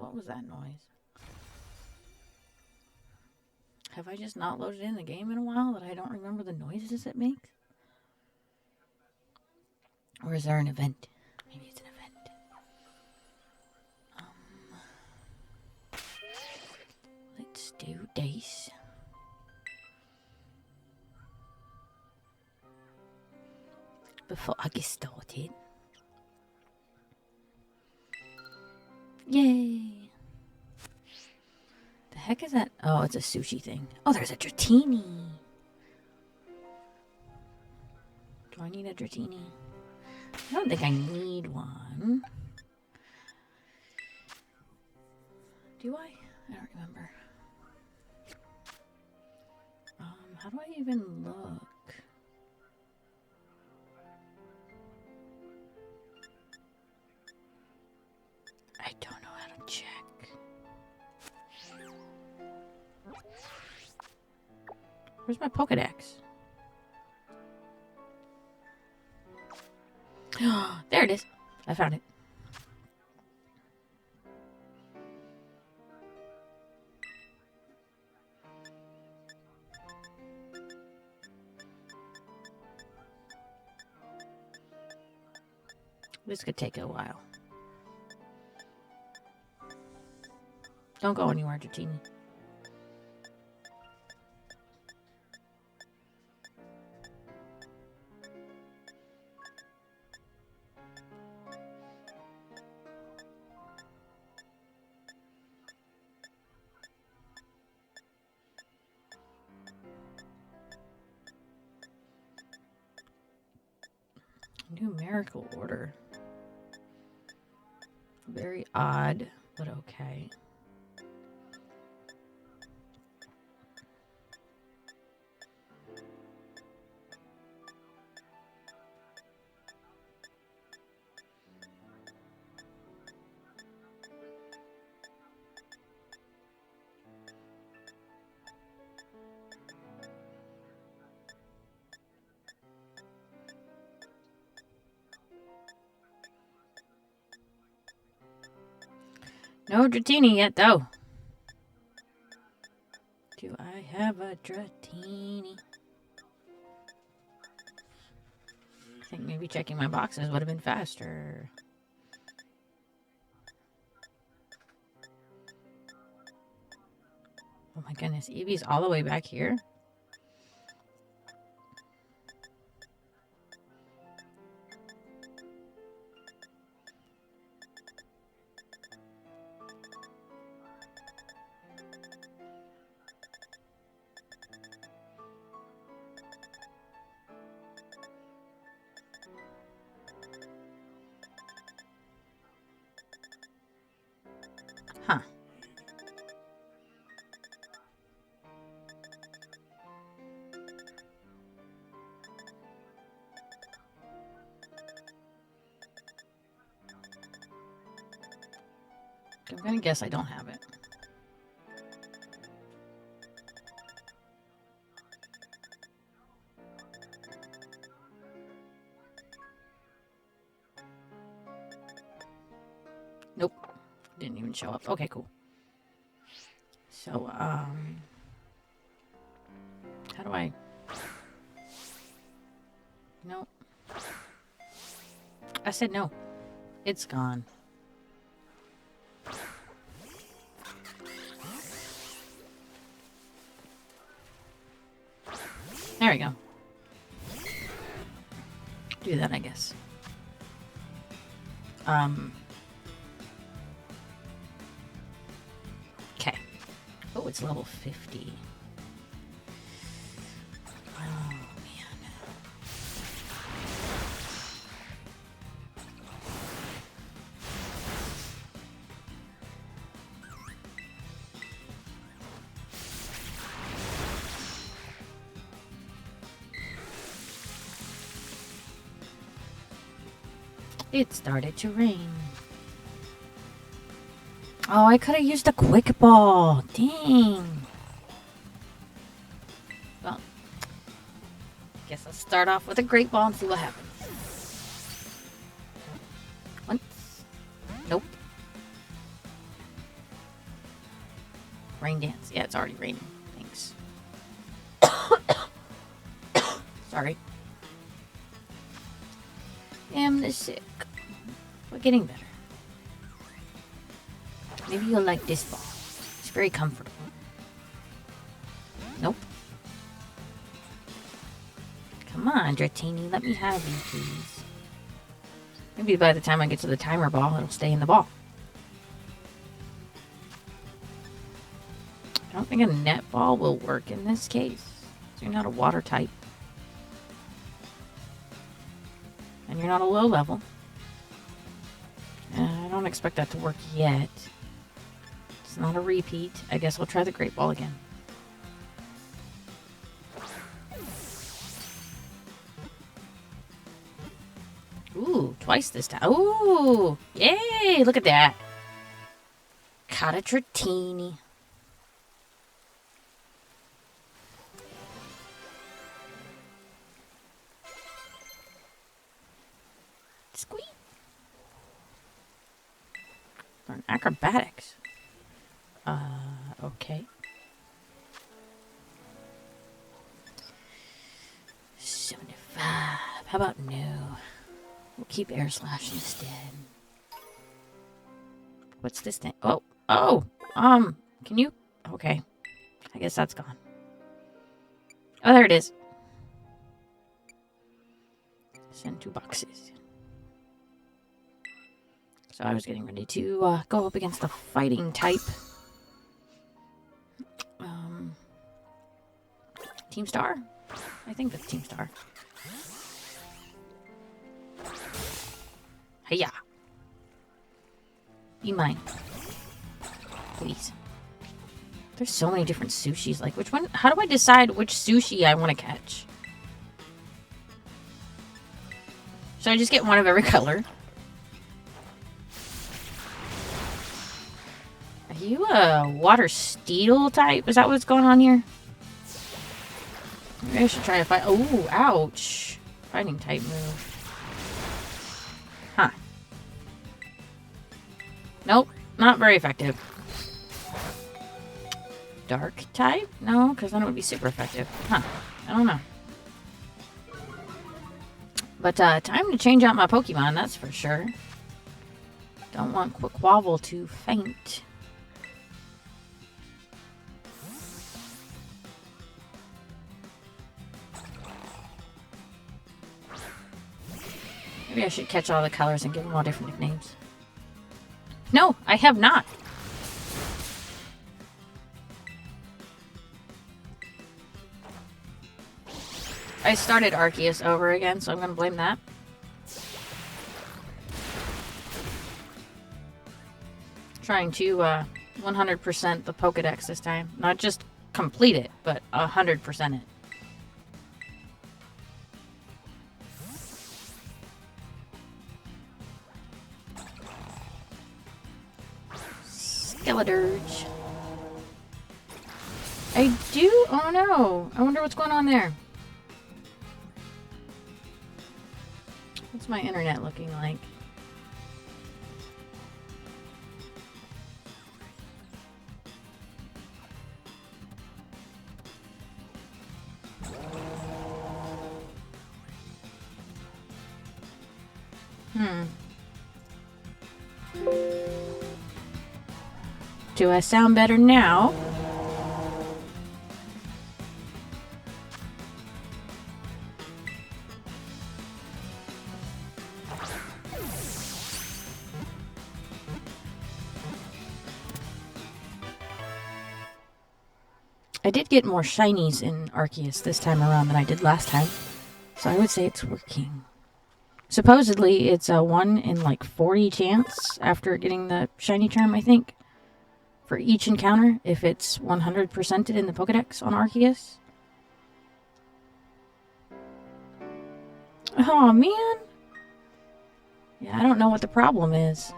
What was that noise? Have I just not loaded in the game in a while that I don't remember the noises it makes? Or is there an event? Maybe it's an event. Let's do dice. Before I get started. Yay! The heck is that? Oh, it's a sushi thing. Oh, there's a dratini. Do I need a dratini? I don't think I need one. Do I? I don't remember. How do I even look? I don't know how to check. Where's my Pokedex? There it is. I found it. This could take a while. Don't go anywhere, Dratini. Numerical order. Very odd, but okay. No Dratini yet, though. Do I have a Dratini? I think maybe checking my boxes would have been faster. Oh my goodness, Eevee's all the way back here? Huh. I'm gonna guess I don't have it. Nope. Didn't even show up. Okay, cool. So, how do I... No. I said no. It's gone. There we go. Do that, I guess. Okay. Oh, it's level 50. Oh, man. It started to rain. Oh, I could have used a quick ball. Dang. Well, guess I'll start off with a great ball and see what happens. Once. Nope. Rain dance. Yeah, it's already raining. Thanks. Sorry. I'm the sick. We're getting better. Maybe you'll like this ball. It's very comfortable. Nope. Come on, Dratini. Let me have you, please. Maybe by the time I get to the timer ball, it'll stay in the ball. I don't think a net ball will work in this case. So you're not a water type. And you're not a low level. I don't expect that to work yet. It's not a repeat. I guess I'll try the great ball again. Ooh, twice this time. Ooh, yay, look at that. Caught a Dratini. Squeak. Learn acrobatics. Okay. 75. How about no? We'll keep air slash instead. What's this thing? Oh, can you? Okay. I guess that's gone. Oh, there it is. Send 2 boxes. So I was getting ready to go up against the fighting type. Team Star? I think that's Team Star. Hiya! Be mine. Please. There's so many different sushis. Like, which one? How do I decide which sushi I want to catch? Should I just get one of every color? Are you a water steel type? Is that what's going on here? Maybe I should try to fight. Oh, ouch. Fighting type move. Huh. Nope. Not very effective. Dark type? No, because then it would be super effective. Huh. I don't know. But time to change out my Pokemon, that's for sure. Don't want Quaquaval to faint. Maybe I should catch all the colors and give them all different nicknames. No, I have not. I started Arceus over again, so I'm going to blame that. Trying to 100% the Pokedex this time. Not just complete it, but 100% it. Skeledirge. I do? Oh no. I wonder what's going on there. What's my internet looking like? Do I sound better now? I did get more shinies in Arceus this time around than I did last time, so I would say it's working. Supposedly, it's a 1 in like 40 chance after getting the shiny charm, I think, for each encounter if it's 100%ed in the Pokedex on Arceus. Oh man! Yeah, I don't know what the problem is.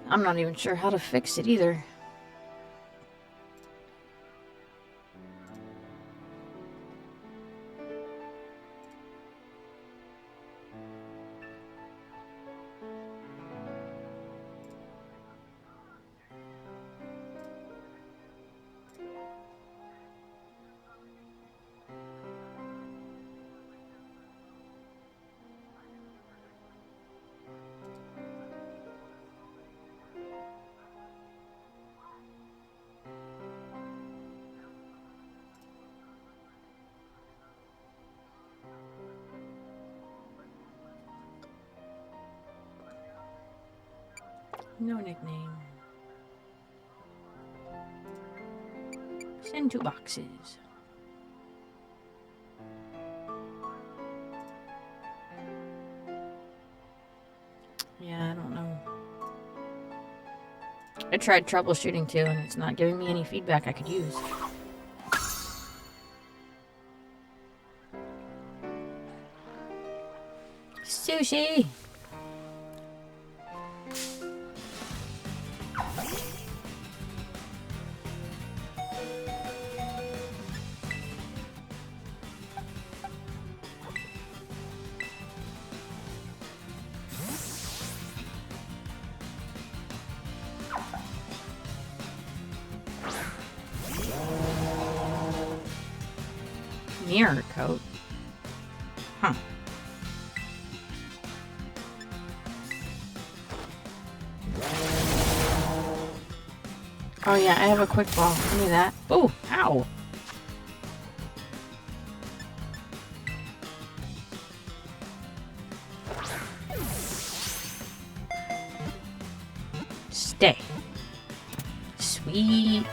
I'm not even sure how to fix it either. No nickname. Send 2 boxes. Yeah, I don't know. I tried troubleshooting too, and it's not giving me any feedback I could use. Sushi! Mirror coat? Huh. Oh yeah, I have a quick ball. Give me that. Oh, ow! Stay. Sweet.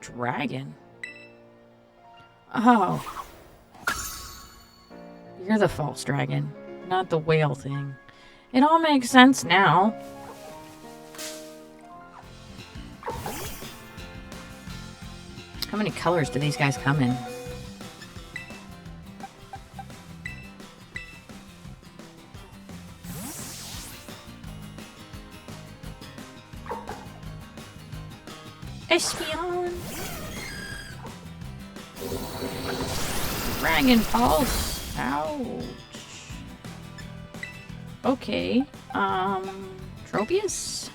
Dragon? Oh. You're the false dragon, not the whale thing. It all makes sense now. How many colors do these guys come in? Espion! Dragon Pulse! Ouch! Okay, Tropius?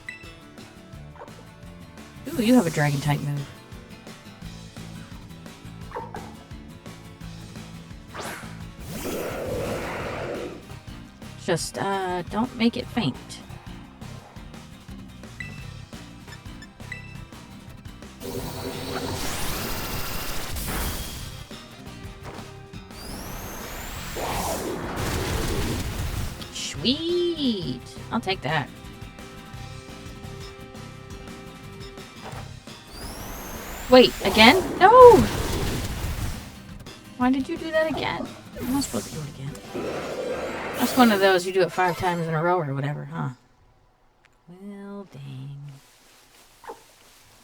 Ooh, you have a dragon type move. Just, don't make it faint. Sweet! I'll take that. Wait, again? No! Why did you do that again? I'm not supposed to do it again. That's one of those you do it 5 times in a row or whatever, huh? Well, dang.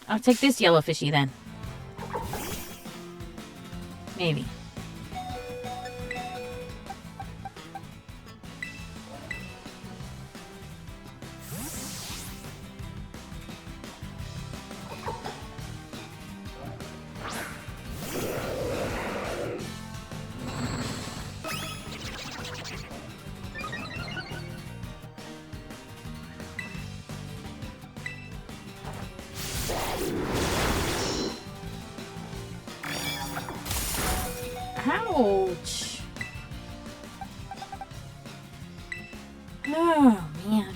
I'll take this yellow fishy then. Maybe. Ouch. Oh, man.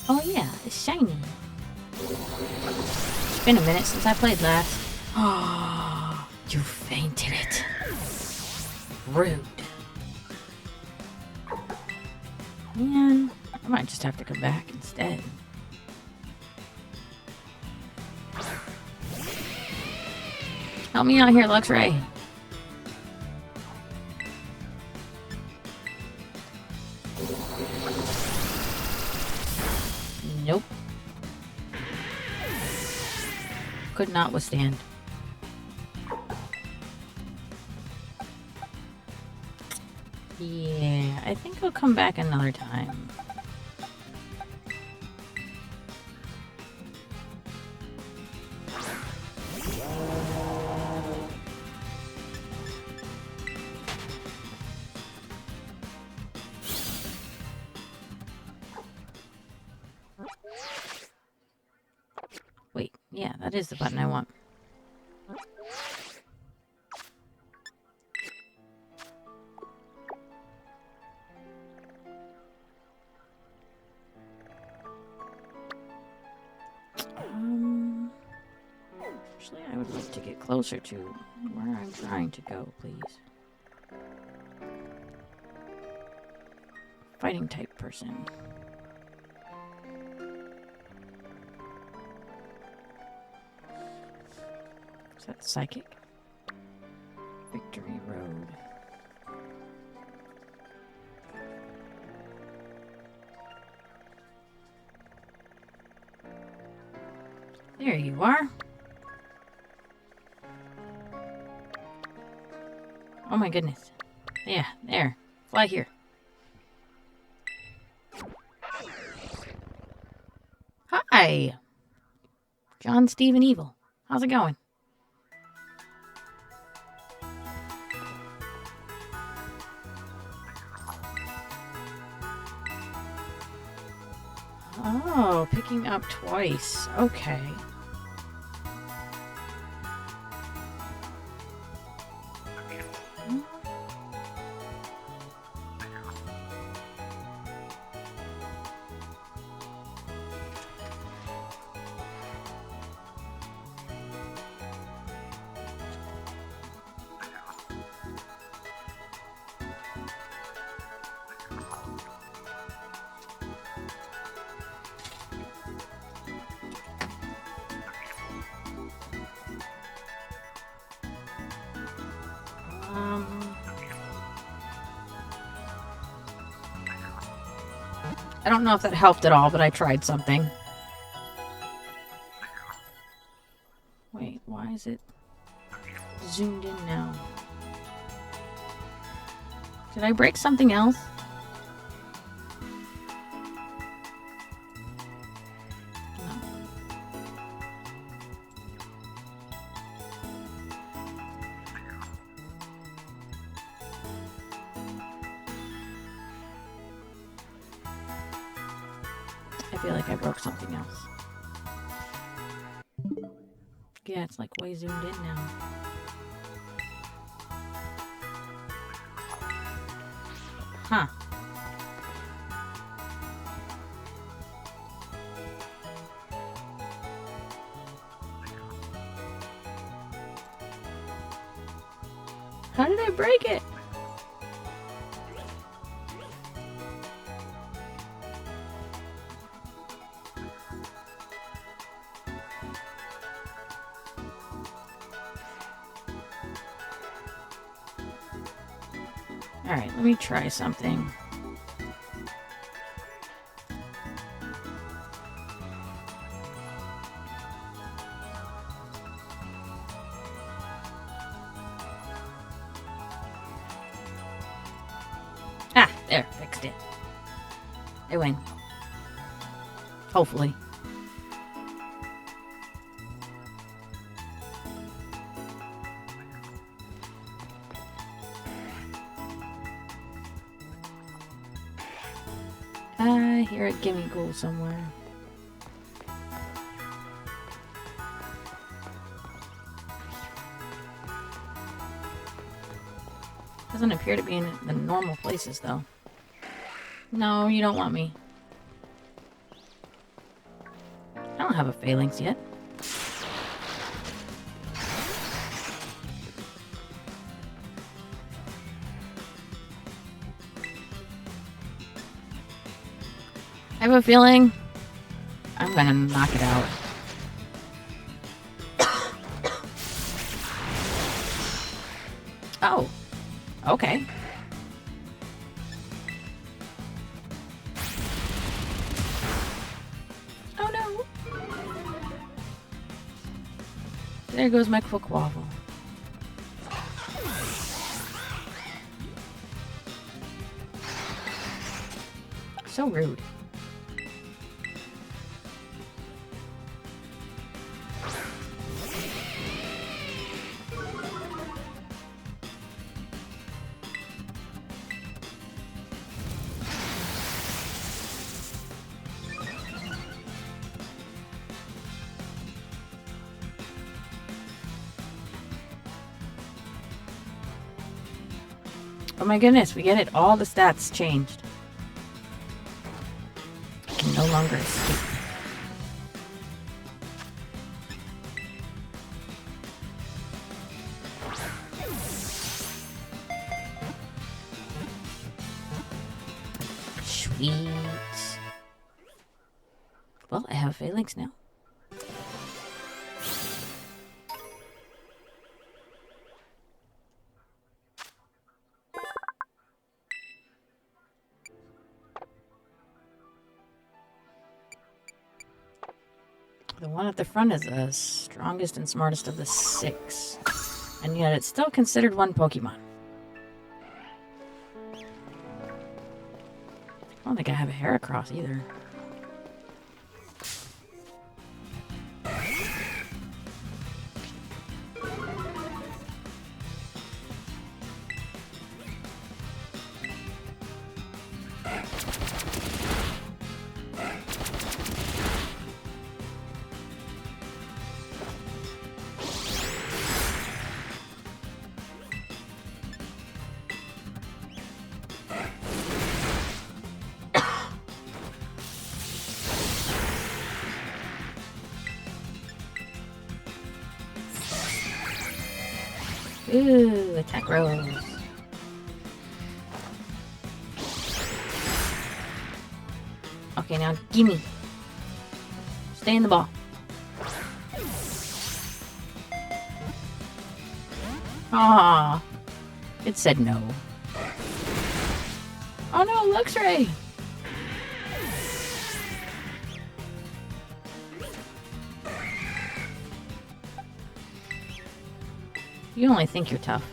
Oh, yeah, it's shiny. It's been a minute since I played last. Oh, you fainted it. Rude. Man, I might just have to come back instead. Help me out here, Luxray. Nope. Could not withstand. Yeah, I think I'll come back another time. Wait, yeah, that is the button I want. Actually, I would like to get closer to where I'm trying to go, please. Fighting type person. Is that psychic? Victory Road. There you are. Oh my goodness. Yeah, there. Fly here. Hi! John Stephen Evil. How's it going? Oh, picking up twice. Okay. I don't know if that helped at all, but I tried something. Wait, why is it zoomed in now? Did I break something else? No. I feel like I broke something else. Yeah, it's like way zoomed in now. Huh. How did I break it? Alright, let me try something. Ah, there, fixed it. I win. Hopefully. I hear a gimme ghoul somewhere. Doesn't appear to be in the normal places, though. No, you don't want me. I don't have a phalanx yet. I have a feeling I'm gonna knock it out. Oh, okay. Oh no. There goes my quick waffle. So rude. Oh my goodness, we get it. All the stats changed. I can no longer escape. Sweet. Well, I have phalanx now. The one at the front is the strongest and smartest of the 6. And yet it's still considered one Pokemon. I don't think I have a Heracross either. Ooh, attack rolls. Okay, now gimme. Stay in the ball. Ah, it said no. Oh no, Luxray! You only think you're tough.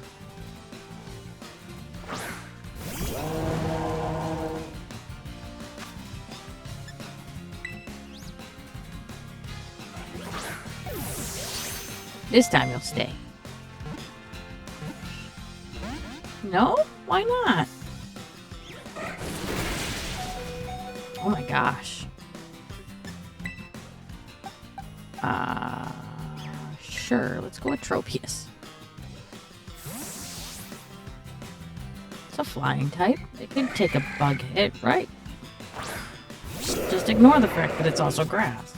This time you'll stay. No? Why not? Oh my gosh. Sure, let's go with Tropius. It's a flying type. It could take a bug hit, right? Just ignore the fact that it's also grass.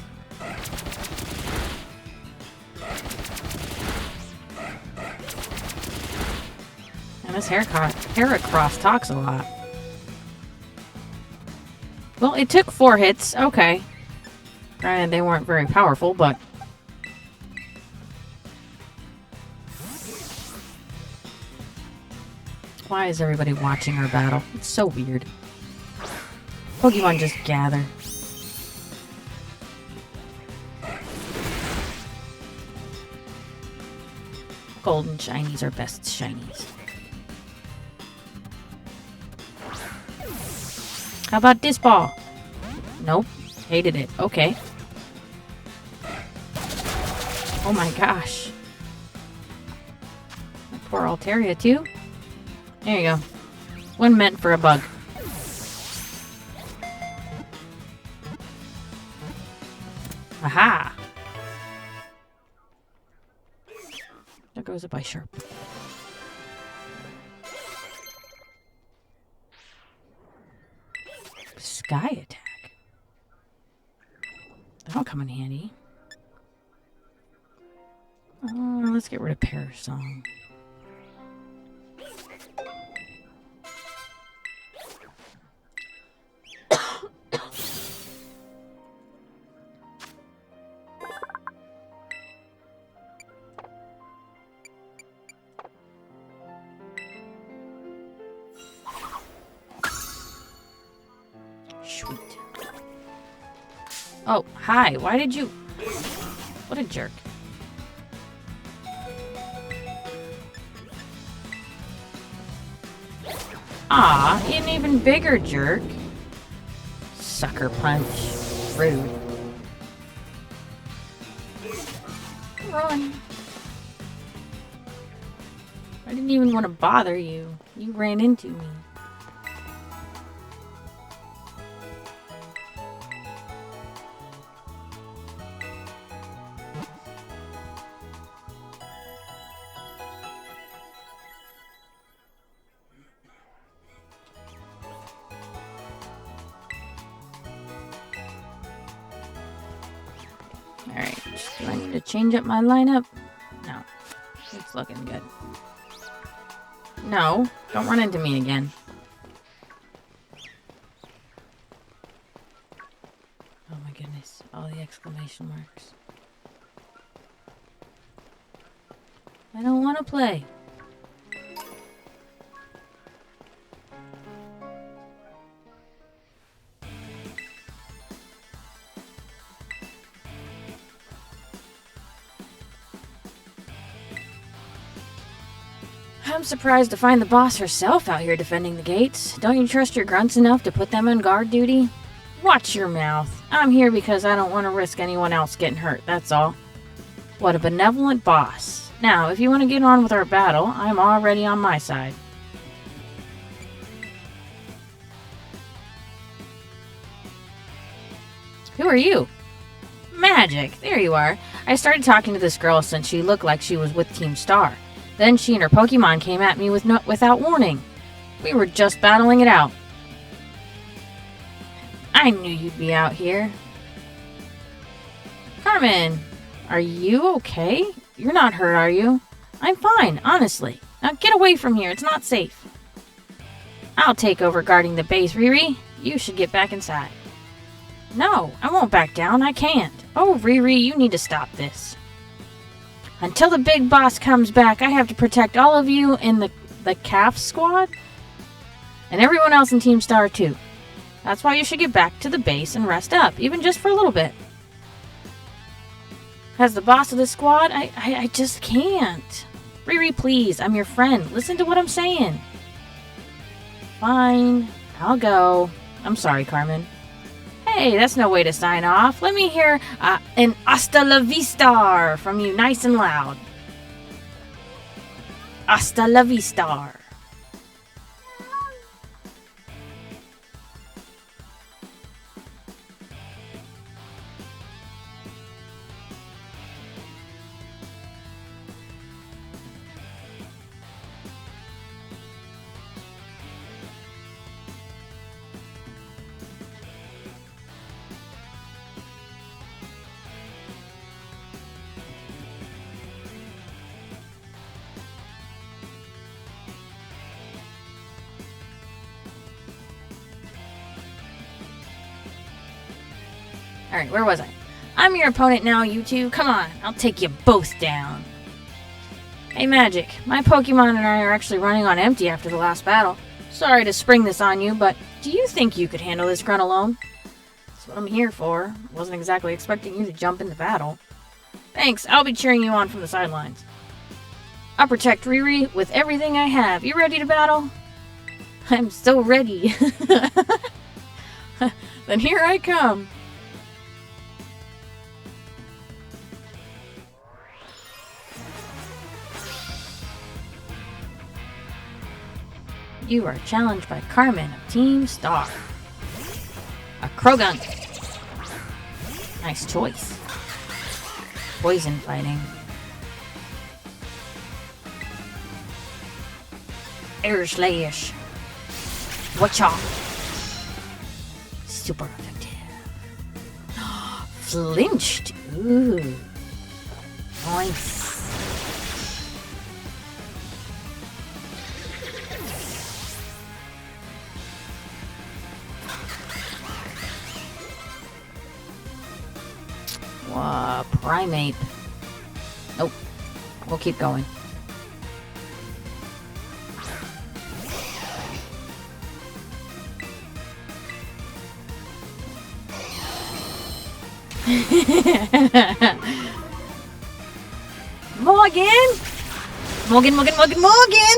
And this Heracross talks a lot. Well, it took 4 hits. Okay. Granted, they weren't very powerful, but... Why is everybody watching our battle? It's so weird. Pokemon just gather. Golden shinies are best shinies. How about this ball? Nope. Hated it. Okay. Oh my gosh. My poor Altaria too. There you go. One meant for a bug. Aha! There goes a Bisharp. Sky attack. That'll come in handy. Let's get rid of Parasong. Oh, hi. Why did you... What a jerk. Aw, an even bigger jerk. Sucker punch. Rude. Run. I didn't even want to bother you. You ran into me. Alright, do I need to change up my lineup? No. It's looking good. No, don't run into me again. Oh my goodness, all the exclamation marks. I don't want to play. I'm surprised to find the boss herself out here defending the gates. Don't you trust your grunts enough to put them on guard duty? Watch your mouth. I'm here because I don't want to risk anyone else getting hurt, that's all. What a benevolent boss. Now, if you want to get on with our battle, I'm already on my side. Who are you? Magic, there you are. I started talking to this girl since she looked like she was with Team Star. Then she and her Pokemon came at me without warning. We were just battling it out. I knew you'd be out here. Carmen, are you okay? You're not hurt, are you? I'm fine, honestly. Now get away from here, it's not safe. I'll take over guarding the base, Riri. You should get back inside. No, I won't back down, I can't. Oh, Riri, you need to stop this. Until the big boss comes back, I have to protect all of you in the calf squad. And everyone else in Team Star, too. That's why you should get back to the base and rest up, even just for a little bit. As the boss of the squad, I just can't. Riri, please, I'm your friend. Listen to what I'm saying. Fine, I'll go. I'm sorry, Carmen. Hey, that's no way to sign off. Let me hear an hasta la vista from you nice and loud. Hasta la vista. Alright, where was I? I'm your opponent now, you two. Come on, I'll take you both down. Hey, Magic. My Pokemon and I are actually running on empty after the last battle. Sorry to spring this on you, but do you think you could handle this grunt alone? That's what I'm here for. Wasn't exactly expecting you to jump into battle. Thanks, I'll be cheering you on from the sidelines. I'll protect Riri with everything I have. You ready to battle? I'm so ready. Then here I come. You are challenged by Carmen of Team Star. A Krogan. Nice choice. Poison fighting. Air Slash. Watcha. Super effective. Flinched. Ooh. Nice. Primate. Nope. We'll keep going. Morgan! Morgan, Morgan, Morgan, Morgan!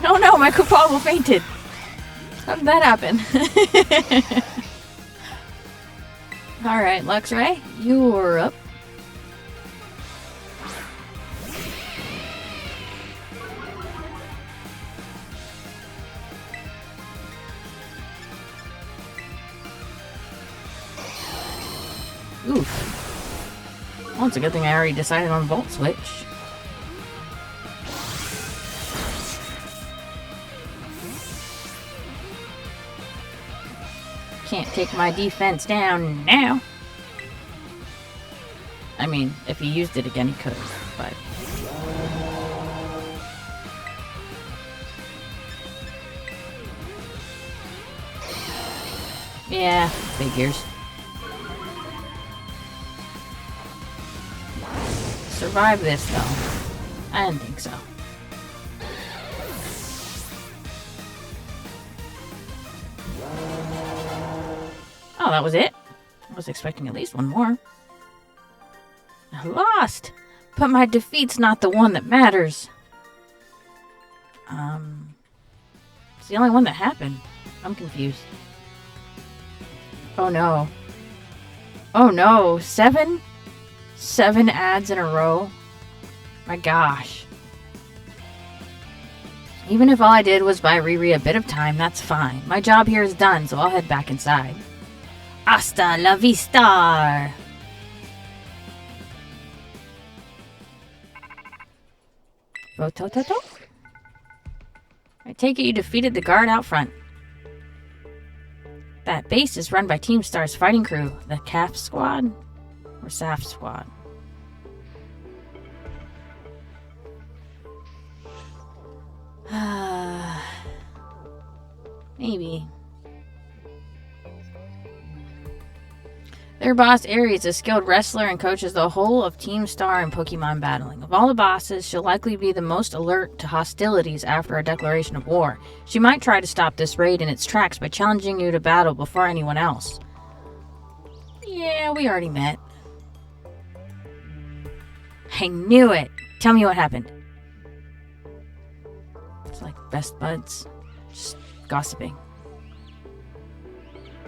Oh no, my Koopalmo fainted. How did that happen? Alright, Luxray, you're up. Oof. Well, it's a good thing I already decided on Volt Switch. Can't take my defense down now. I mean, if he used it again, he could, but... yeah, figures. Survive this, though. I didn't think so. Oh, that was it? I was expecting at least one more. I lost! But my defeat's not the one that matters. It's the only one that happened. I'm confused. Oh no. Oh no, 7? 7 ads in a row? My gosh. Even if all I did was buy Riri a bit of time, that's fine. My job here is done, so I'll head back inside. Hasta la vista! Rotototo? I take it you defeated the guard out front. That base is run by Team Star's fighting crew, the CAF squad? Or SAF squad? Maybe. Their boss, Aries, is a skilled wrestler and coaches the whole of Team Star in Pokemon battling. Of all the bosses, she'll likely be the most alert to hostilities after a declaration of war. She might try to stop this raid in its tracks by challenging you to battle before anyone else. Yeah, we already met. I knew it! Tell me what happened. It's like best buds. Just gossiping.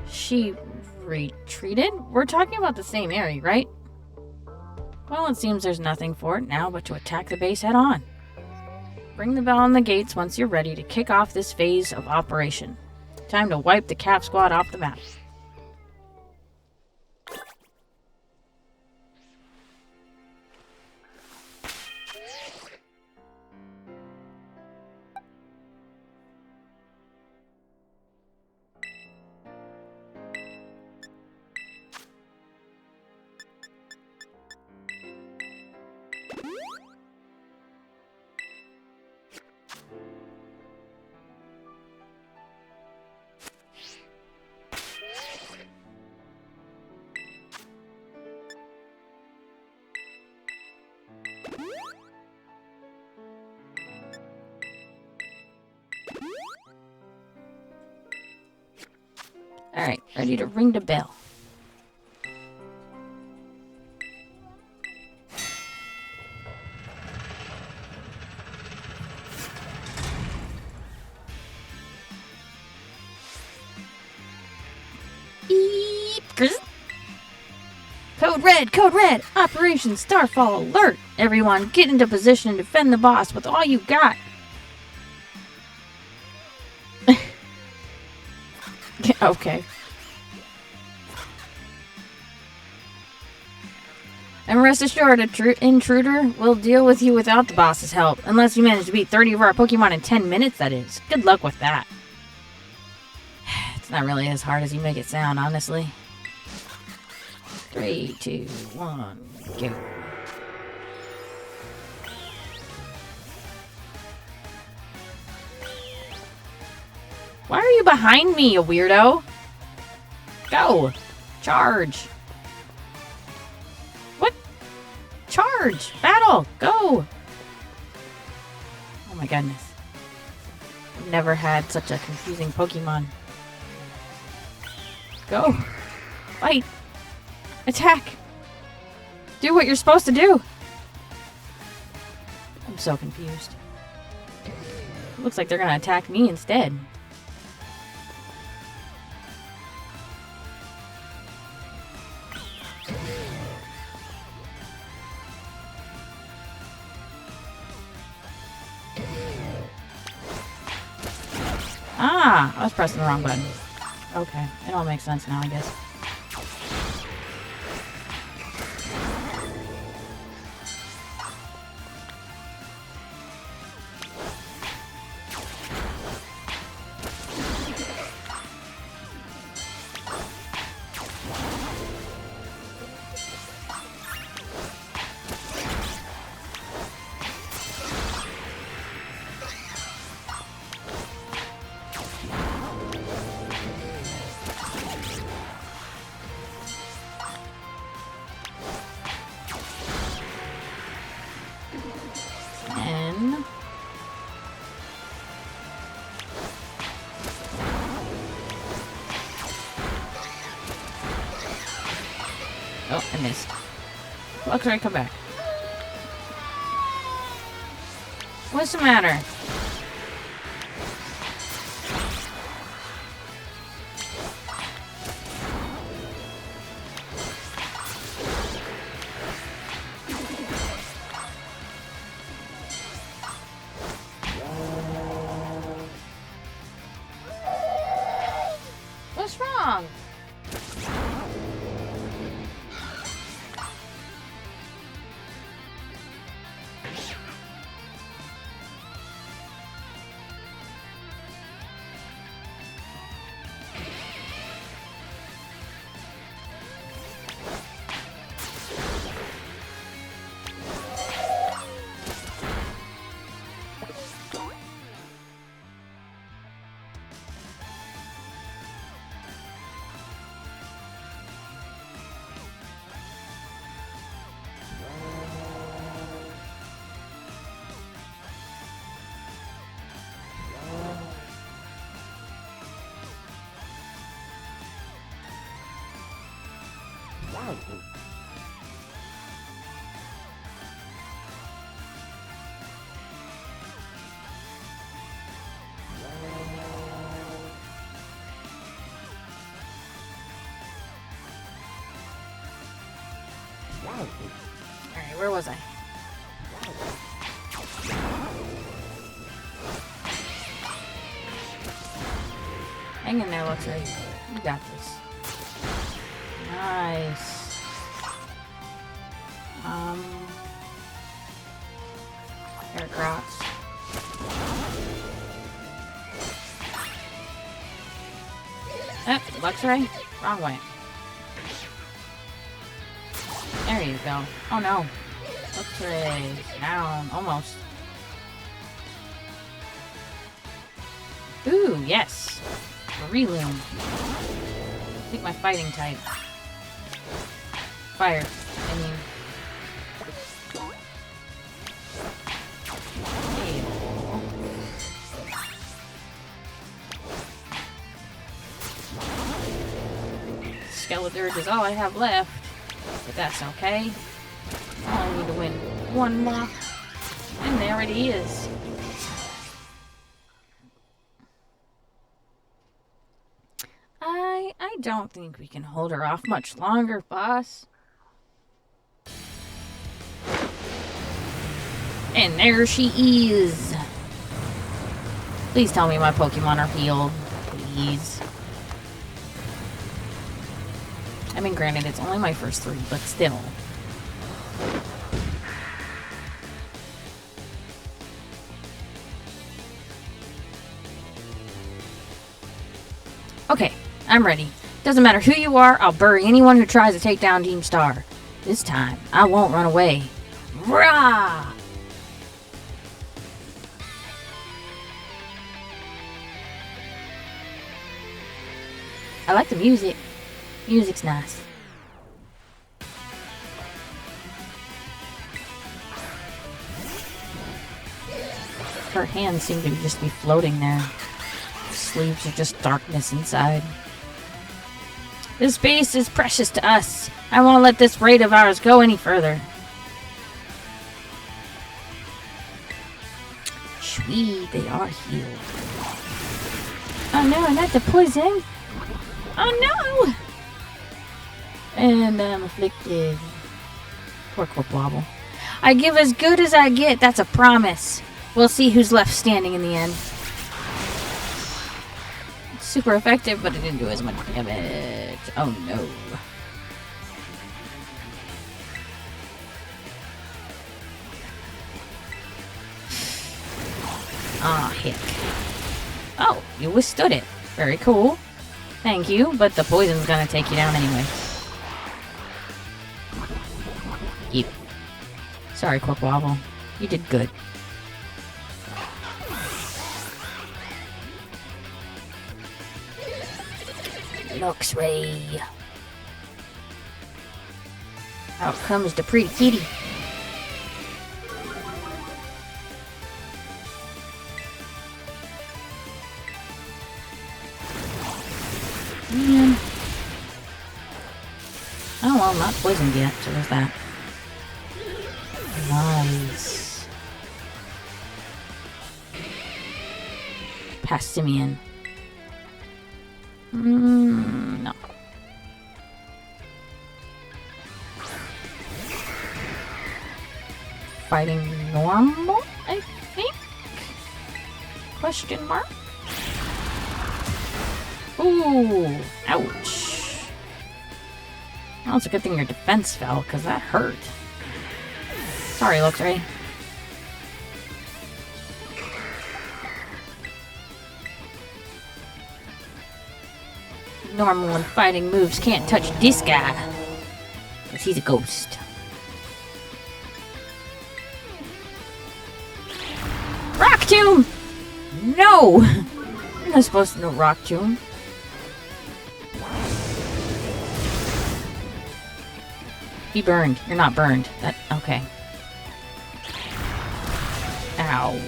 She retreated? We're talking about the same area, right? Well, it seems there's nothing for it now but to attack the base head on. Ring the bell on the gates once you're ready to kick off this phase of operation. Time to wipe the Cap Squad off the map. Alright, ready to ring the bell. Beep. Code red! Operation Starfall alert! Everyone, get into position and defend the boss with all you got! Okay. And rest assured, intruder will deal with you without the boss's help. Unless you manage to beat 30 of our Pokemon in 10 minutes, that is. Good luck with that. It's not really as hard as you make it sound, honestly. 3, 2, 1, go. Why are you behind me, you weirdo? Go! Charge! What? Charge! Battle! Go! Oh my goodness. I've never had such a confusing Pokemon. Go! Fight! Attack! Do what you're supposed to do! I'm so confused. Looks like they're gonna attack me instead. Ah! I was pressing the wrong button. Okay, it all makes sense now, I guess. Oh, I missed. Luxray, come back. What's the matter? What's wrong? Alright, where was I? Hang in there, Luxray. You got this. Nice. Air Crocs. Luxray? Wrong way. There you go. Oh no. Luxray. Down. Almost. Ooh, yes. Reloom. Take my fighting type. Fire. I mean. Scarlet is all I have left, but that's okay. I only need to win one more, and there it is. I don't think we can hold her off much longer, boss. And there she is. Please tell me my Pokemon are healed. Please. I mean, granted, it's only my first 3, but still. Okay, I'm ready. Doesn't matter who you are, I'll bury anyone who tries to take down Team Star. This time, I won't run away. Rah! I like the music. Music's nice. Her hands seem to just be floating there. Sleeves are just darkness inside. This base is precious to us. I won't let this raid of ours go any further. Sweet, they are healed. Oh no, not the poison. Oh no! And I'm afflicted. Poor Quaquabble. I give as good as I get, that's a promise. We'll see who's left standing in the end. Super effective, but it didn't do as much damage. Oh no. Ah, heck. Oh, you withstood it. Very cool. Thank you, but the poison's gonna take you down anyway. Yep. Sorry, Quaquabble. You did good. Lux Ray. Out comes the pretty kitty. Man. Oh well, not poisoned yet, so there's that. Nice. Past Simeon. No. Fighting normal, I think? Question mark? Ooh, ouch. Well, it's a good thing your defense fell, because that hurt. Sorry, Luxray. Normal and fighting moves can't touch this guy. Because he's a ghost. Rock Tomb! No! You're not supposed to know Rock Tomb. Be burned. You're not burned. That okay. Ow.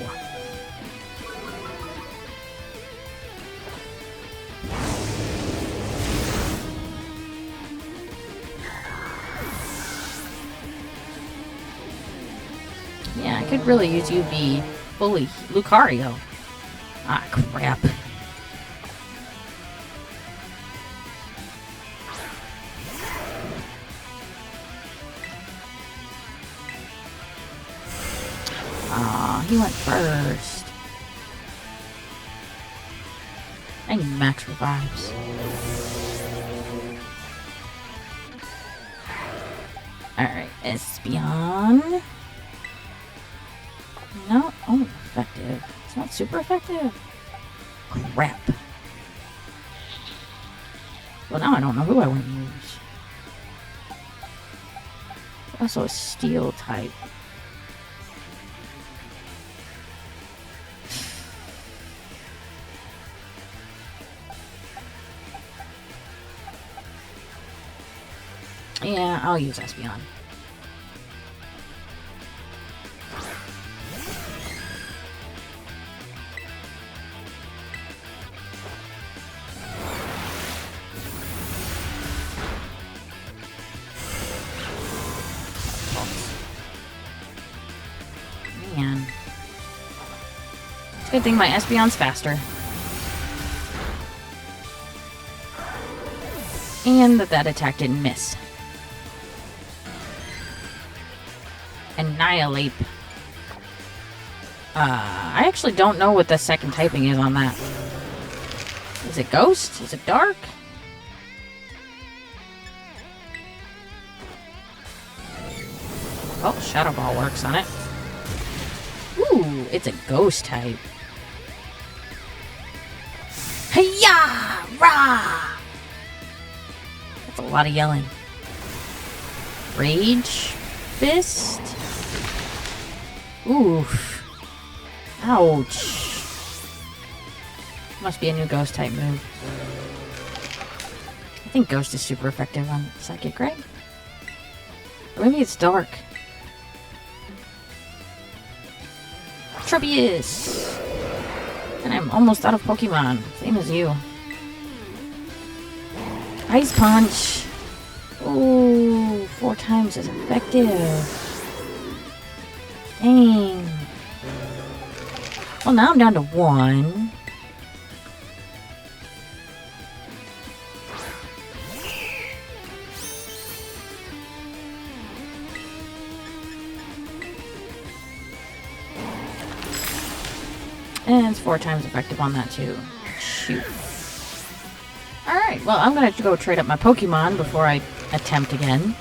Yeah, I could really use you be fully Lucario. Ah, crap. Ah, he went first. I need max revives. Alright, Espeon. No, oh, effective. It's not super effective. Crap. Well, now I don't know who I want to use. Also a steel type. Yeah, I'll use Espeon. Man. It's a good thing my Espeon's faster. And that attack didn't miss. Annihilate. I actually don't know what the second typing is on that. Is it Ghost? Is it Dark? Oh, Shadow Ball works on it. Ooh, it's a Ghost type. Hiya! Rah! That's a lot of yelling. Rage Fist? Oof. Ouch. Must be a new Ghost type move. I think Ghost is super effective on Psychic, right? Or maybe it's Dark. Tropius! And I'm almost out of Pokemon. Same as you. Ice Punch! Ooh, 4 times as effective. Dang. Well, now I'm down to 1. And it's 4 times effective on that too. Shoot. Alright, well, I'm gonna go trade up my Pokemon before I attempt again.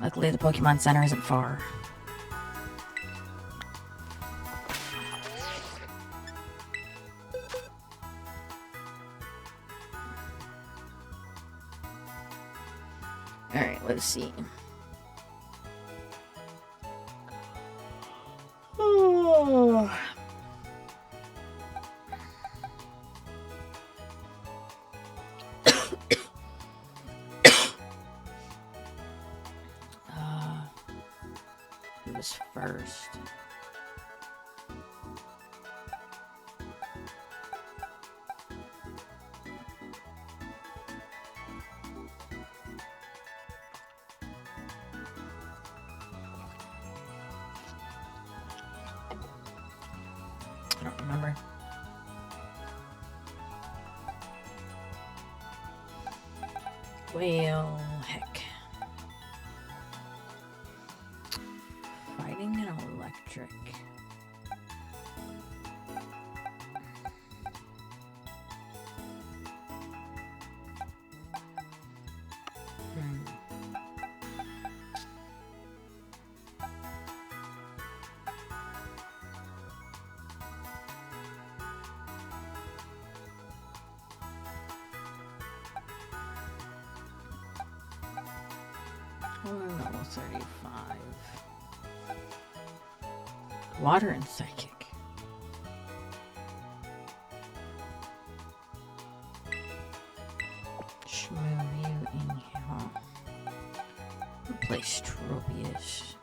Luckily, the Pokemon Center isn't far. Alright, let's see. Oh. Who was first? I don't remember. Well, heck. Fighting and electric. Level 35. Water and psychic. Move you in here. Replace Tropius.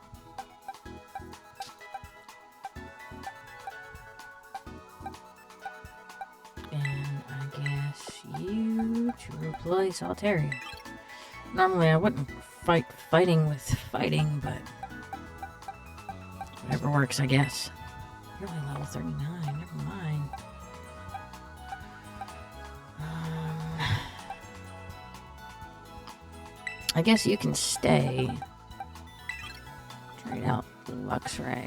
And I guess you to replace Altaria. Normally I wouldn't fight fighting with fighting, but whatever works, I guess. You're only level 39, never mind. I guess you can stay. Trade out Luxray.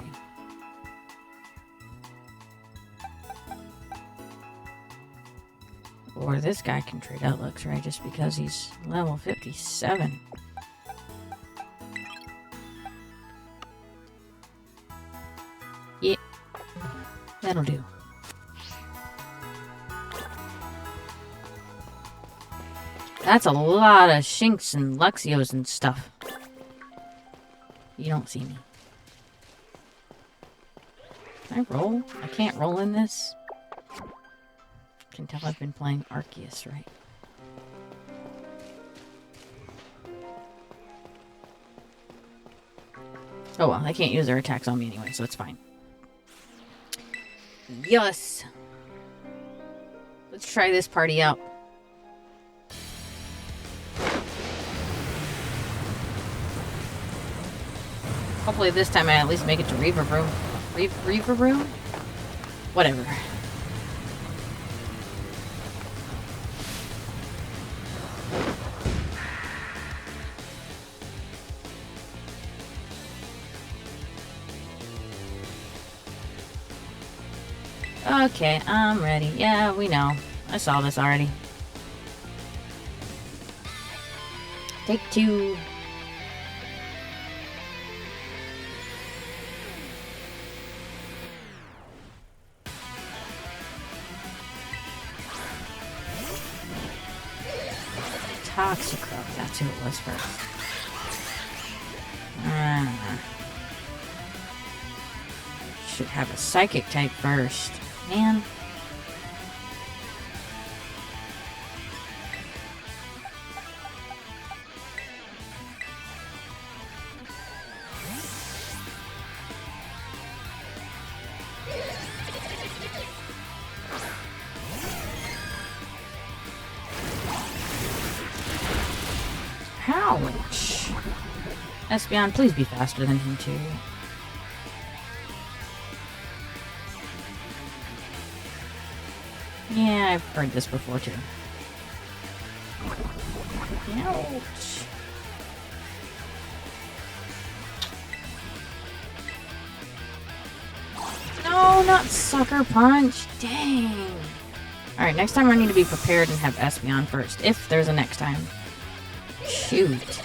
Or this guy can trade out Luxray just because he's level 57. Yeah, that'll do. That's a lot of Shinx and Luxios and stuff. You don't see me. Can I roll? I can't roll in this. Can tell I've been playing Arceus, right? Oh well, I can't use their attacks on me anyway, so it's fine. Yes! Let's try this party out. Hopefully this time I at least make it to Reaver Room. Reaver Room? Whatever. Okay, I'm ready. Yeah, we know. I saw this already. Take 2. Toxicroak, that's who it was first. Should have a psychic type first. Man. Ouch. Espeon, please be faster than him too. Yeah, I've heard this before too. Ouch. No, not Sucker Punch. Dang. Alright, next time I need to be prepared and have Espeon first, if there's a next time. Shoot.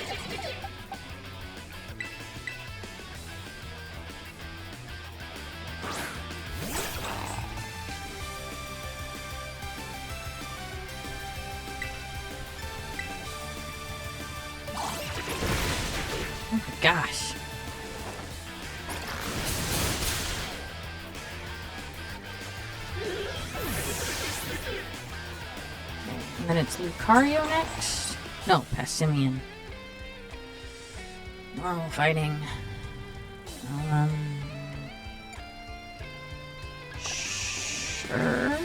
Oh my gosh. And then it's Lucario next? No, Passimian. Normal fighting. Sure.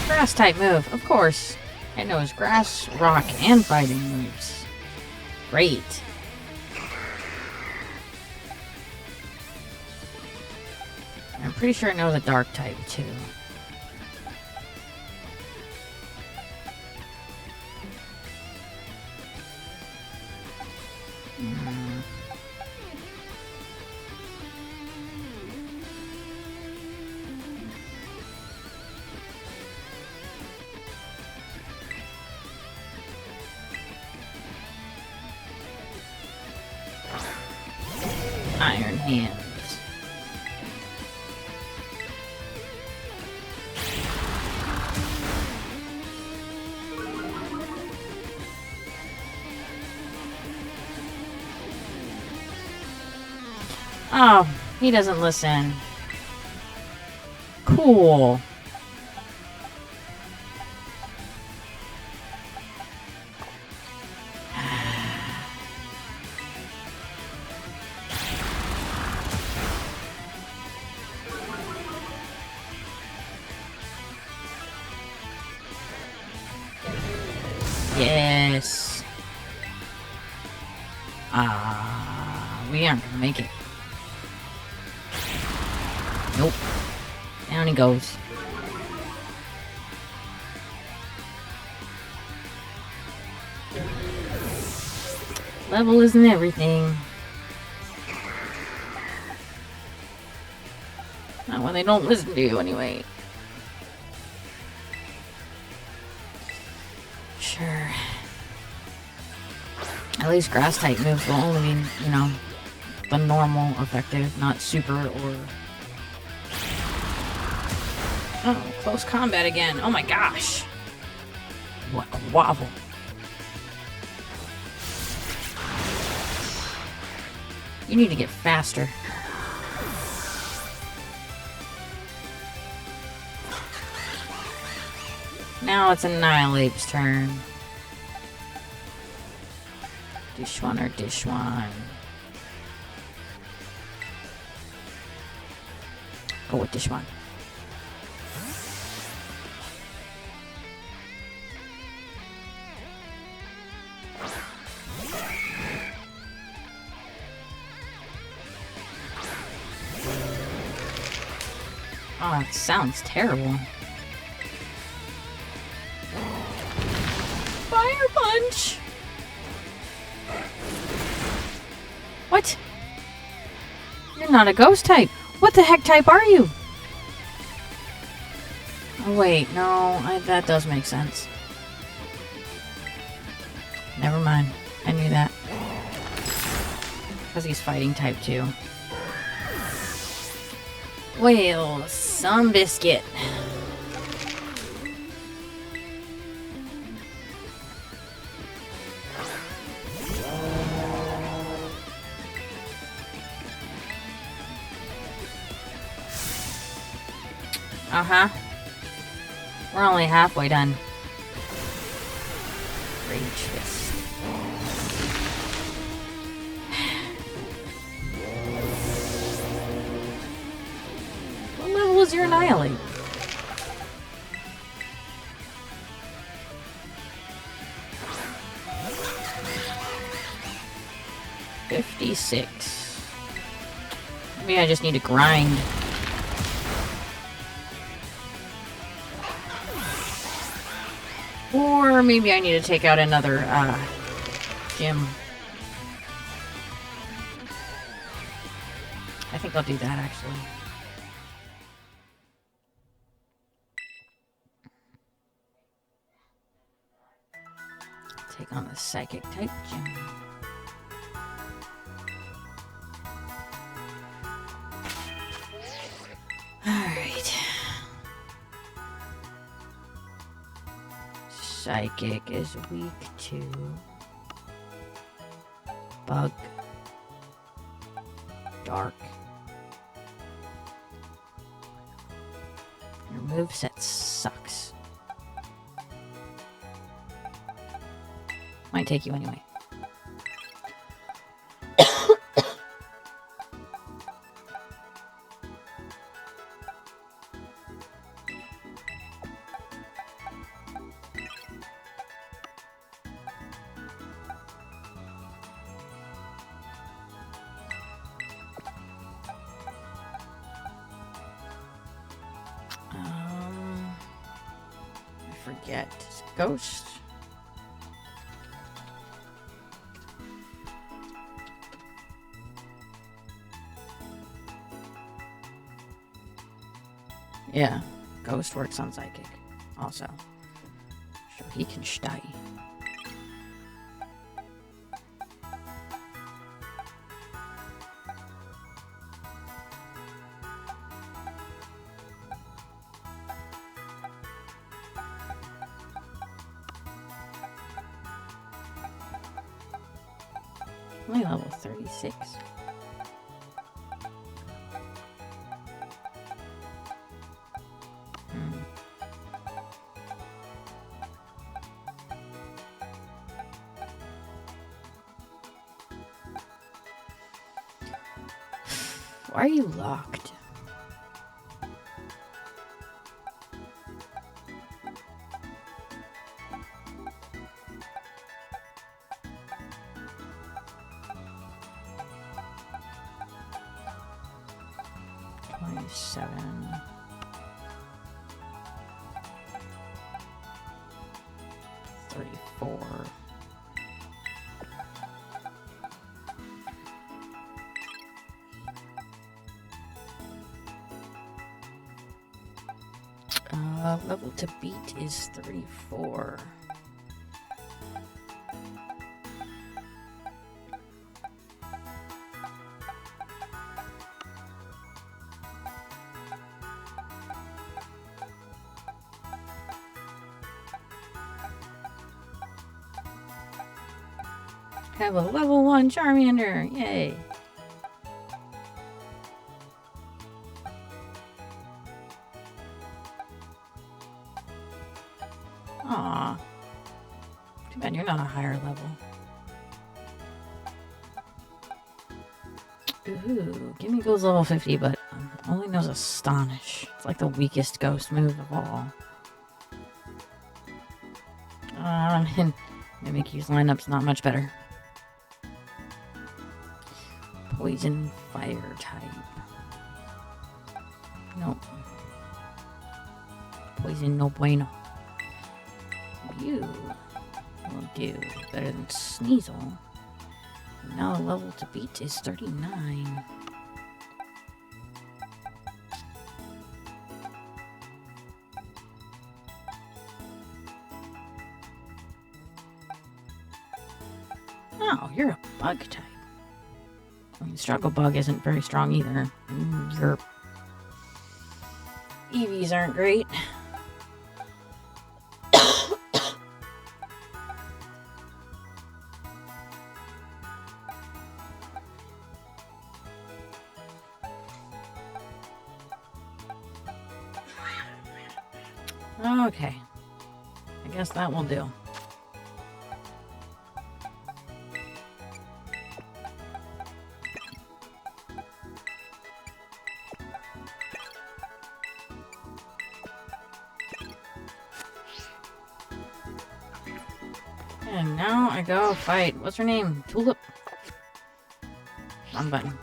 Grass type move, of course. It knows grass, rock, and fighting moves. Great. I'm pretty sure it knows a dark type too. Iron Hands. Oh, he doesn't listen. Cool. Yes. We aren't gonna make it. Nope. Down he goes. Level isn't everything. Not when they don't listen to you anyway. Sure. At least grass type moves will only be, you know, the normal effective, not super or... Oh, close combat again. Oh my gosh. What a wobble. You need to get faster. Now it's Annihilate's turn. Dish one or dish one. Go with dish one. Oh, it sounds terrible. Fire punch! What? You're not a ghost type. What the heck type are you? Oh wait, no, that does make sense. Never mind. I knew that. Because he's fighting type 2. Well, some biscuit. Uh-huh. We're only halfway done. Rage Fist. annihilate. $56. Maybe I just need to grind. Or maybe I need to take out another gym. I think I'll do that actually. Take on the psychic type gym. Alright. Psychic is weak to bug, dark. Your moveset sucks. Might take you anyway. I forget. Ghost. Yeah, Ghost works on Psychic also. So he can stay. Only level 36. Why are you locked? Seven. $34. Level to beat is 34. Have a level 1 Charmander. Yay. Aw. Too bad you're not a higher level. Ooh, Gimme goes level 50, but only knows Astonish. It's like the weakest ghost move of all. And Mimikyu's lineup's not much better. Poison fire type. Nope. Poison no bueno. You will do better than Sneasel. Now the level to beat is 39. Oh, you're a bug type. I mean, Struggle Bug isn't very strong either. Your EVs aren't great. Okay. I guess that will do. And now I go fight. What's her name? Tulip? Wrong button.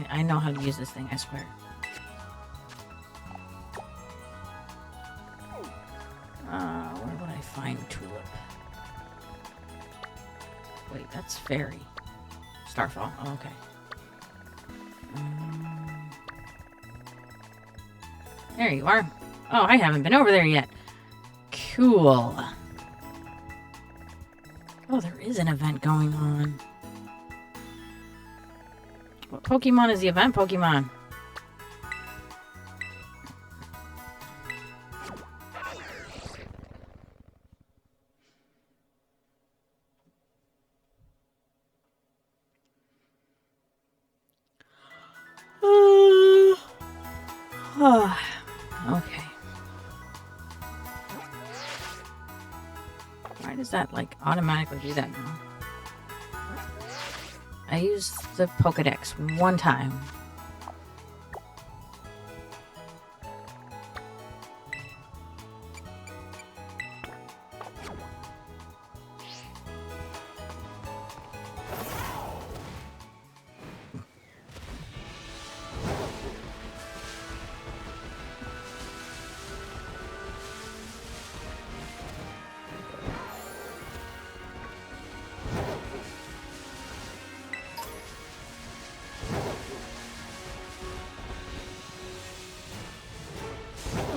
I know how to use this thing, I swear. Where would I find Tulip? Wait, that's Fairy. Starfall. Oh, okay. There you are. Oh, I haven't been over there yet. Cool. Oh, there is an event going on. What Pokemon is the event Pokemon? Okay. Why does that, like, automatically do that now? I used the Pokedex one time.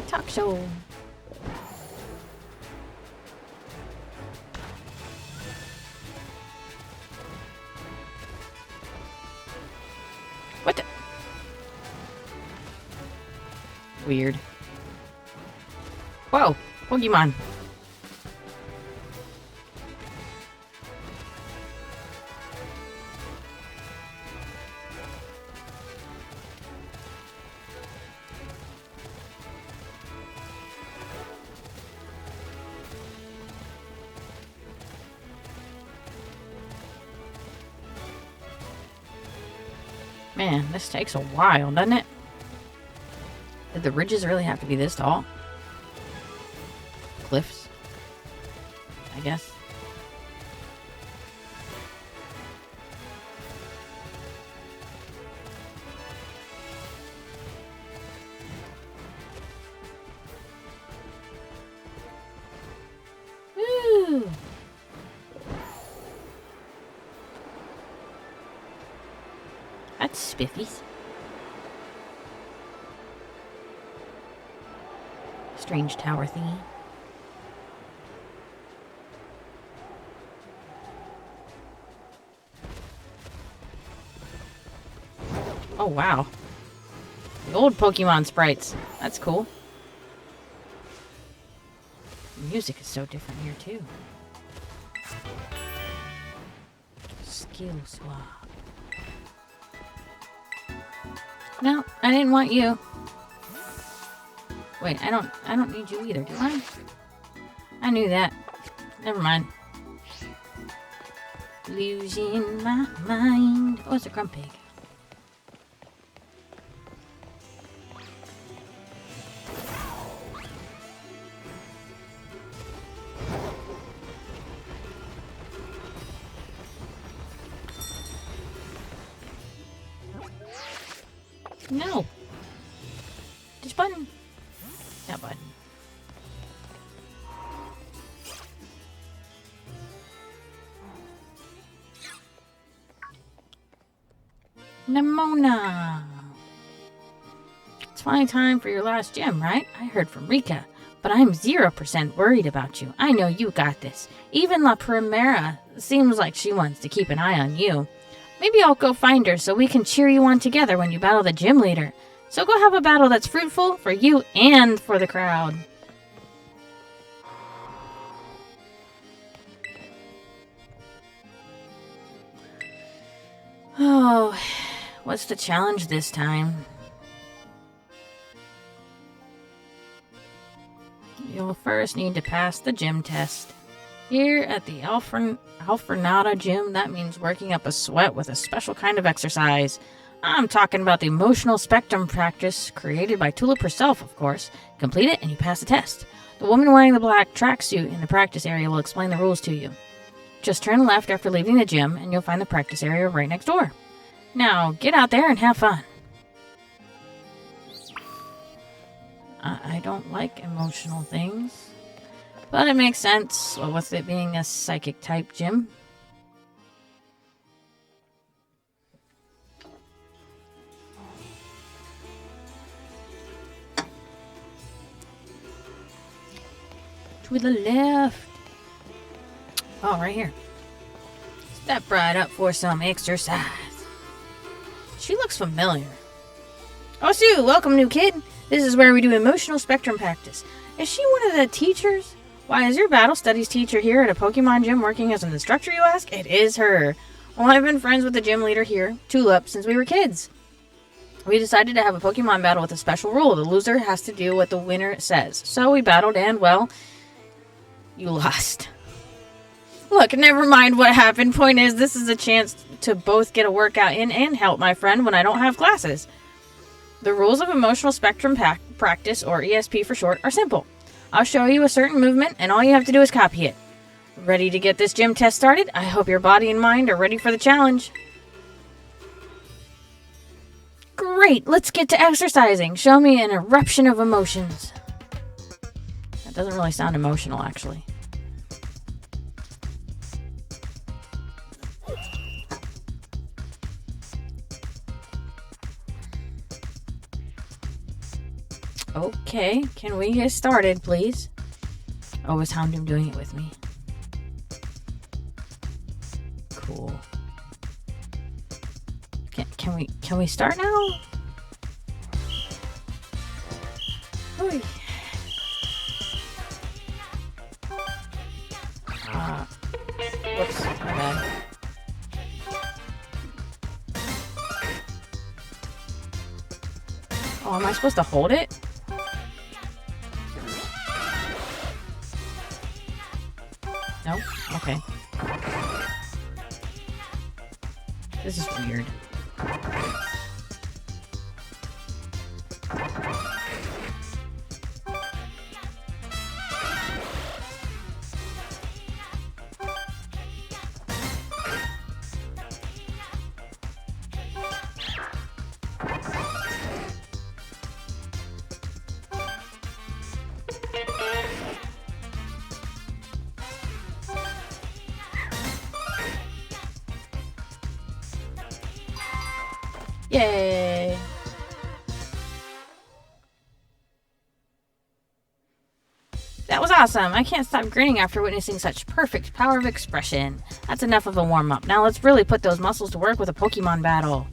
Talk show. What the? Weird. Whoa, Pokemon. Man, this takes a while, doesn't it? Did the ridges really have to be this tall? Cliffs? I guess. Woo! That's spiffies. Strange tower thingy. Oh wow. The old Pokemon sprites. That's cool. The music is so different here too. Skill swap. No, I didn't want you. Wait, I don't need you either, do I? I knew that. Never mind. Losing my mind. Oh, it's a Grumpig. No. Just button. That button. Nimona. It's finally time for your last gym, right? I heard from Rika, but I'm 0% worried about you. I know you got this. Even La Primera seems like she wants to keep an eye on you. Maybe I'll go find her so we can cheer you on together when you battle the gym leader. So go have a battle that's fruitful for you and for the crowd. Oh, what's the challenge this time? You'll first need to pass the gym test. Here at the Alfrenata gym, that means working up a sweat with a special kind of exercise. I'm talking about the emotional spectrum practice created by Tulip herself, of course. Complete it and you pass the test. The woman wearing the black tracksuit in the practice area will explain the rules to you. Just turn left after leaving the gym, and you'll find the practice area right next door. Now, get out there and have fun. I don't like emotional things, but it makes sense with it being a psychic type gym. To the left. Oh, right here. Step right up for some exercise. She looks familiar. Oh, Sue, welcome, new kid. This is where we do emotional spectrum practice. Is she one of the teachers? Why, is your battle studies teacher here at a Pokemon gym working as an instructor, you ask? It is her. Well, I've been friends with the gym leader here, Tulip, since we were kids. We decided to have a Pokemon battle with a special rule. The loser has to do what the winner says. So we battled and, well, you lost. Look, never mind what happened. Point is, this is a chance to both get a workout in and help my friend when I don't have classes. The rules of emotional spectrum practice, or ESP for short, are simple. I'll show you a certain movement, and all you have to do is copy it. Ready to get this gym test started? I hope your body and mind are ready for the challenge. Great, let's get to exercising. Show me an eruption of emotions. That doesn't really sound emotional, actually. Okay, can we get started, please? Oh, is Houndoom doing it with me? Cool. Can we start now? Oy. Whoops, my bad. Oh, am I supposed to hold it? No? Okay. This is weird. Yay! That was awesome! I can't stop grinning after witnessing such perfect power of expression. That's enough of a warm-up. Now let's really put those muscles to work with a Pokemon battle.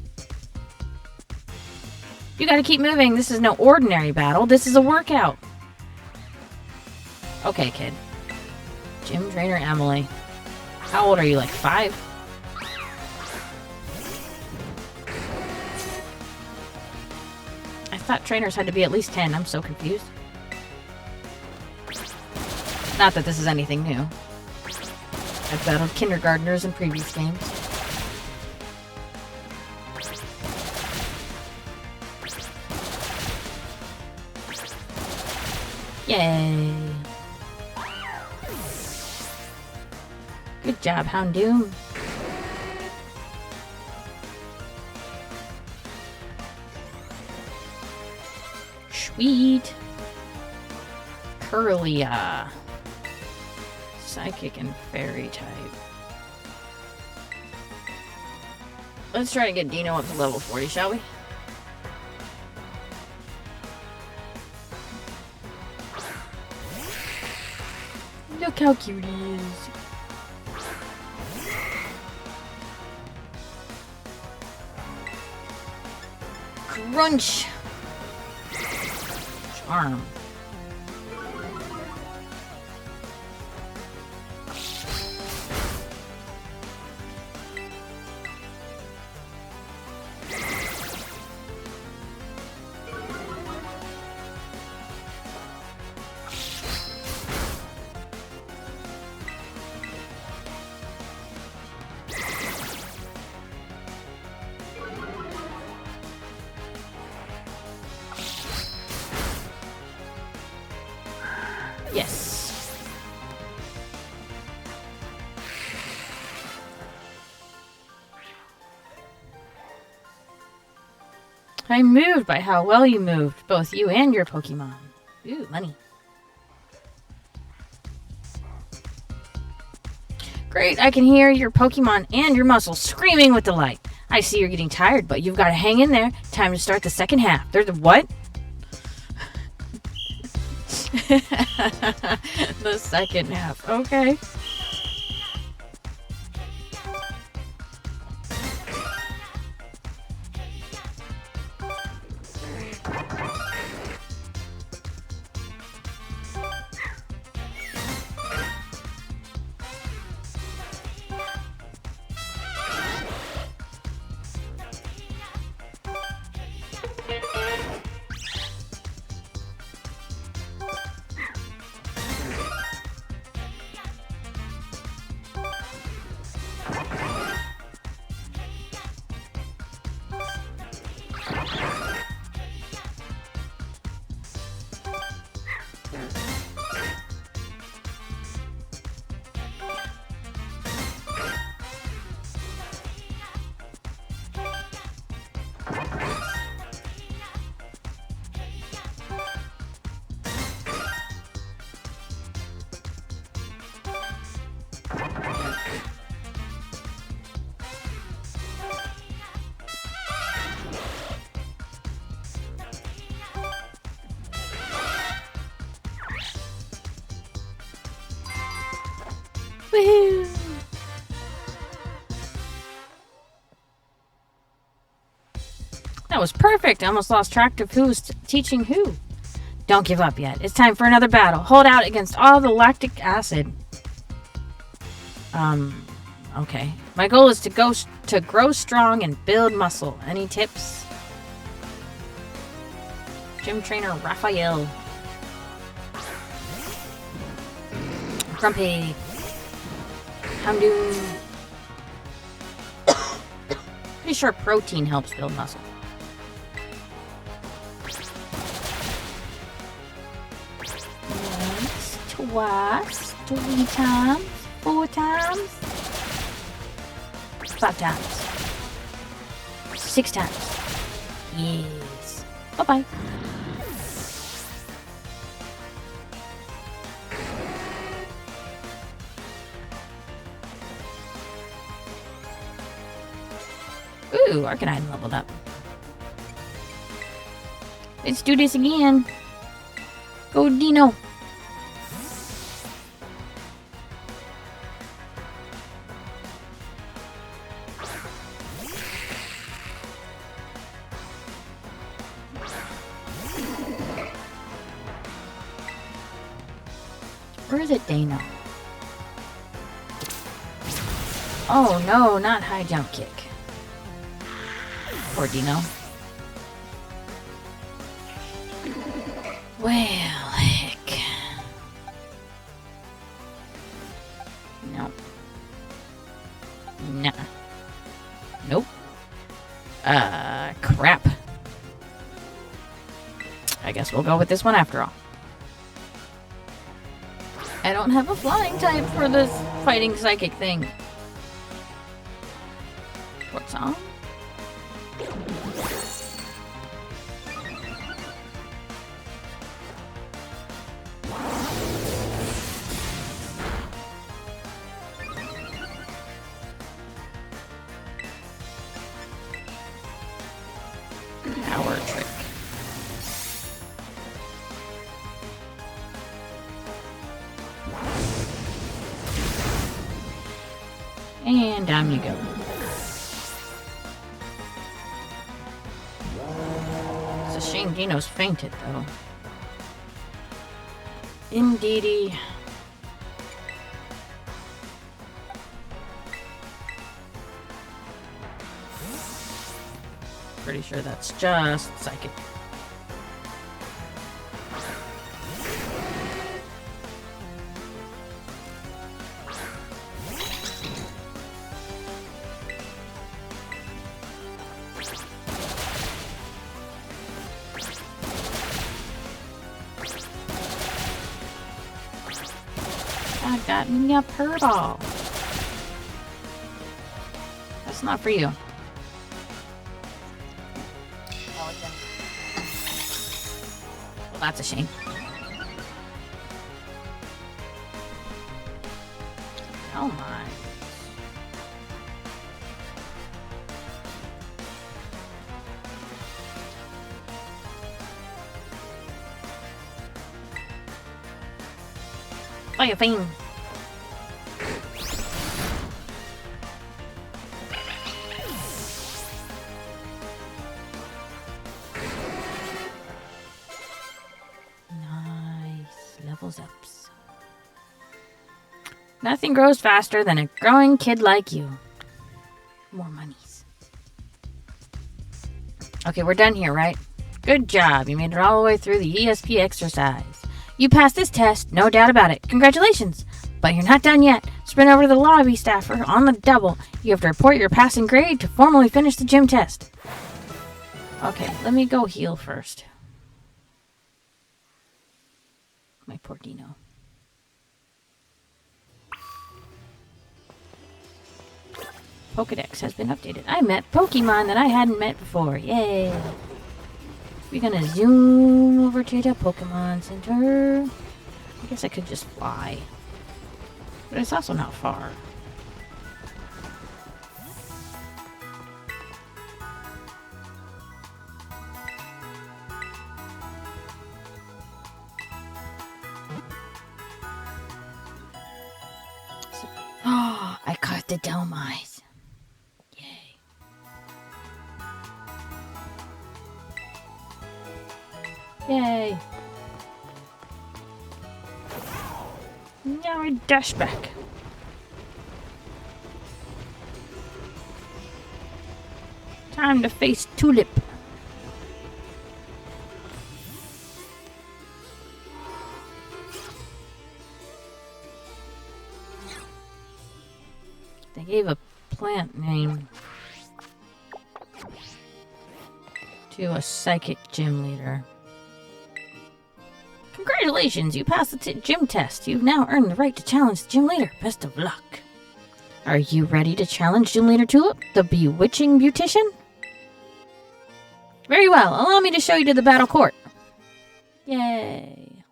You gotta keep moving. This is no ordinary battle. This is a workout. Okay, kid. Gym trainer Emily. How old are you? Like 5? I thought trainers had to be at least 10. I'm so confused. Not that this is anything new. I've battled kindergartners in previous games. Yay! Good job, Houndoom. Sweet. Curlia. Psychic and fairy type. Let's try to get Dino up to level 40, shall we? Look how cute he is. Crunch. Charm. I'm moved by how well you moved, both you and your Pokemon. Ooh, money. Great, I can hear your Pokemon and your muscles screaming with delight. I see you're getting tired, but you've got to hang in there. Time to start the second half. There's the what? The second half. Okay. Woohoo! That was perfect. I almost lost track of who was teaching who. Don't give up yet. It's time for another battle. Hold out against all the lactic acid. Okay. My goal is to grow strong and build muscle. Any tips? Gym trainer Raphael. Grumpy. Hamdoon. Pretty sure protein helps build muscle. Once, twice, 3 times, 4 times, 5 times, 6 times. Yes. Bye-bye. Ooh, Arcanine leveled up. Let's do this again. Go Dino. Where is it, Dino? Oh no, not high jump kick. Poor Dino. Well, heck. No. Nah. Nope. Crap. I guess we'll go with this one after all. I don't have a flying type for this fighting psychic thing. What's on? Power trick. And down you go. It's a shame Dino's fainted, though. Indeedy. Pretty sure that's just psychic. I got me a purrball. That's not for you. Oh, it's That's a shame. Oh my. Fire Fiend. Levels ups. Nothing grows faster than a growing kid like you. More monies. Okay, we're done here, right? Good job. You made it all the way through the ESP exercise. You passed this test, no doubt about it. Congratulations. But you're not done yet. Sprint over to the lobby staffer on the double. You have to report your passing grade to formally finish the gym test. Okay, let me go heal first. My poor Dino. Pokedex has been updated. I met Pokemon that I hadn't met before. Yay! We're gonna zoom over to the Pokemon Center. I guess I could just fly. But it's also not far. Oh, I caught the Delmise. Yay. Yay. Now I dash back. Time to face Tulip. They gave a plant name to a psychic gym leader. Congratulations, you passed the gym test. You've now earned the right to challenge the gym leader. Best of luck. Are you ready to challenge Gym Leader Tulip, the bewitching beautician? Very well. Allow me to show you to the battle court. Yay.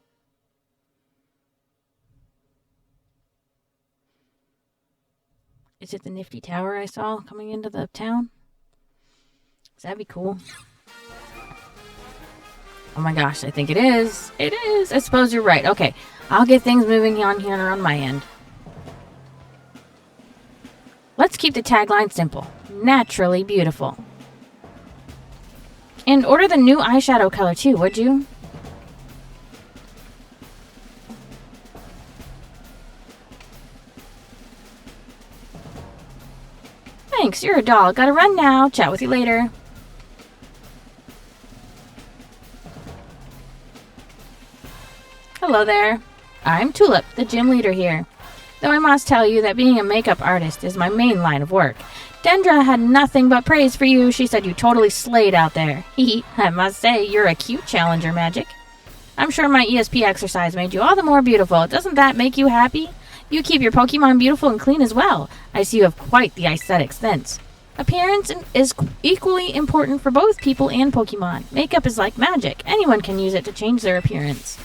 Is it the nifty tower I saw coming into the town? That'd be cool. Oh my gosh, I think it is. It is. I suppose you're right. Okay, I'll get things moving on here on my end. Let's keep the tagline simple. Naturally beautiful. And order the new eyeshadow color too, would you? Thanks, you're a doll. Gotta run now. Chat with you later. Hello there. I'm Tulip, the gym leader here. Though I must tell you that being a makeup artist is my main line of work. Dendra had nothing but praise for you. She said you totally slayed out there. Hee, I must say, you're a cute challenger, Magic. I'm sure my ESP exercise made you all the more beautiful. Doesn't that make you happy? You keep your Pokemon beautiful and clean as well. I see you have quite the aesthetic sense. Appearance is equally important for both people and Pokemon. Makeup is like magic. Anyone can use it to change their appearance.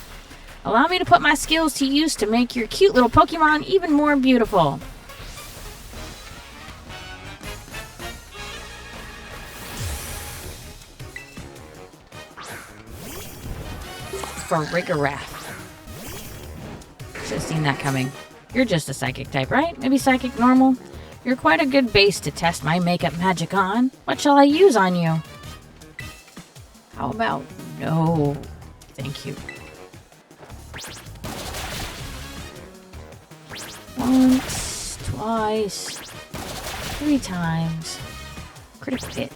Allow me to put my skills to use to make your cute little Pokemon even more beautiful. For Rigorath. Should have seen that coming. You're just a psychic type, right? Maybe psychic normal? You're quite a good base to test my makeup magic on. What shall I use on you? How about no? Thank you. Once, twice, 3 times. Critical hit.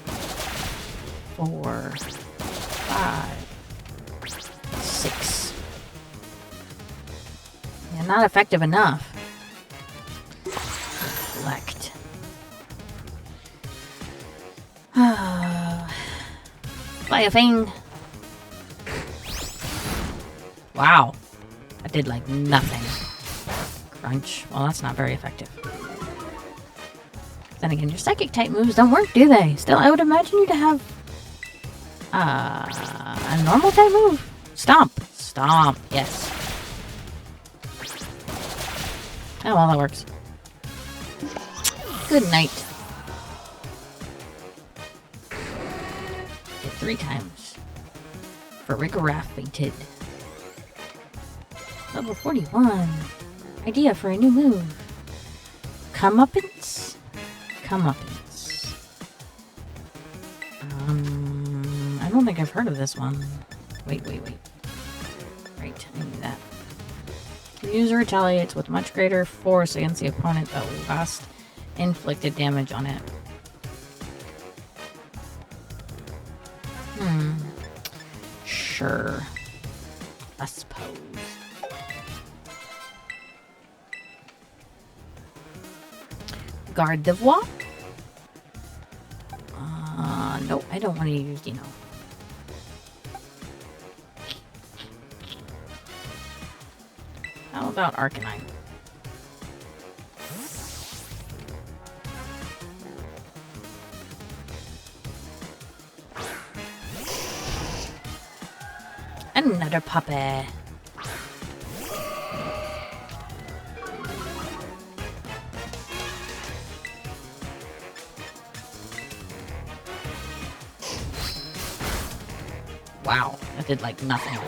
4, 5, 6. Yeah, not effective enough. Select. Fire Fiend. Wow. That did like nothing. Crunch. Well, that's not very effective. Then again, your psychic type moves don't work, do they? Still, I would imagine you to have a normal type move. Stomp. Stomp. Yes. Oh, well, that works. Good night. Hit 3 times. For Rigorath fainted. Level 41. Idea for a new move. Comeuppance? Comeuppance. I don't think I've heard of this one. Wait. Right, I knew that. The user retaliates with much greater force against the opponent that last inflicted damage on it. Sure. I suppose. Garde d'Ivoire? No, I don't want to use, How about Arcanine? Another puppy. Wow, that did like nothing.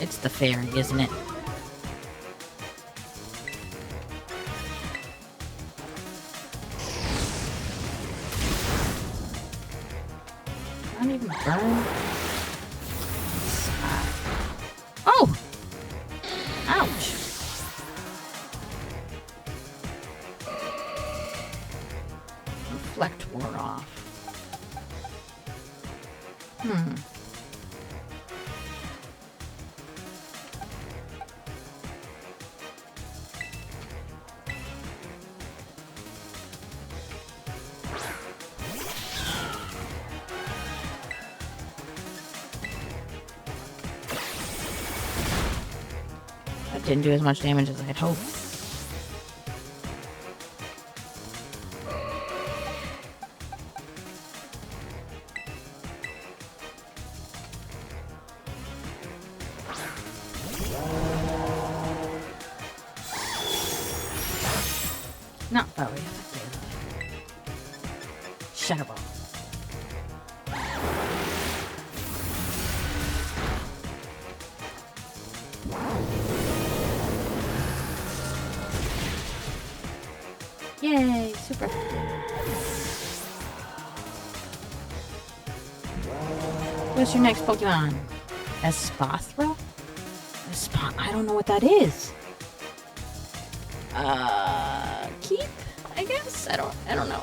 It's the fairy, isn't it? Not even burn. Oh! Ouch! Reflect wore off. That didn't do as much damage as I'd hoped. Not very effective. Shadow Ball. Yay, super effective. What's your next Pokemon? Espathra? I don't know what that is. Keep, I guess? I don't know.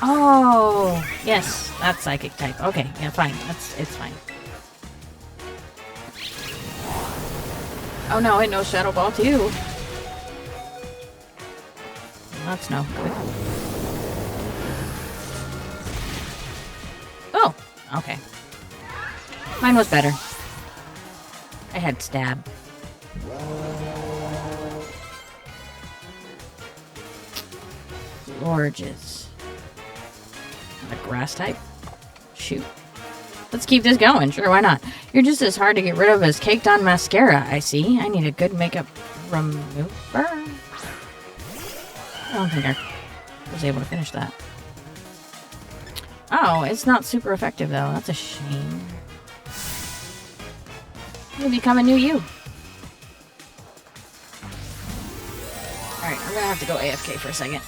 Oh, yes, that's psychic type. Okay, yeah, fine. It's fine. Oh no, it knows Shadow Ball too. That's no good. Oh, okay. Mine was better. I had Stab. Gorgeous. A grass type? Shoot. Let's keep this going. Sure, why not? You're just as hard to get rid of as caked on mascara, I see. I need a good makeup remover. I don't think I was able to finish that. Oh, it's not super effective, though. That's a shame. You'll become a new you. Alright, I'm gonna have to go AFK for a second.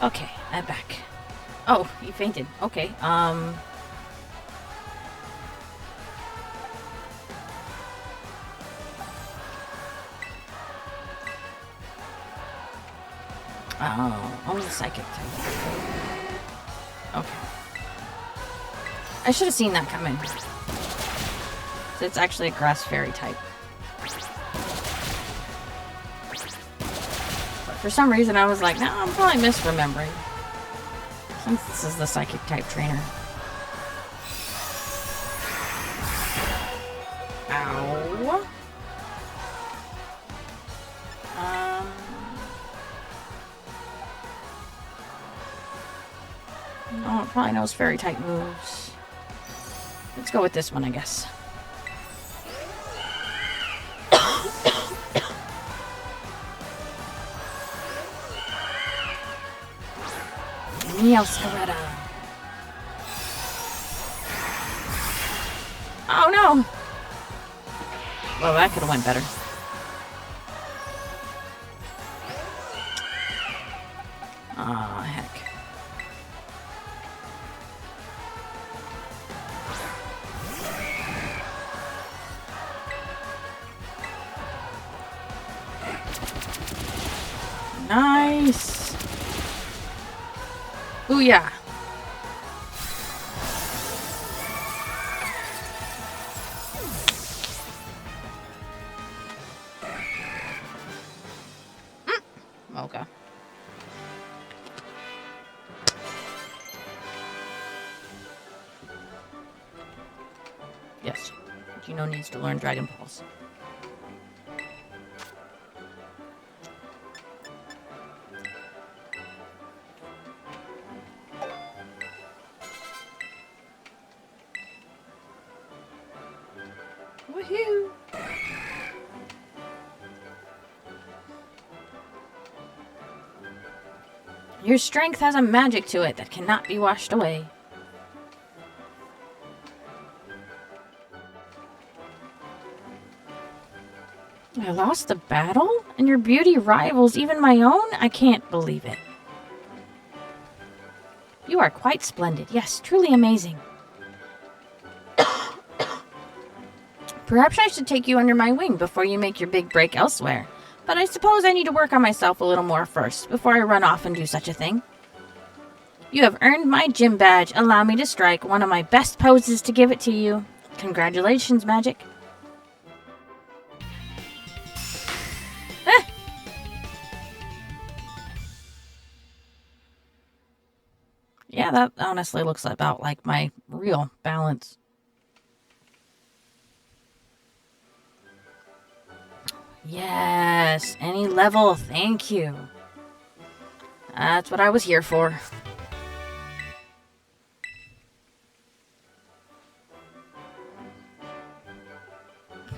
Okay, I'm back. Oh, you fainted. Okay, Oh, only psychic type. Okay. I should have seen that coming. So it's actually a grass fairy type. But for some reason I was like, no, I'm probably misremembering. Since this is the psychic type trainer. Ow. No, it probably knows fairy type moves. Let's go with this one, I guess. Scarlet. Oh no! Well, that could have went better. Aw, heck. Nice! Ooh, yeah. Okay. Yes. Gino needs to learn Dragon Pulse. Woohoo! Your strength has a magic to it that cannot be washed away. I lost the battle? And your beauty rivals even my own? I can't believe it. You are quite splendid. Yes, truly amazing. Perhaps I should take you under my wing before you make your big break elsewhere. But I suppose I need to work on myself a little more first, before I run off and do such a thing. You have earned my gym badge. Allow me to strike one of my best poses to give it to you. Congratulations, Magic. Yeah, that honestly looks about like my real balance. Yes, any level, thank you. That's what I was here for.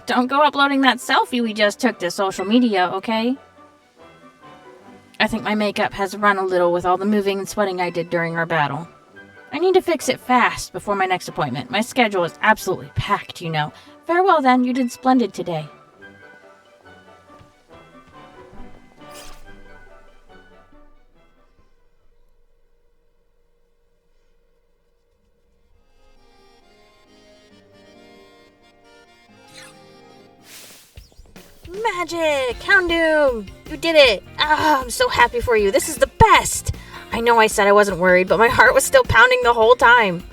Don't go uploading that selfie we just took to social media, okay? I think my makeup has run a little with all the moving and sweating I did during our battle. I need to fix it fast before my next appointment. My schedule is absolutely packed, you know. Farewell then, you did splendid today. Magic! Houndoom! You did it! Ah, I'm so happy for you. This is the best! I know I said I wasn't worried, but my heart was still pounding the whole time.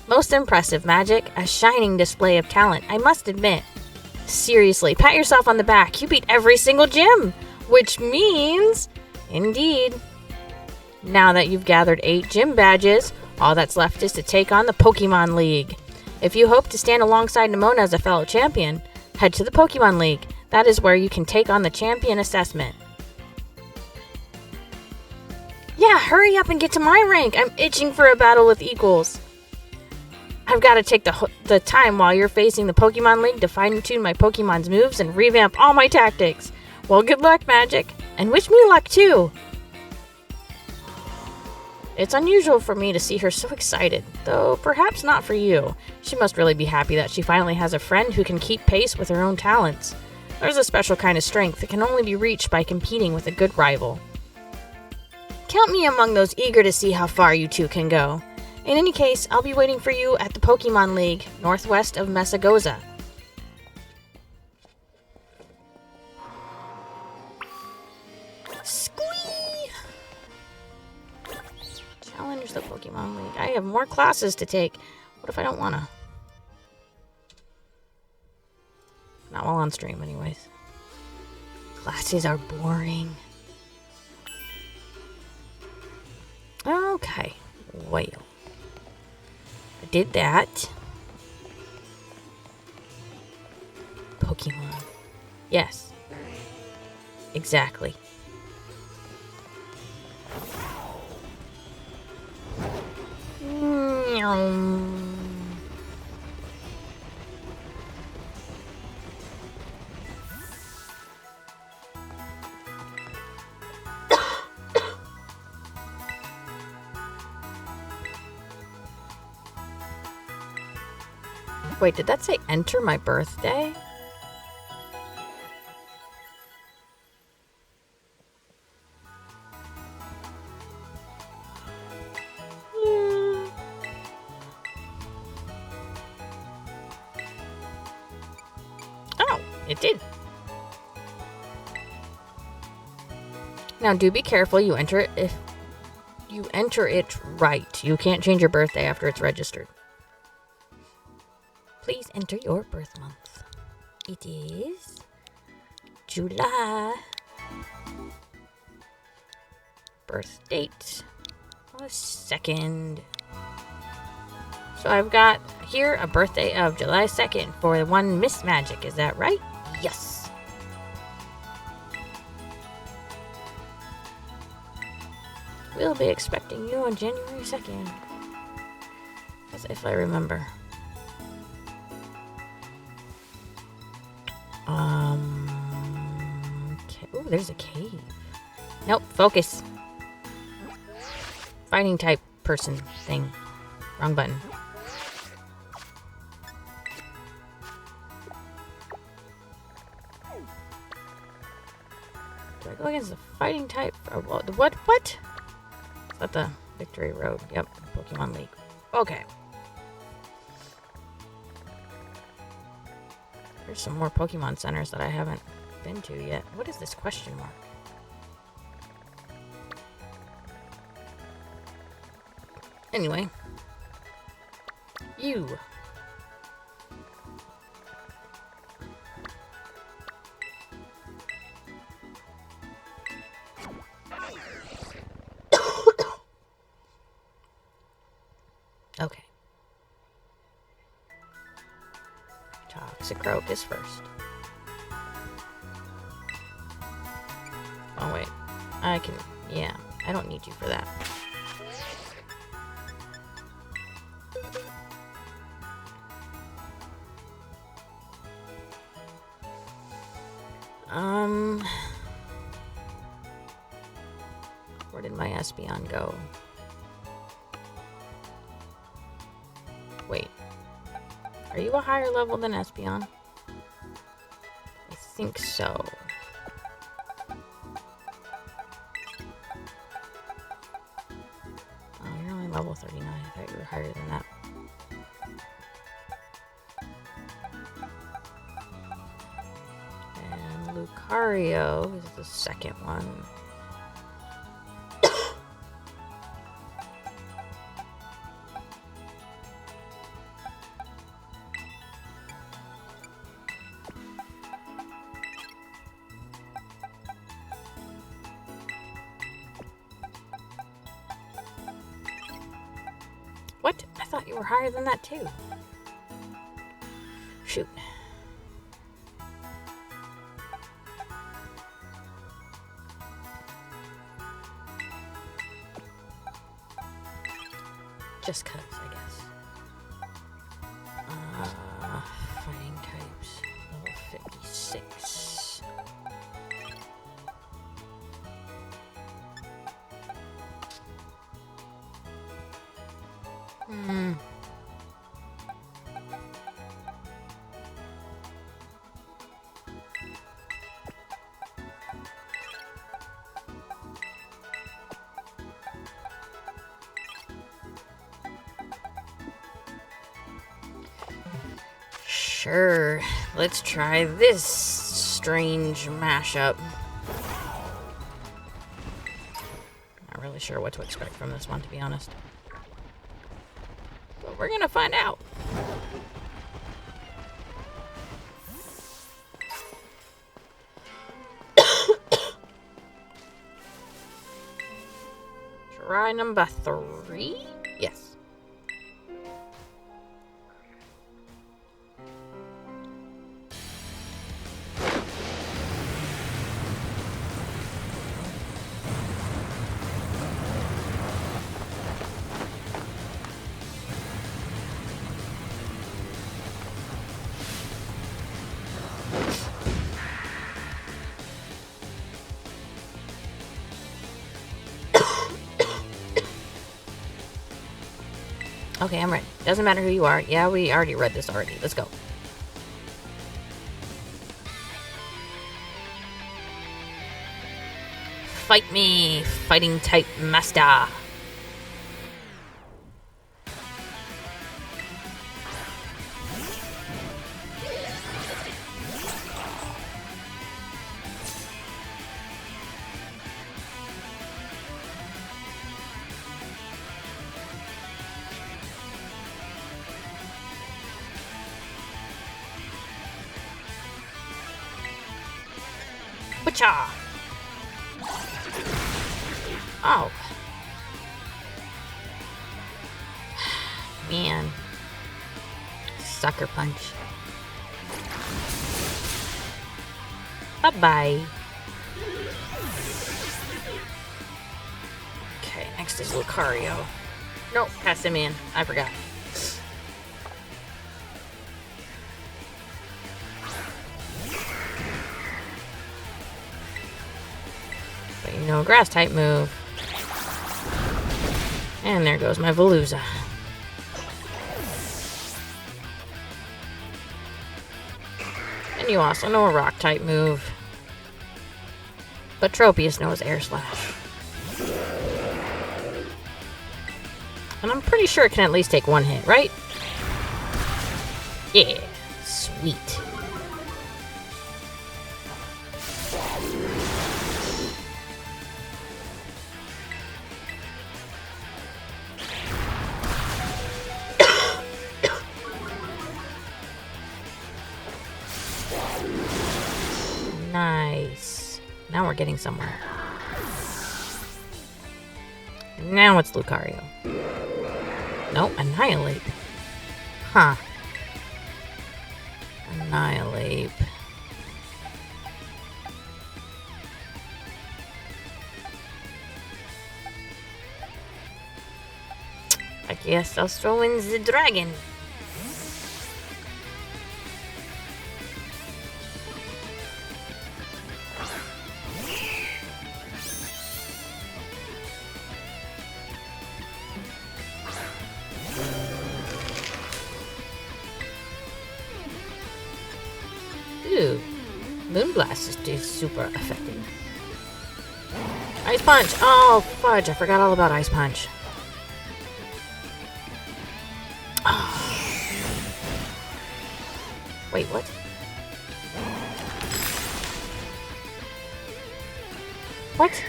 Most impressive, Magic. A shining display of talent, I must admit. Seriously, pat yourself on the back. You beat every single gym! Which means... Indeed. Now that you've gathered 8 gym badges, all that's left is to take on the Pokemon League. If you hope to stand alongside Nimona as a fellow champion, head to the Pokemon League. That is where you can take on the champion assessment. Yeah, hurry up and get to my rank. I'm itching for a battle with equals. I've got to take the time while you're facing the Pokemon League to fine-tune my Pokemon's moves and revamp all my tactics. Well, good luck, Magic. And wish me luck, too. It's unusual for me to see her so excited, though perhaps not for you. She must really be happy that she finally has a friend who can keep pace with her own talents. There's a special kind of strength that can only be reached by competing with a good rival. Count me among those eager to see how far you two can go. In any case, I'll be waiting for you at the Pokemon League, northwest of Mesagoza. Squee! Challenge the Pokemon League. I have more classes to take. What if I don't wanna? Not while on stream, anyways. Classes are boring. Okay. Well. I did that. Pokemon. Yes. Exactly. Wait, did that say enter my birthday? Oh, it did. Now do be careful you enter it if you enter it right. You can't change your birthday after it's registered. Please enter your birth month. It is July. Birth date, 2nd. So I've got here a birthday of July 2nd for the one Miss Magic. Is that right? Yes. We'll be expecting you on January 2nd. As if I remember. Oh, there's a cave. Nope, focus. Fighting type person thing. Wrong button. Do I go against the fighting type? Or what? What? Is that the Victory Road? Yep, Pokemon League. Okay. There's some more Pokemon centers that I haven't been to yet. What is this question mark? Anyway. You. Okay. Toxicroak is first. Oh wait. I can... Yeah. I don't need you for that. Where did my Espeon go? Wait. Are you a higher level than Espeon? I think so. Oh, you're only level 39. I thought you were higher than that. And Lucario is the second one. What? I thought you were higher than that too. Shoot. Just cause, I guess. Fighting types. Level 56. Sure, let's try this strange mashup. Not really sure what to expect from this one, to be honest. But we're gonna find out. Try number 3? Yes. Okay, I'm ready. Doesn't matter who you are. Yeah, we already read this already. Let's go. Fight me, fighting type master. Butcha! Oh. Man. Sucker punch. Bye-bye. Okay, next is Lucario. Nope, pass him in. I forgot. But you know, grass type move. And there goes my Veluza. And you also know a rock type move. But Tropius knows Air Slash. And I'm pretty sure it can at least take one hit, right? Yeah, sweet. Nice. Now we're getting somewhere. Now it's Lucario. Nope, Annihilate. Huh. Annihilate. I guess I'll throw in the dragon. Ooh, Moonblast is super effective. Ice Punch! Oh, fudge, I forgot all about Ice Punch. Oh. Wait, what? What?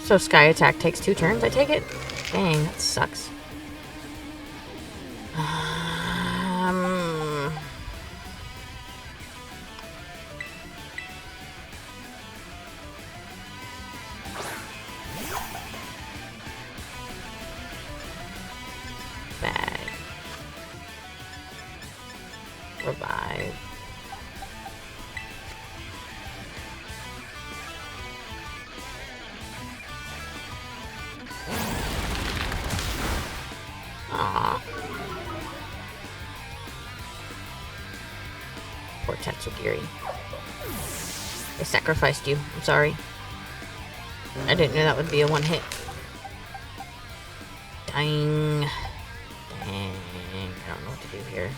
So Sky Attack takes 2 turns, I take it? Dang, that sucks. Bad. Revive. Aww. Poor Tatsugiri. I sacrificed you. I'm sorry. I didn't know that would be a 1-hit. Dang. Dang. I don't know what to do here.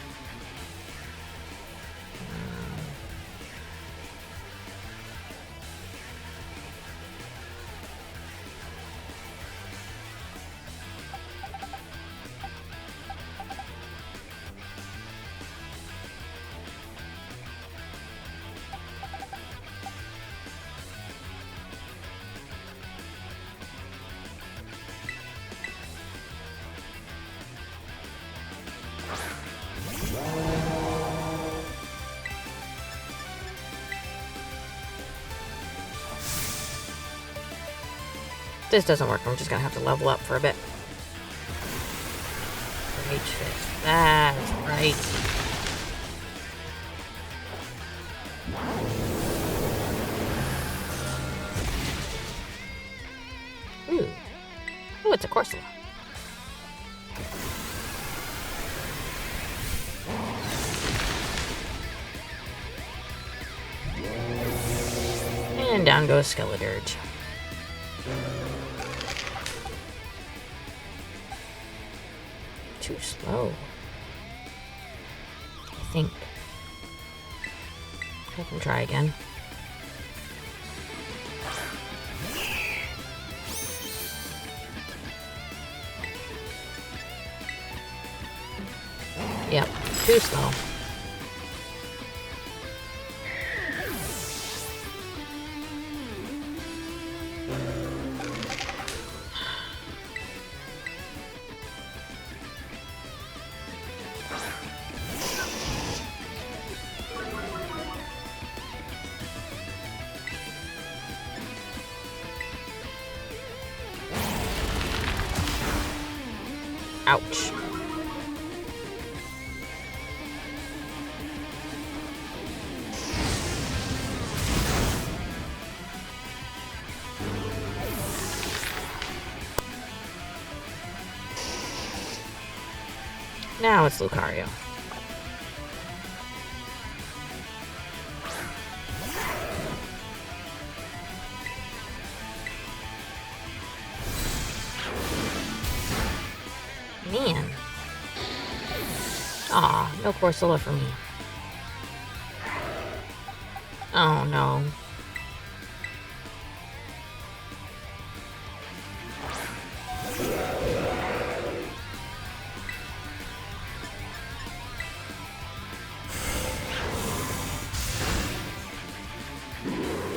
this doesn't work, I'm just gonna have to level up for a bit. Rage Fist. That's right. Ooh. Ooh, it's a Corsola. And down goes Skeledirge. Too slow. I think. I can try again. Yep, too slow. Ouch. Now it's Lucario. Man. Aw, no Corsola for me. Oh no.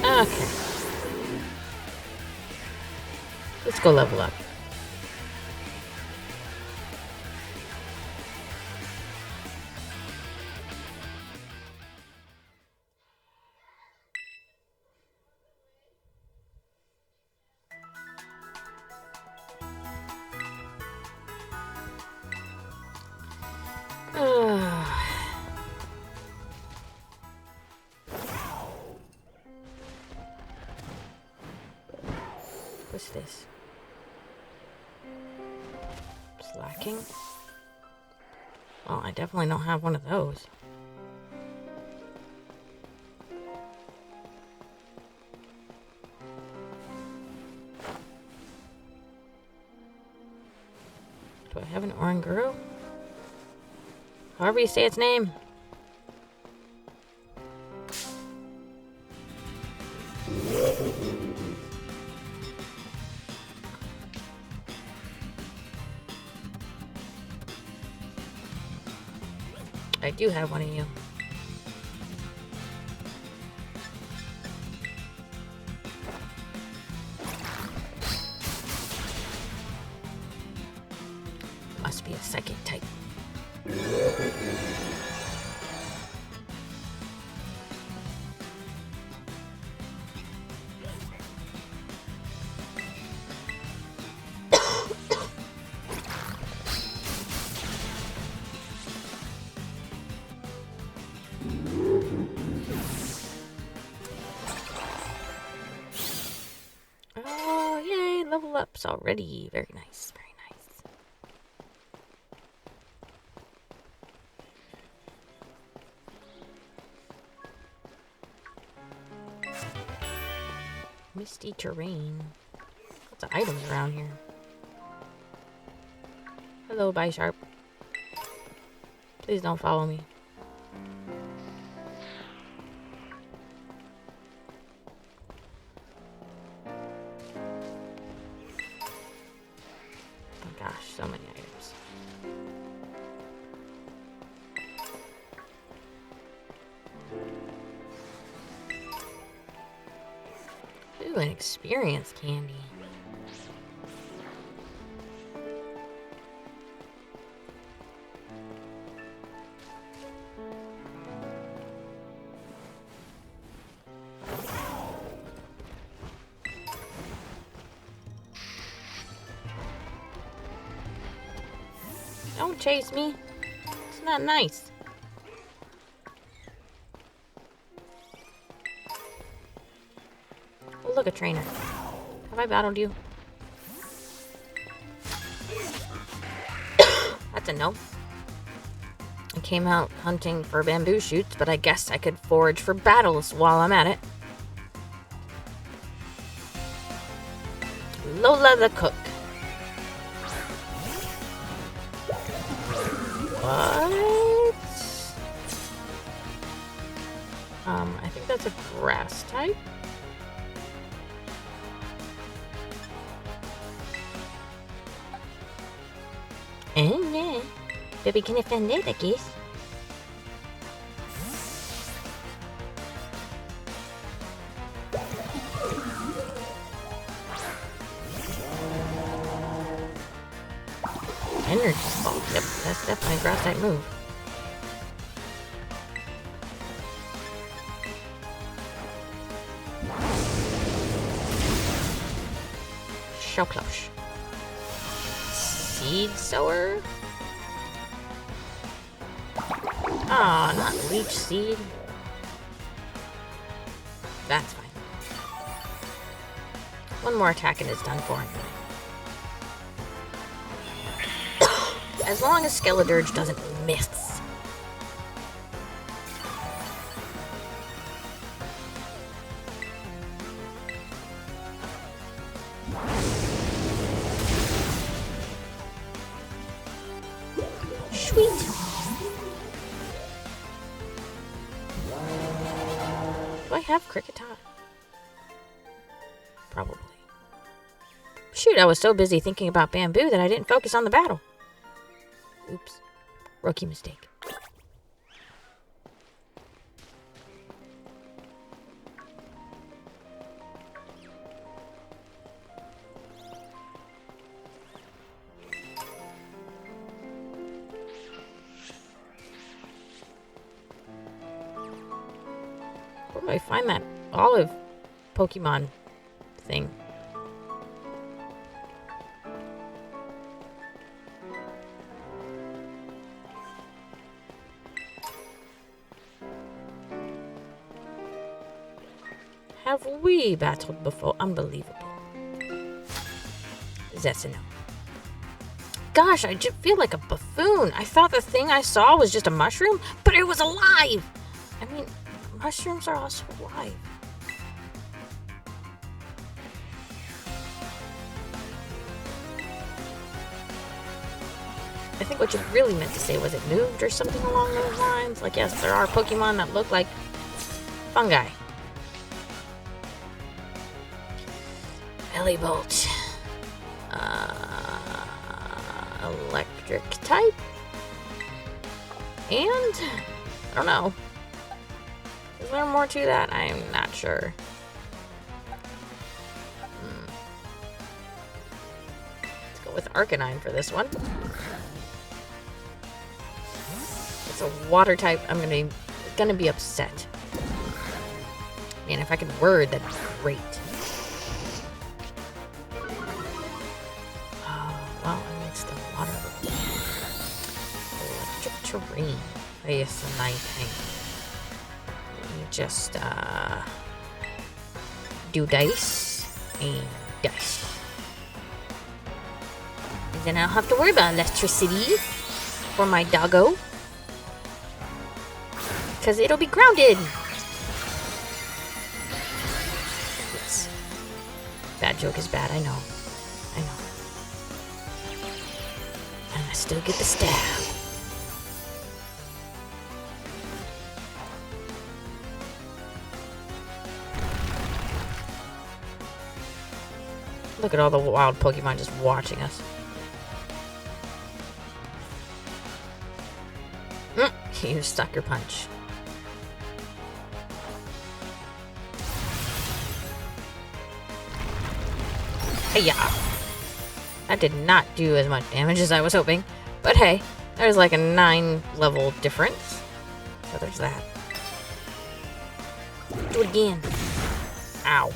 Okay. Let's go level up. What's this? Slacking? Well, I definitely don't have one of those. Do I have an Oranguru? However you say its name. I do have one of you. Must be a psychic type. Oh, yay, level ups already. Very nice, very nice. Misty terrain. Lots of items around here. Hello, Bisharp. Please don't follow me. Oh gosh, so many items. Ooh, an experience candy. Don't chase me. It's not nice. Oh, look, a trainer. Have I battled you? That's a no. I came out hunting for bamboo shoots, but I guess I could forage for battles while I'm at it. Lola the cook. What? I think that's a grass type. Yeah. Baby can offend it, I guess. Energy ball. Yep, that's definitely a grass type move. So close. Seed sower? Aw, not leech seed. That's fine. One more attack and it's done for him. As long as Skeledirge doesn't miss. Sweet. Do I have Cricketot? Probably. Shoot, I was so busy thinking about bamboo that I didn't focus on the battle. Oops. Rookie mistake. Where do I find that olive Pokemon thing? Have we battled before? Unbelievable. That's a no. Gosh, I just feel like a buffoon. I thought the thing I saw was just a mushroom, but it was alive. I mean, mushrooms are also alive. I think what you really meant to say was it moved or something along those lines. Like, yes, there are Pokemon that look like fungi. Bolt. Electric type. And I don't know. Is there more to that? I'm not sure. Let's go with Arcanine for this one. It's a water type. I'm gonna be upset. Man, if I could word, that'd be great. Well, I mean, still water. Electric terrain. Yes, a nice thing. Let me just, do dice and dice. And then I'll have to worry about electricity for my doggo. Because it'll be grounded. Oops. Bad joke is bad, I know. I know. And I still get the stab. Look at all the wild Pokemon just watching us. You sucker punch. Hey-ya. That did not do as much damage as I was hoping. But hey, there's like a 9 level difference. So there's that. Do it again. Ow.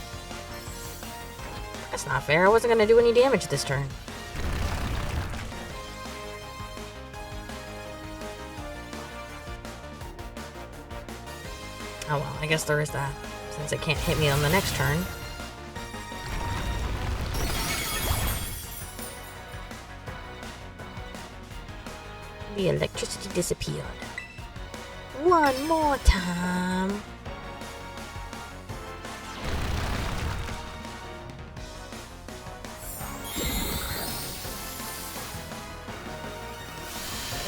That's not fair. I wasn't going to do any damage this turn. Oh well, I guess there is that, since it can't hit me on the next turn. The electricity disappeared. One more time.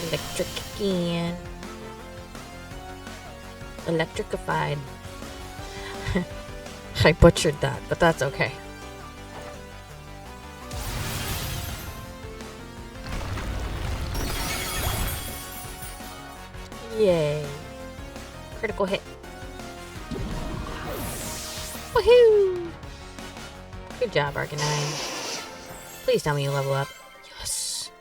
Electric again. Electrified. I butchered that, but that's okay. Yay. Critical hit. Woohoo! Good job, Arcanine. Please tell me you level up. Yes.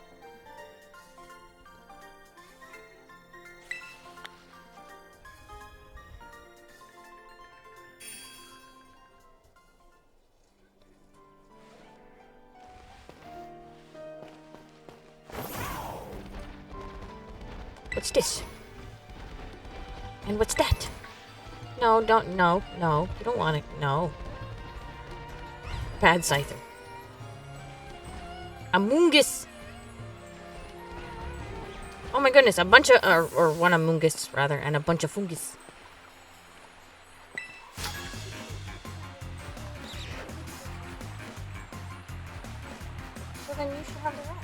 What's this? And what's that? No, don't, no. You don't want it, no. Bad Scyther. Amoongus! Oh my goodness, a bunch of, or one Amoongus, rather, and a bunch of Fungus. So then you should have the rest.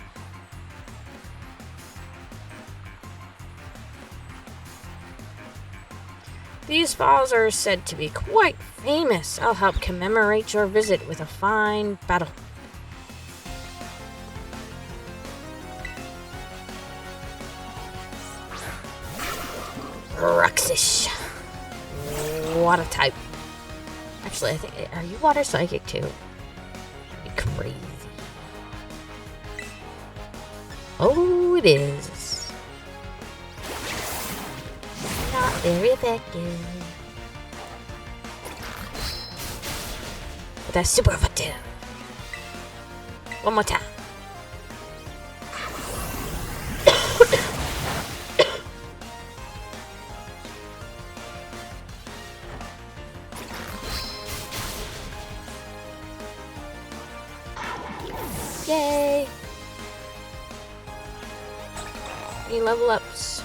These falls are said to be quite famous. I'll help commemorate your visit with a fine battle. Roxish. Water type. Actually, I think, are you water psychic too? That'd be crazy. Oh, it is. Not very effective. But that's super effective. One more time. Yay! Any level ups?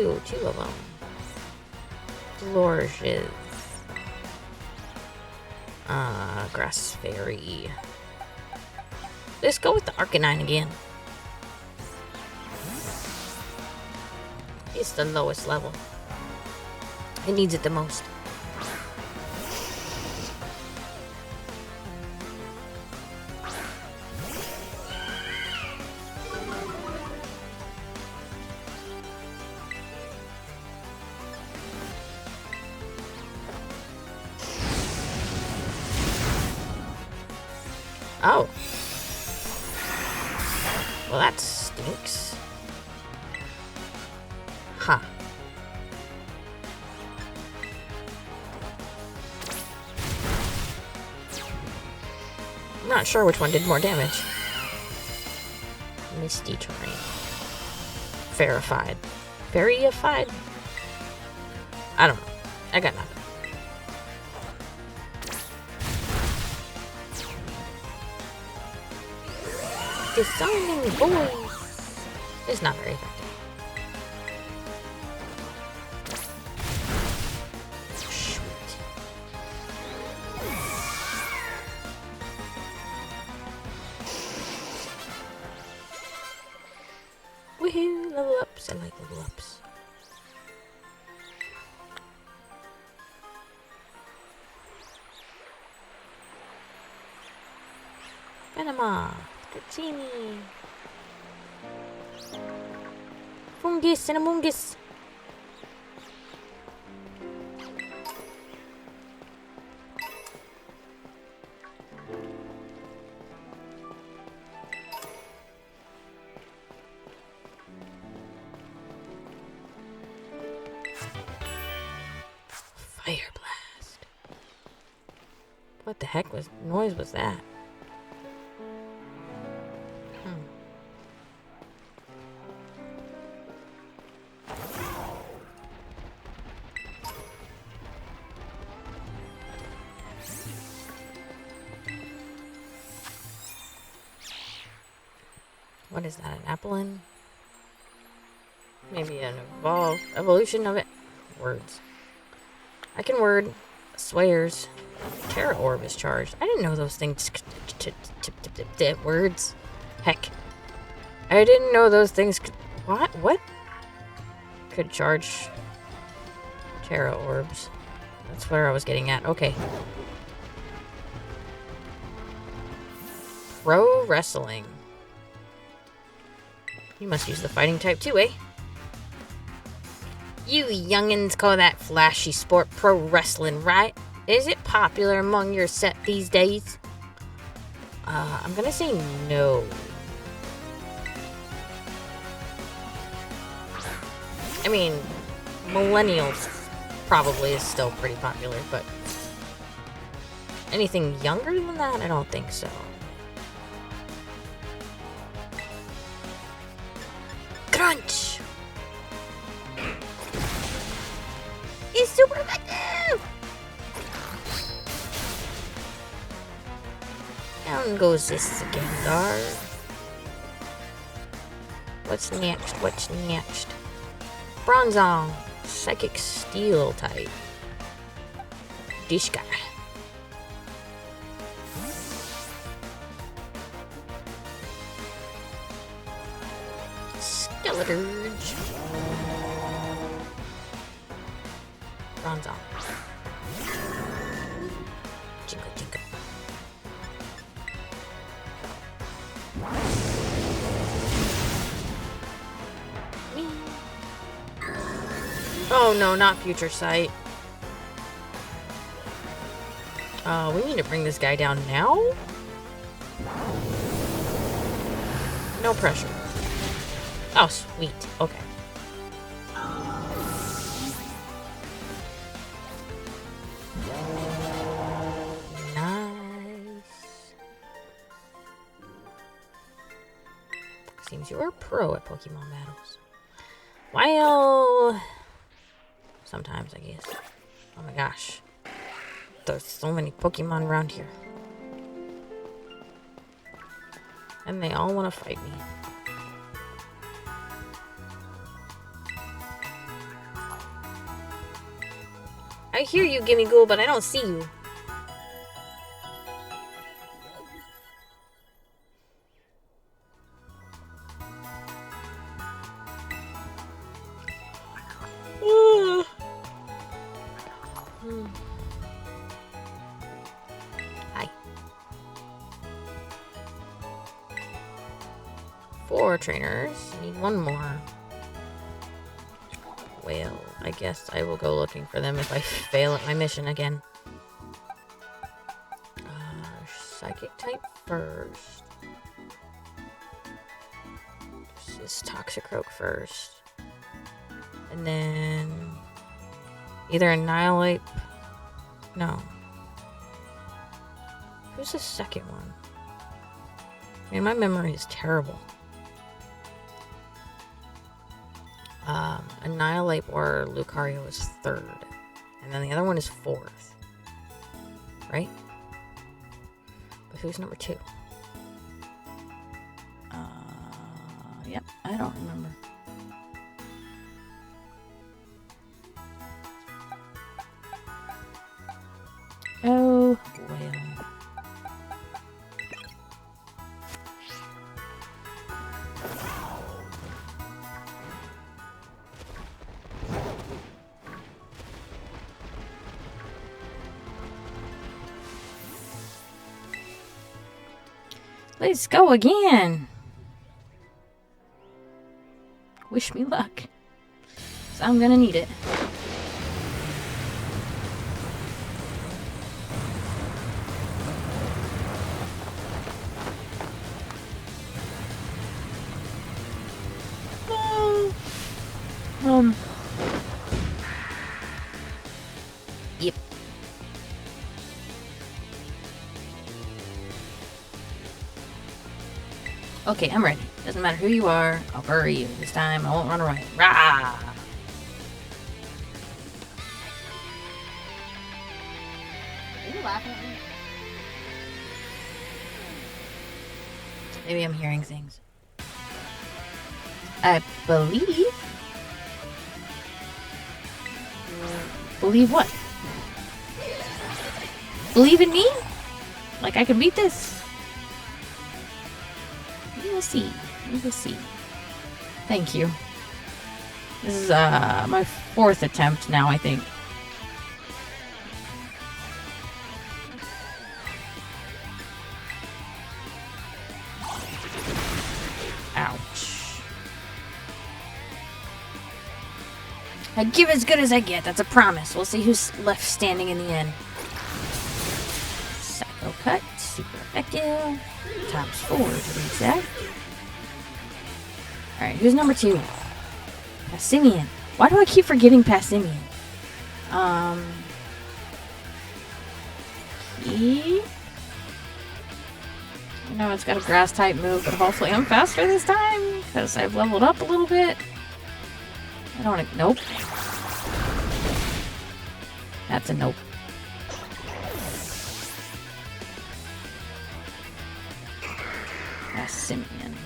Ooh, 2 of them. Flourishes. Grass Fairy. Let's go with the Arcanine again. It's the lowest level. It needs it the most. Oh. Well, that stinks. Huh. I'm not sure which one did more damage. Misty terrain. Verified. Verified? I don't know. I got nothing. Disarming voice is not very effective. Sweet. Woohoo! Level ups. I like level ups. Panama. Dratini. Fungus and Amoongus. Fire blast. What the heck noise was that? What is that? An Applin? Maybe an evolution of it. Words. I can word. Swears. Terra Orb is charged. I didn't know those things. Words. Heck. I didn't know those things. What? What? Could charge Terra Orbs. That's where I was getting at. Okay. Pro Wrestling. You must use the fighting type too, eh? You youngins call that flashy sport pro wrestling, right? Is it popular among your set these days? I'm gonna say no. I mean, millennials probably is still pretty popular, but anything younger than that, I don't think so. Crunch! It's super effective! Down goes this Gengar. What's next? What's next? Bronzong. Psychic Steel type. Dishka. Skeleturge. Bronzong. Jingle, jingle. Oh no, not Future Sight. We need to bring this guy down now? No pressure. Oh, sweet. Okay. Nice. Seems you are a pro at Pokemon battles. Well, sometimes, I guess. Oh my gosh. There's so many Pokemon around here. And they all want to fight me. I hear you, Gimme Ghoul, but I don't see you. Hi. 4 trainers. I need 1 more. Well, I guess I will go looking for them if I fail at my mission again. Psychic type first. This is Toxicroak first. And then either Annihilate. No. Who's the second one? Man, my memory is terrible. Annihilate or Lucario is 3rd. And then the other one is 4th. Right? But who's number 2? Yep, I don't remember. Oh, well. Let's go again. Wish me luck. 'Cause I'm gonna need it. Yep. Okay, I'm ready. Doesn't matter who you are, I'll bury you. This time I won't run away. Rah! Are you laughing at me? Maybe I'm hearing things. I believe. Believe what? Believe in me? Like I can beat this? We will see. We will see. Thank you. This is my 4th attempt now, I think. Ouch. I give as good as I get. That's a promise. We'll see who's left standing in the end. Psycho cut. Super effective. Times 4 to be exact. Alright, who's number 2? Passimian. Why do I keep forgetting Passimian? He... I know it's got a grass type move, but hopefully I'm faster this time because I've leveled up a little bit. I don't want to. Nope. That's a nope. That's Simeon.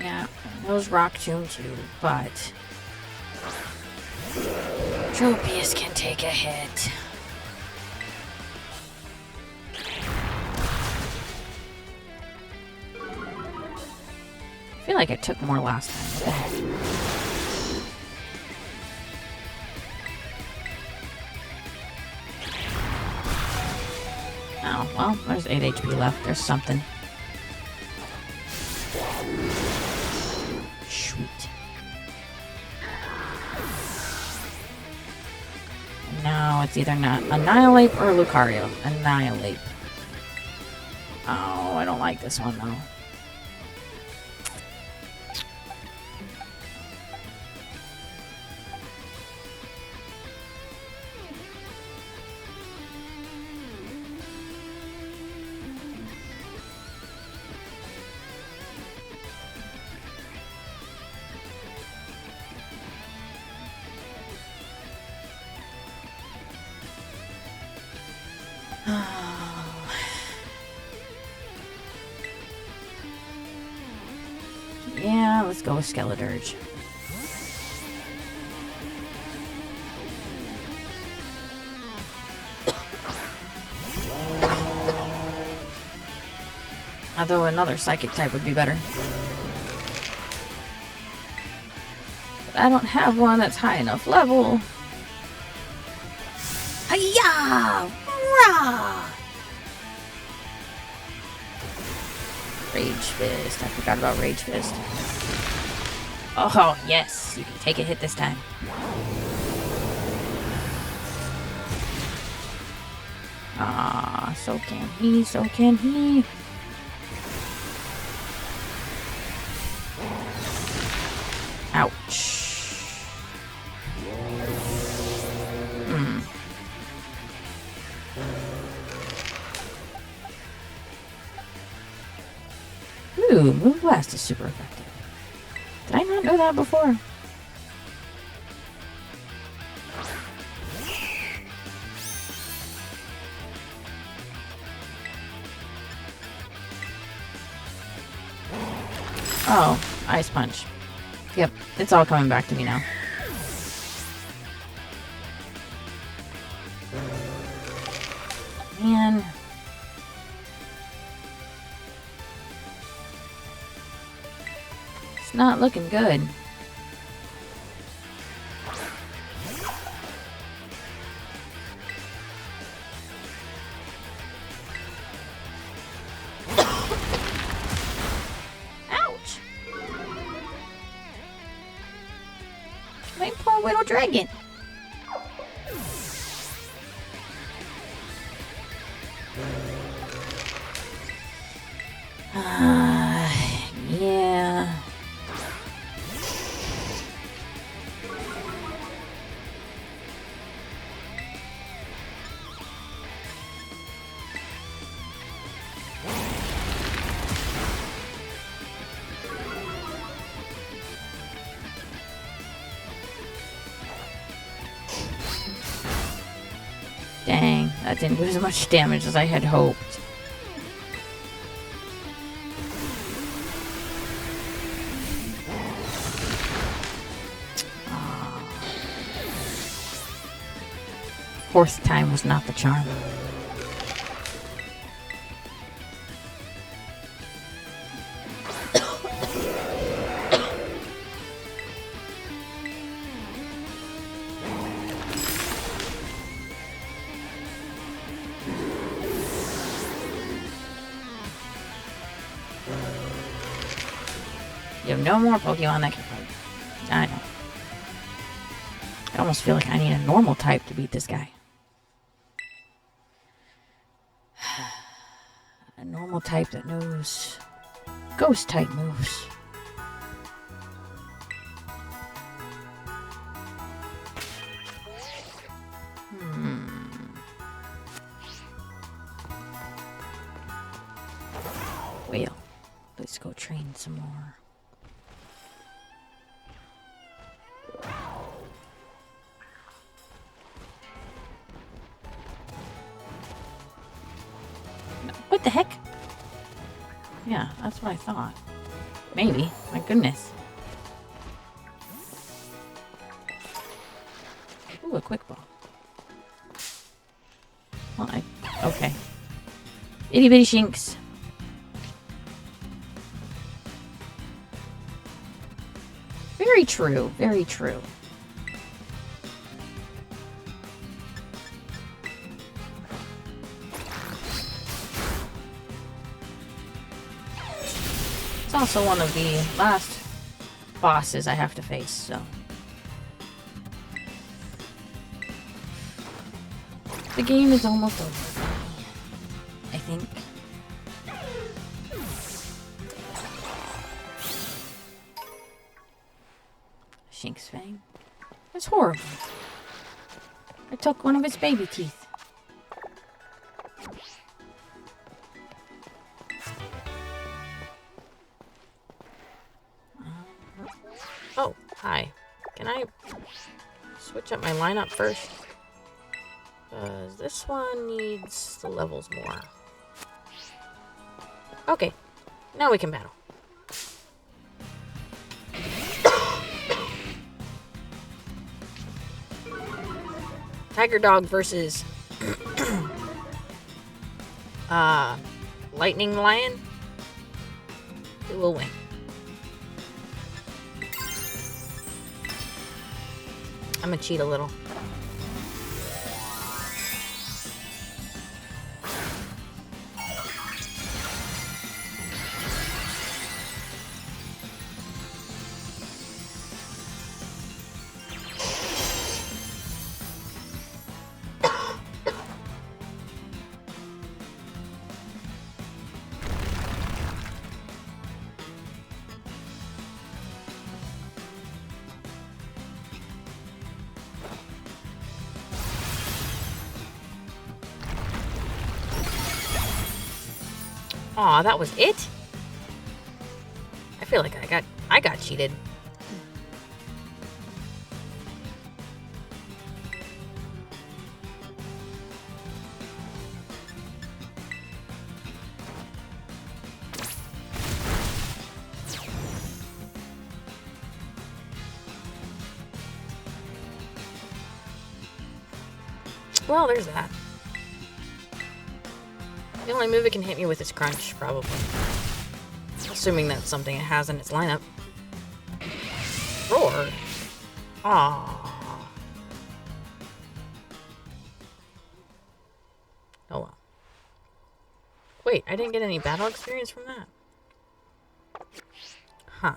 Yeah, those rock tomb too, but Tropius can take a hit. I feel like I took more last time. What the heck? Oh, well, there's 8 HP left. There's something. Sweet. Now it's either not Annihilate or Lucario. Annihilate. Oh, I don't like this one though. Yeah, let's go with Skeledirge. Although another psychic type would be better. But I don't have one that's high enough level. Hiya! Rah! Rage Fist. I forgot about Rage Fist. Oh, yes. You can take a hit this time. Ah, so can he, so can he. Ouch. Ooh, Move Blast is super effective. Did I not know that before? Oh, Ice Punch. Yep, it's all coming back to me now. Man. It's not looking good. Ouch! My poor little dragon. Yeah. Dang, that didn't do as much damage as I had hoped. Fourth time was not the charm. You have no more Pokemon that can fight. I know. I almost feel like I need a normal type to beat this guy. A normal type that knows ghost type moves. Well, let's go train some more. What the heck? Yeah, that's what I thought. Maybe. My goodness. Ooh, a quick ball. Well, okay. Itty bitty shinks. Very true. Very true. It's also one of the last bosses I have to face, so. The game is almost over, I think. Shink's Fang. That's horrible. I took one of its baby teeth. Oh, hi. Can I switch up my lineup first? Because this one needs the levels more. Okay, now we can battle. Tiger Dog versus Lightning Lion. Who will win? I'm gonna cheat a little. Aw, that was it? I feel like I got cheated. Well, there's that. The only move it can hit me with is Crunch, probably. Assuming that's something it has in its lineup. Roar? Aww. Oh well. Wait, I didn't get any battle experience from that. Huh.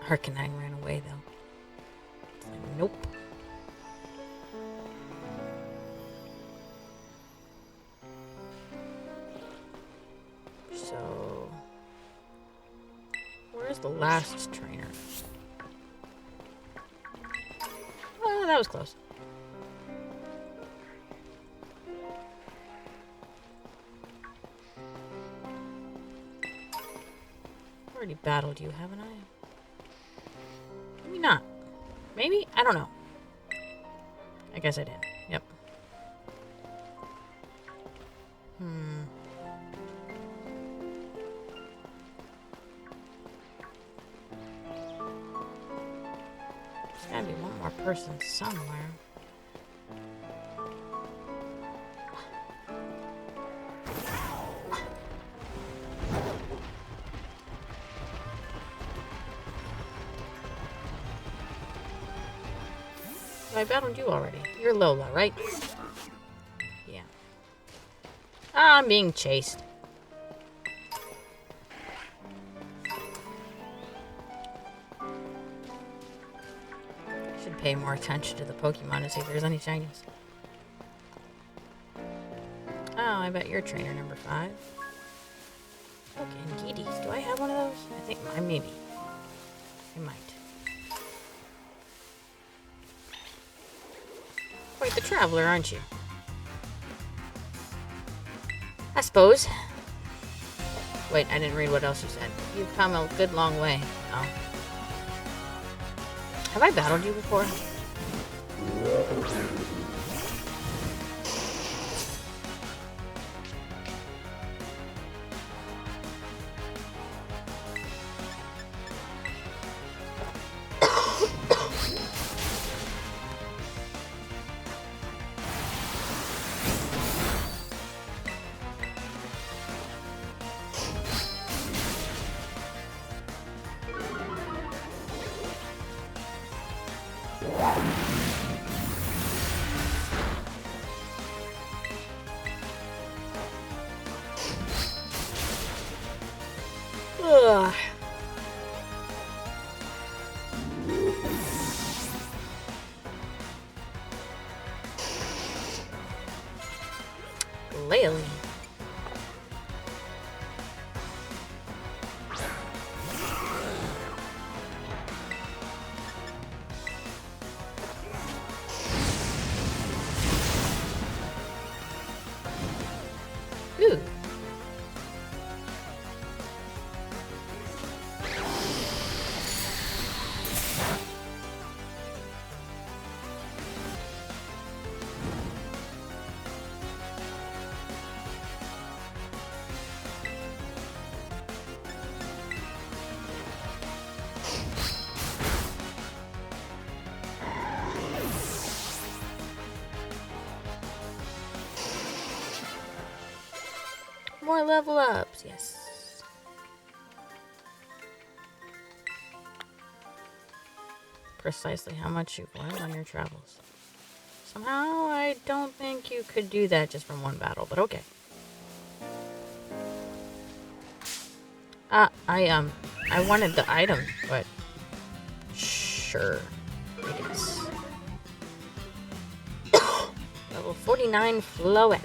Arcanine ran away, though. Nope. So, where's the last trainer? Oh, that was close. Already battled you, haven't I? Maybe not. Maybe? I don't know. I guess I did. Yep. There's gotta be one more person somewhere. I battled you already. You're Lola, right? Yeah. Ah, I'm being chased. Should pay more attention to the Pokemon to see if there's any shinies. Oh, I bet you're trainer number 5. Look, and Geeties. Do I have one of those? I think maybe. I might. Quite the traveler, aren't you? I suppose. Wait, I didn't read what else you said. You've come a good long way. Oh. Have I battled you before? Ugh. Glalie. Ooh. More level ups, yes. Precisely how much you've learned on your travels. Somehow, I don't think you could do that just from one battle, but okay. I wanted the item, but sure, I guess. Level 49 Floette.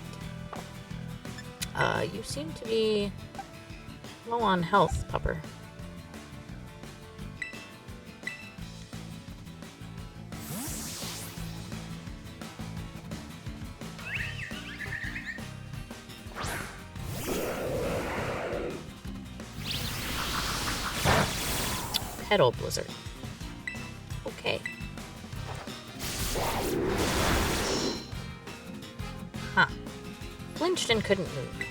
You seem to be low on health, pupper. Petal Blizzard. Okay. Huh. Flinched and couldn't move.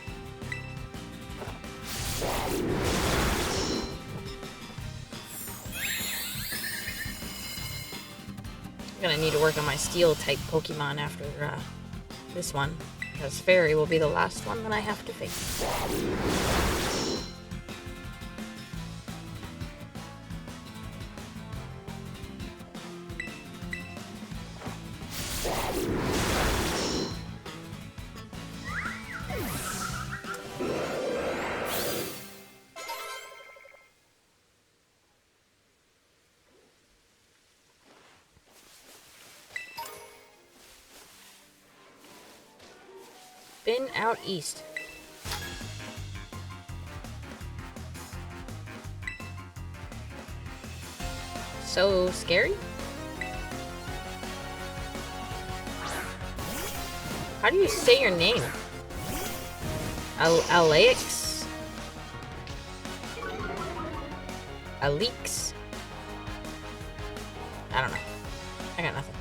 I'm gonna need to work on my steel type Pokemon after this one, because Fairy will be the last one that I have to face. Been out east. So scary? How do you say your name? Alex? Alex? I don't know. I got nothing.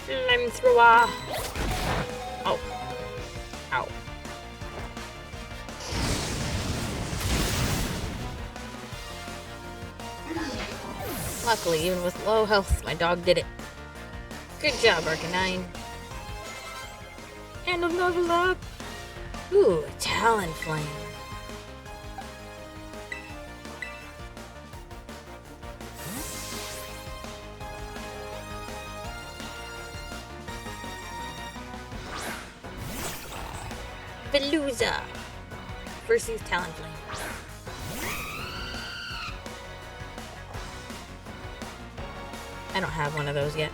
Flamethrower. Oh. Ow. Luckily, even with low health, my dog did it. Good job, Arcanine. And a level up. Ooh, a Talonflame. Veluza versus Talonflame. I don't have one of those yet.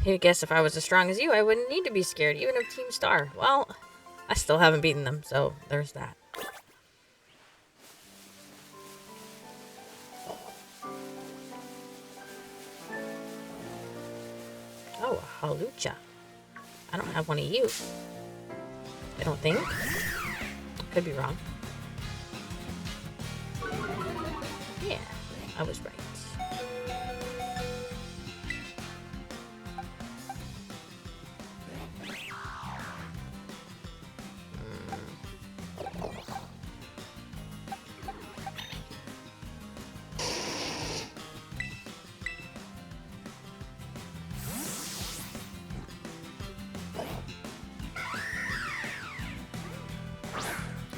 I guess if I was as strong as you, I wouldn't need to be scared, even of Team Star. Well, I still haven't beaten them, so there's that. Oh, a Halucha. I don't have one of you. I don't think. Could be wrong. Yeah, I was right.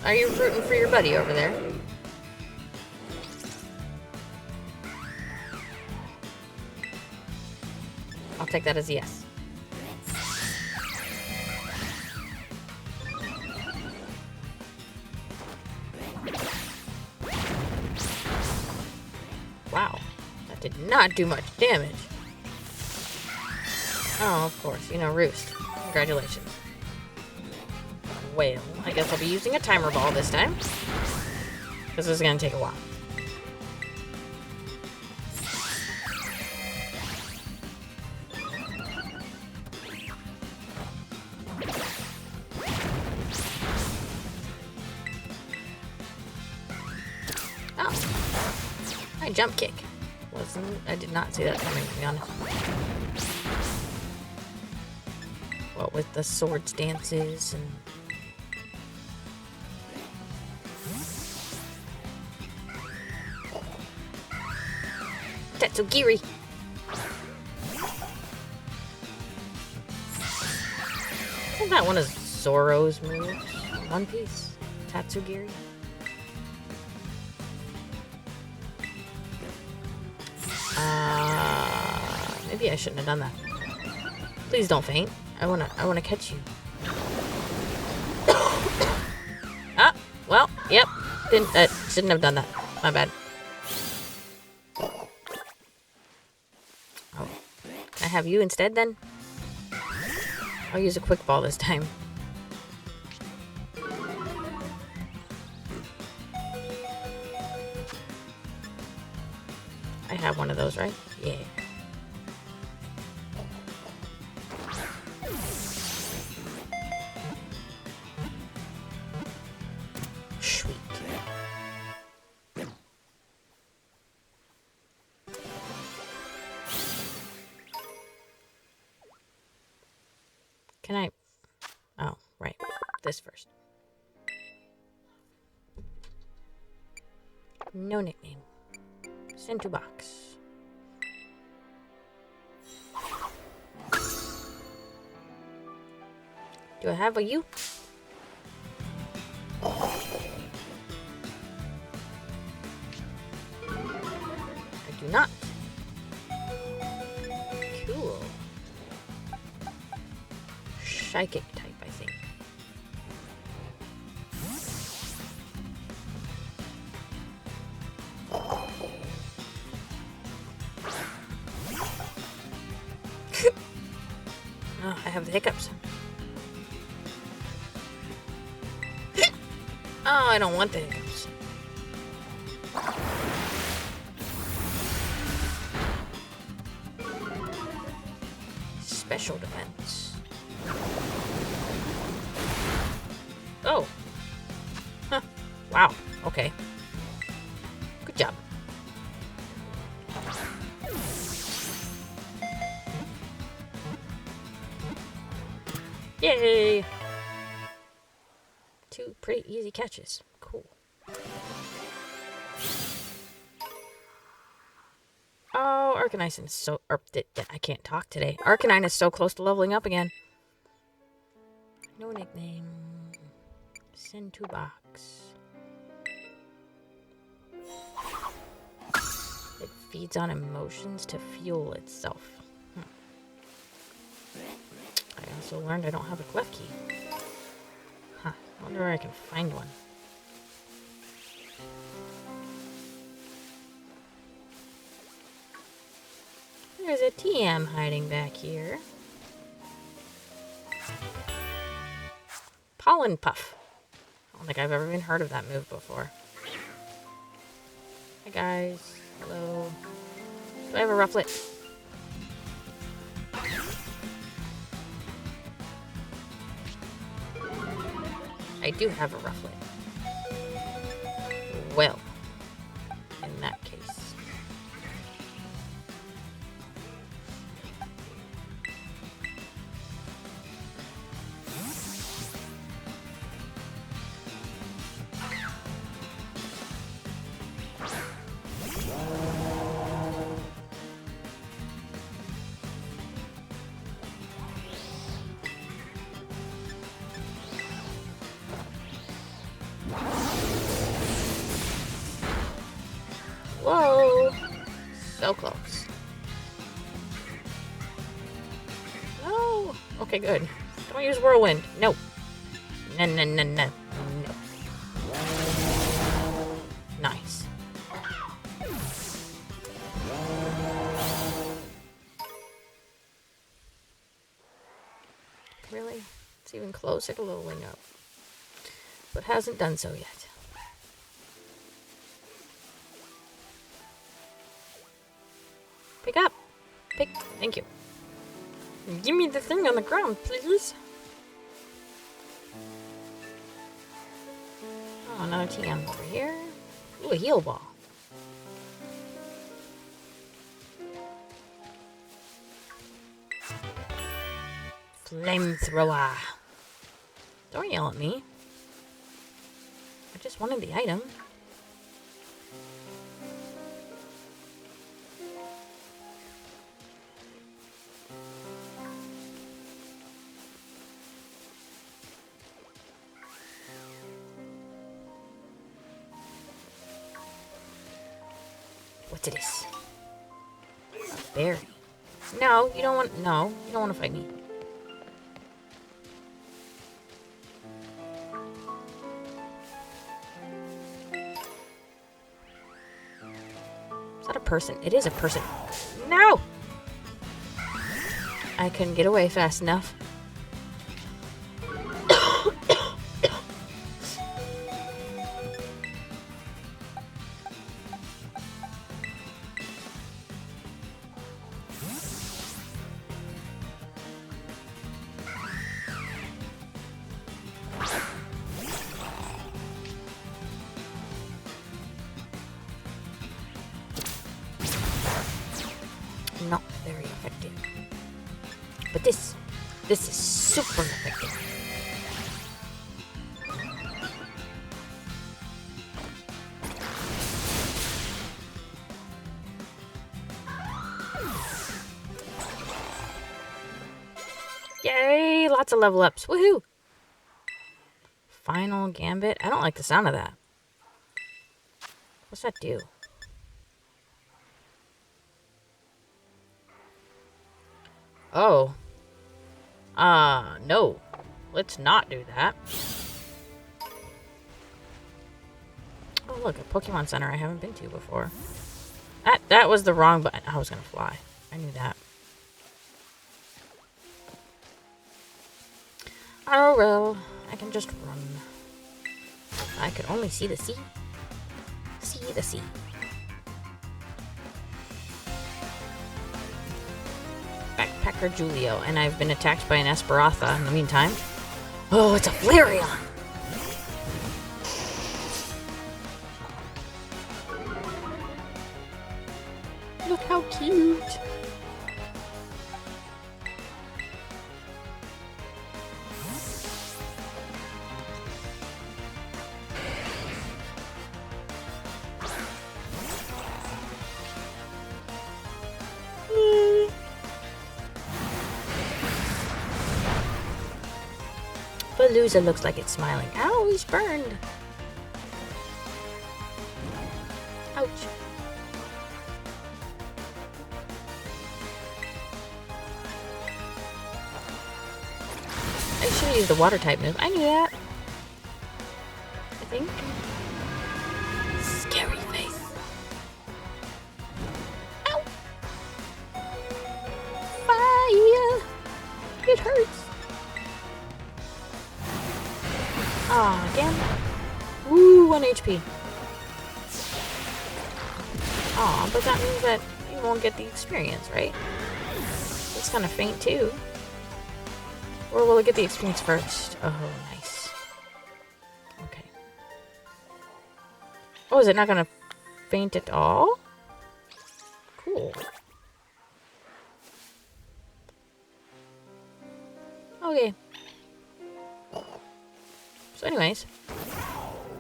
Are you rooting for your buddy over there? I'll take that as a yes. Wow, that did not do much damage. Oh, of course, you know, Roost. Congratulations. Well, I guess I'll be using a timer ball this time. This is gonna take a while. Oh. My jump kick. I did not see that coming, to be honest. What with the swords dances and Tatsugiri. Isn't that one of Zoro's moves? One Piece? Tatsugiri? Maybe I shouldn't have done that. Please don't faint. I wanna catch you. Ah, well, yep. Shouldn't have done that. My bad. Oh. Can I have you instead then? I'll use a quick ball this time. I have one of those, right? Yeah. Sweet. Can I? Oh, right. This first. No nickname. Send to box. Do I have a you? I do not. Cool. Psychic type, I think. Oh, I have the hiccups. Oh, I don't want the hiccups. Special defense. Oh. Huh. Wow. Okay. Good job. Yay! 2 pretty easy catches. Cool. Oh, Arcanine is so... I can't talk today. Arcanine is so close to leveling up again. No nickname. Send to box. It feeds on emotions to fuel itself. I also learned I don't have a clef key. Huh. I wonder where I can find one. There's a TM hiding back here. Pollen Puff. I don't think I've ever even heard of that move before. Hi guys. Hello. Do I have a Rufflet? I do have a Rufflet. Well, in that case. Whoa! So close. No! Okay, good. Don't use Whirlwind. No. No, no, no, no. No. Nice. Really? It's even closer to leveling up. But hasn't done so yet. Pick up. Pick. Thank you. Give me the thing on the ground, please. Oh, another TM over here. Ooh, a heal ball. Flamethrower. Don't yell at me. I just wanted the item. What's this? A berry. No, you don't want. No, you don't want to fight me. Is that a person? It is a person. No! I couldn't get away fast enough. Not very effective. But this is super effective. Yay! Lots of level ups. Woohoo! Final Gambit. I don't like the sound of that. What's that do? Oh. No. Let's not do that. Oh, look, a Pokemon Center I haven't been to before. That was the wrong button. I was gonna fly. I knew that. Oh well, I can just run. I could only see the sea. See the sea. Backpacker Julio, and I've been attacked by an Esperanza in the meantime. Oh, it's a Flareon! Look how cute! Palooza looks like it's smiling. Ow, he's burned. Ouch. I should have used the water type move. I knew that. I think. Scary face. Ow. Fire. It hurts. Aw, again. Woo, 1 HP. Aw, but that means that you won't get the experience, right? It's kind of faint too. Or will it get the experience first? Oh, nice. Okay. Oh, is it not gonna faint at all? Cool. Okay. So anyways,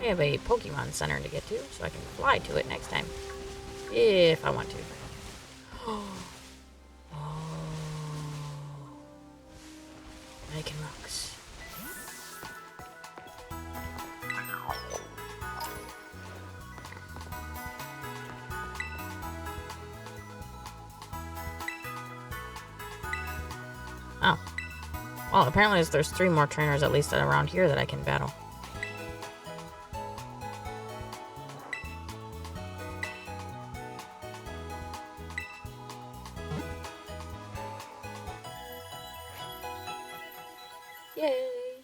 I have a Pokemon Center to get to, so I can fly to it next time. If I want to. Oh. Making rocks. Oh. Well, apparently there's 3 more trainers at least around here that I can battle. Yay!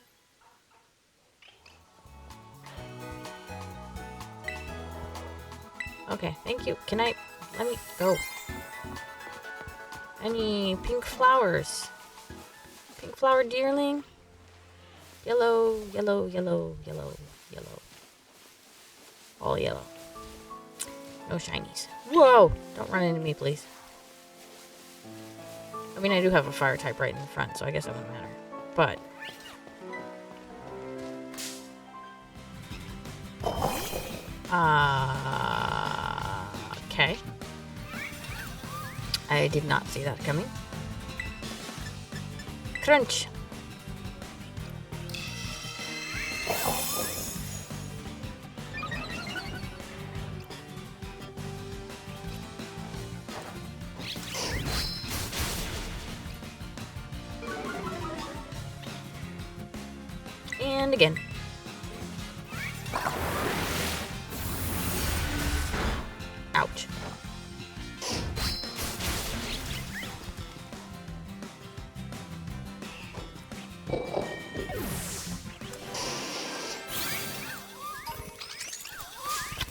Okay, thank you. Can I... let me go. Any pink flowers? Pink flower deerling? Yellow, yellow, yellow, yellow, yellow. All yellow. No shinies. Whoa! Don't run into me, please. I mean, I do have a fire type right in the front, so I guess that wouldn't matter. But... okay. I did not see that coming. Crunch. And again. Ouch.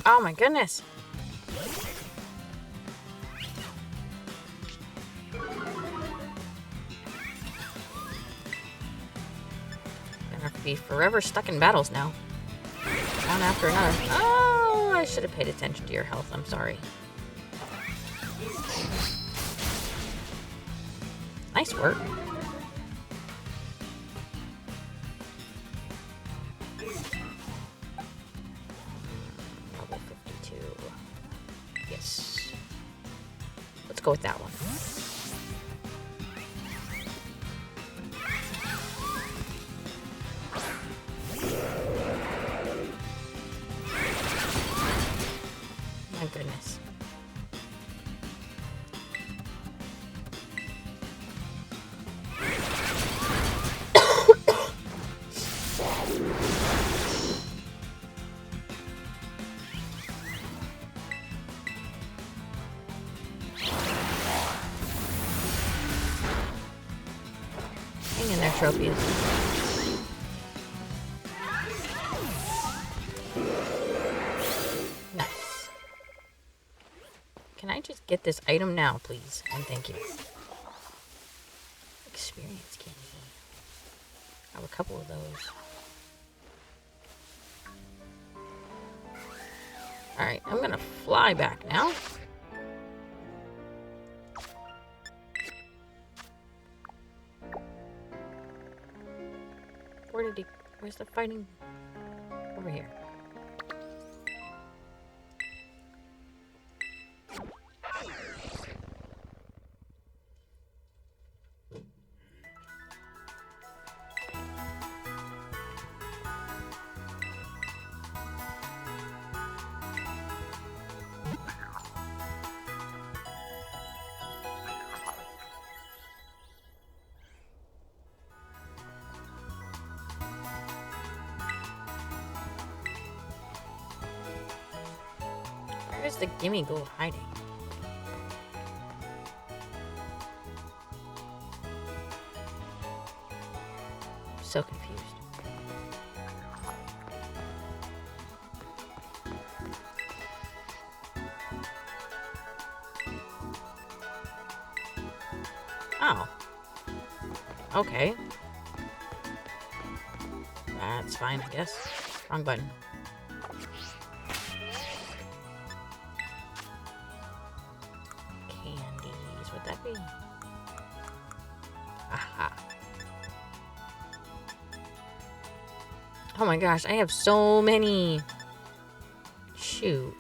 Oh my goodness. Gonna be forever stuck in battles now. One after another. Oh, I should have paid attention to your health. I'm sorry. Nice work. Level 52. Yes. Let's go with that one. My goodness. Hang in there, trophies. get this item now, please. And thank you. Experience candy. I have a couple of those. Alright, I'm gonna fly back now. Where's the fighting? Over here. Where's the gimme gold hiding? I'm so confused. Oh. Okay. That's fine, I guess. Wrong button. Would that be? Aha. Oh my gosh, I have so many. Shoot.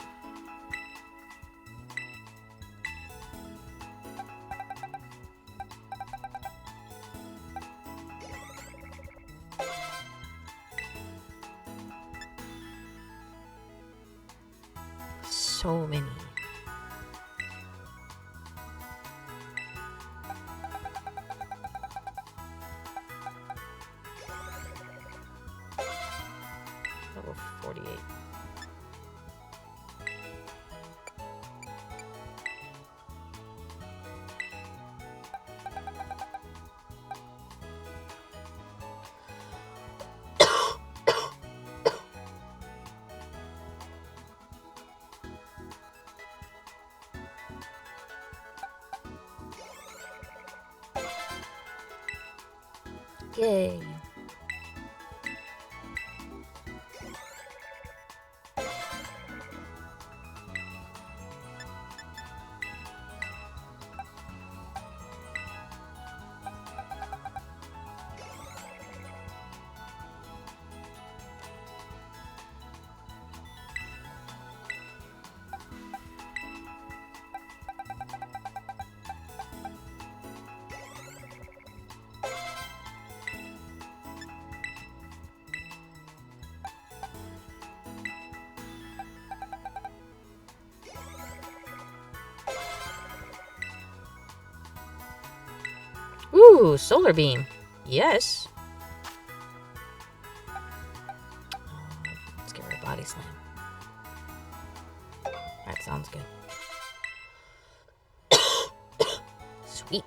So many. Level 48. Yay. Ooh, solar beam. Yes. Let's get rid of body slam. That sounds good. Sweet.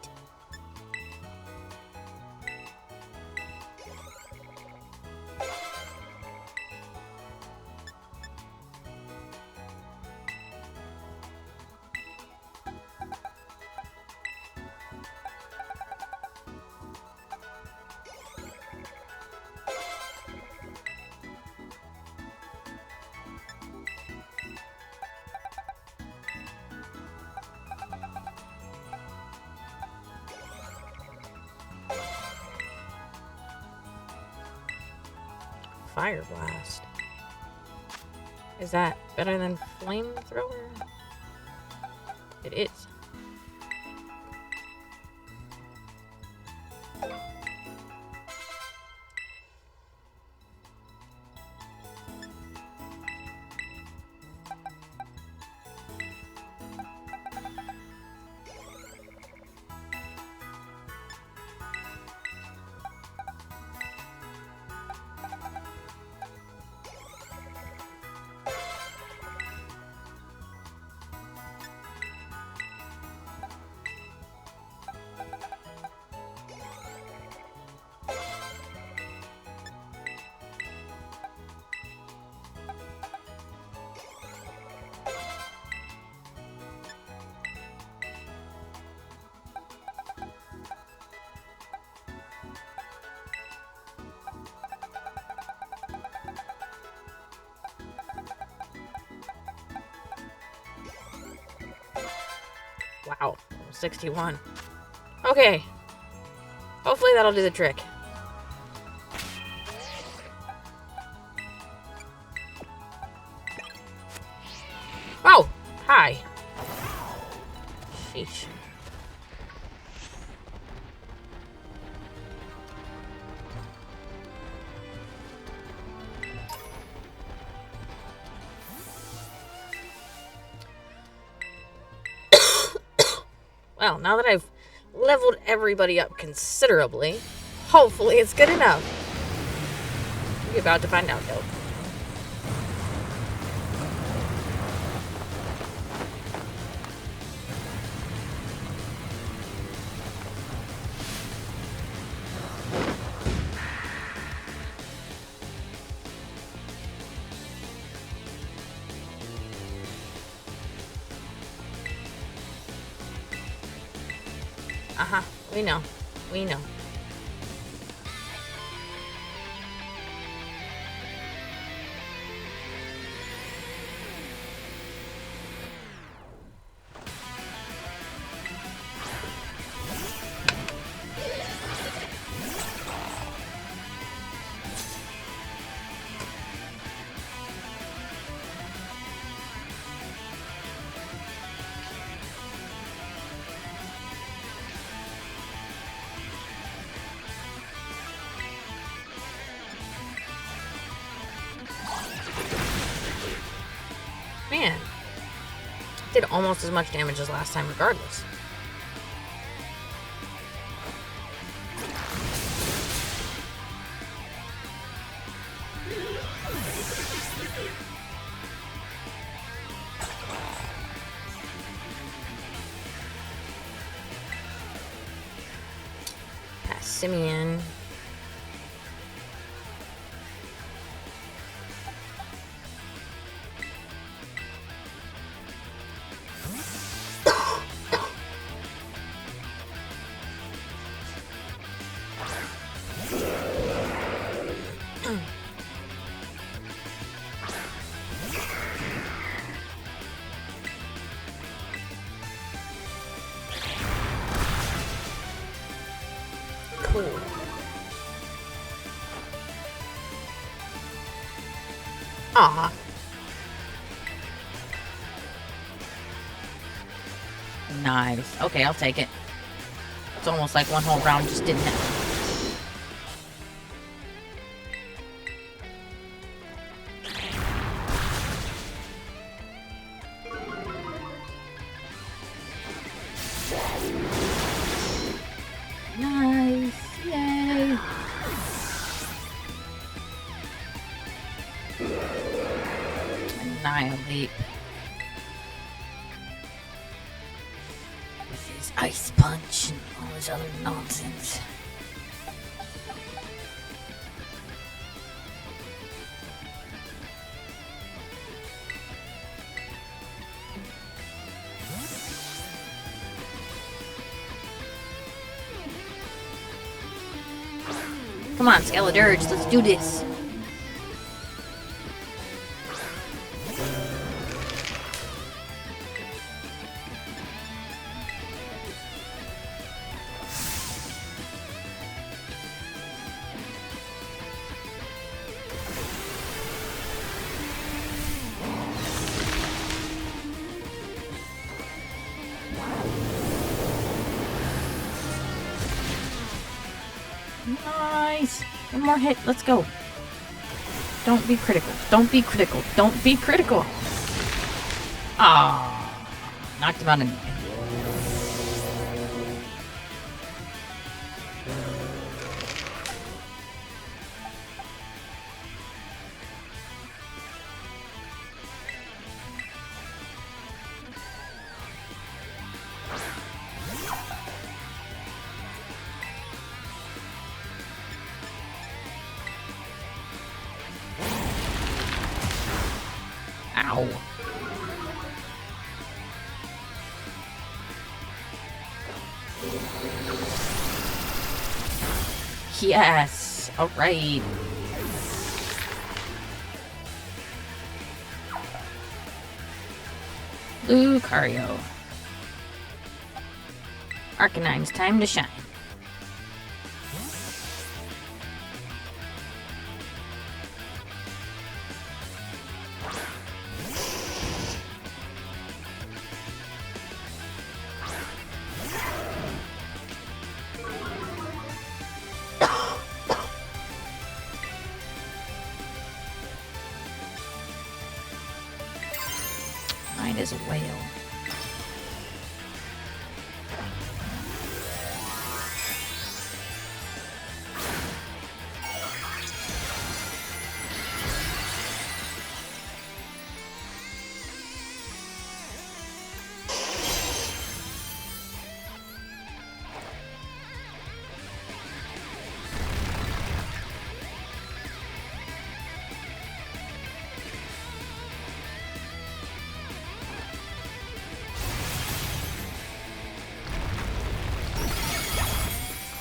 Fire blast. Is that better than flamethrower? It is. Wow, 61. Okay. Hopefully that'll do the trick. Oh! Hi. Sheesh. Well, now that I've leveled everybody up considerably, hopefully it's good enough. We're about to find out, though. Uh-huh. We know. We know. Man. Did almost as much damage as last time regardless. Pass Simeon. Cool. Aw. Nice. Okay, I'll take it. It's almost like one whole round just didn't happen. Nice. Yay. Annihilate. With his ice punch and all his other nonsense. Come on, Scarlet, let's do this. Nice. One more hit. Let's go. Don't be critical. Don't be critical. Don't be critical. Ah, knocked him out anyway. Ow. Yes. All right. Lucario. Arcanine's time to shine. Mine is a whale.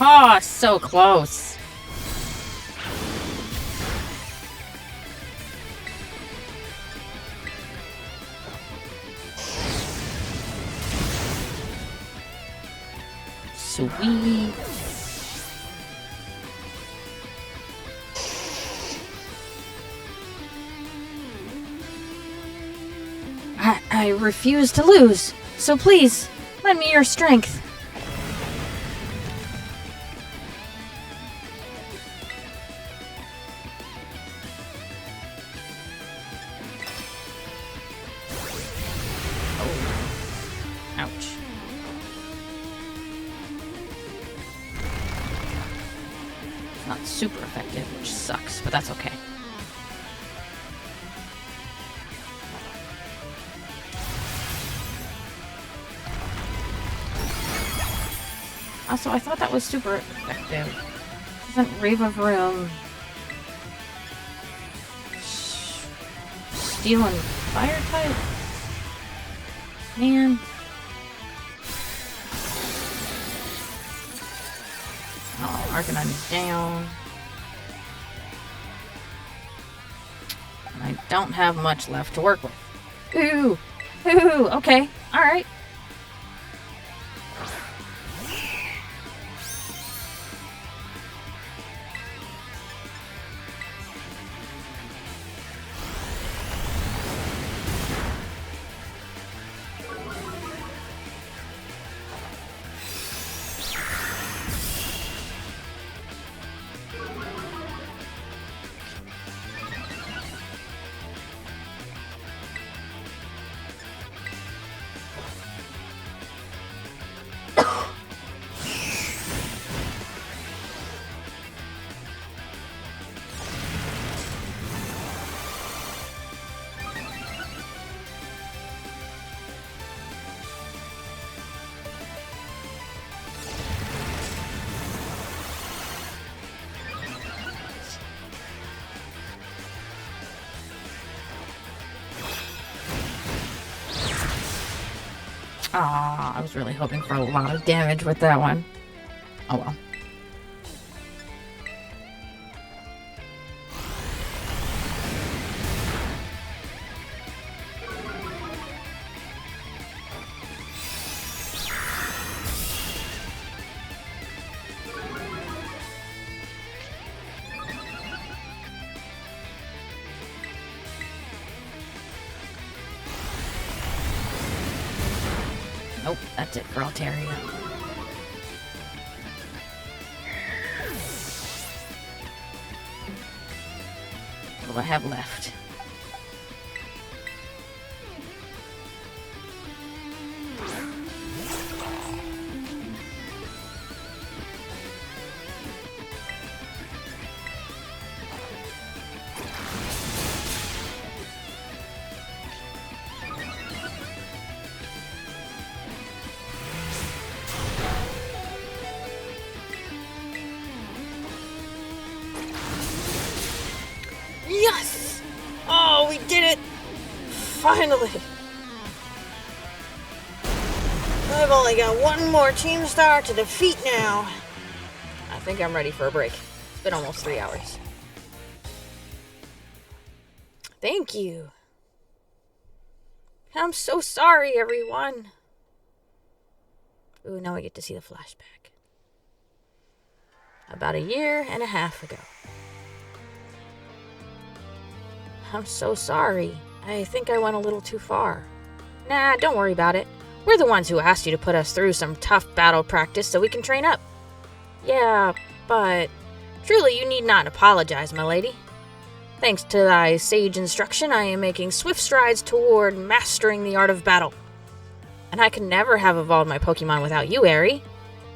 Oh, so close. Sweet. I refuse to lose, so please, lend me your strength. Ouch. It's not super effective, which sucks, but that's okay. Also, I thought that was super effective. Doesn't Rave of Room Steel and Fire type? Man. Oh, Arcanine is down. And I don't have much left to work with. Ooh! Ooh! Okay. Alright. Aw, I was really hoping for a lot of damage with that one. Oh well. Nope, that's it for Altaria. What do I have left? Yes! Oh, we did it! Finally! I've only got one more team star to defeat now. I think I'm ready for a break. It's been almost 3 hours. Thank you. I'm so sorry, everyone. Ooh, now I get to see the flashback. About 1.5 years ago. I'm so sorry. I think I went a little too far. Nah, don't worry about it. We're the ones who asked you to put us through some tough battle practice so we can train up. Yeah, but truly you need not apologize, my lady. Thanks to thy sage instruction, I am making swift strides toward mastering the art of battle. And I could never have evolved my Pokemon without you, Aerie.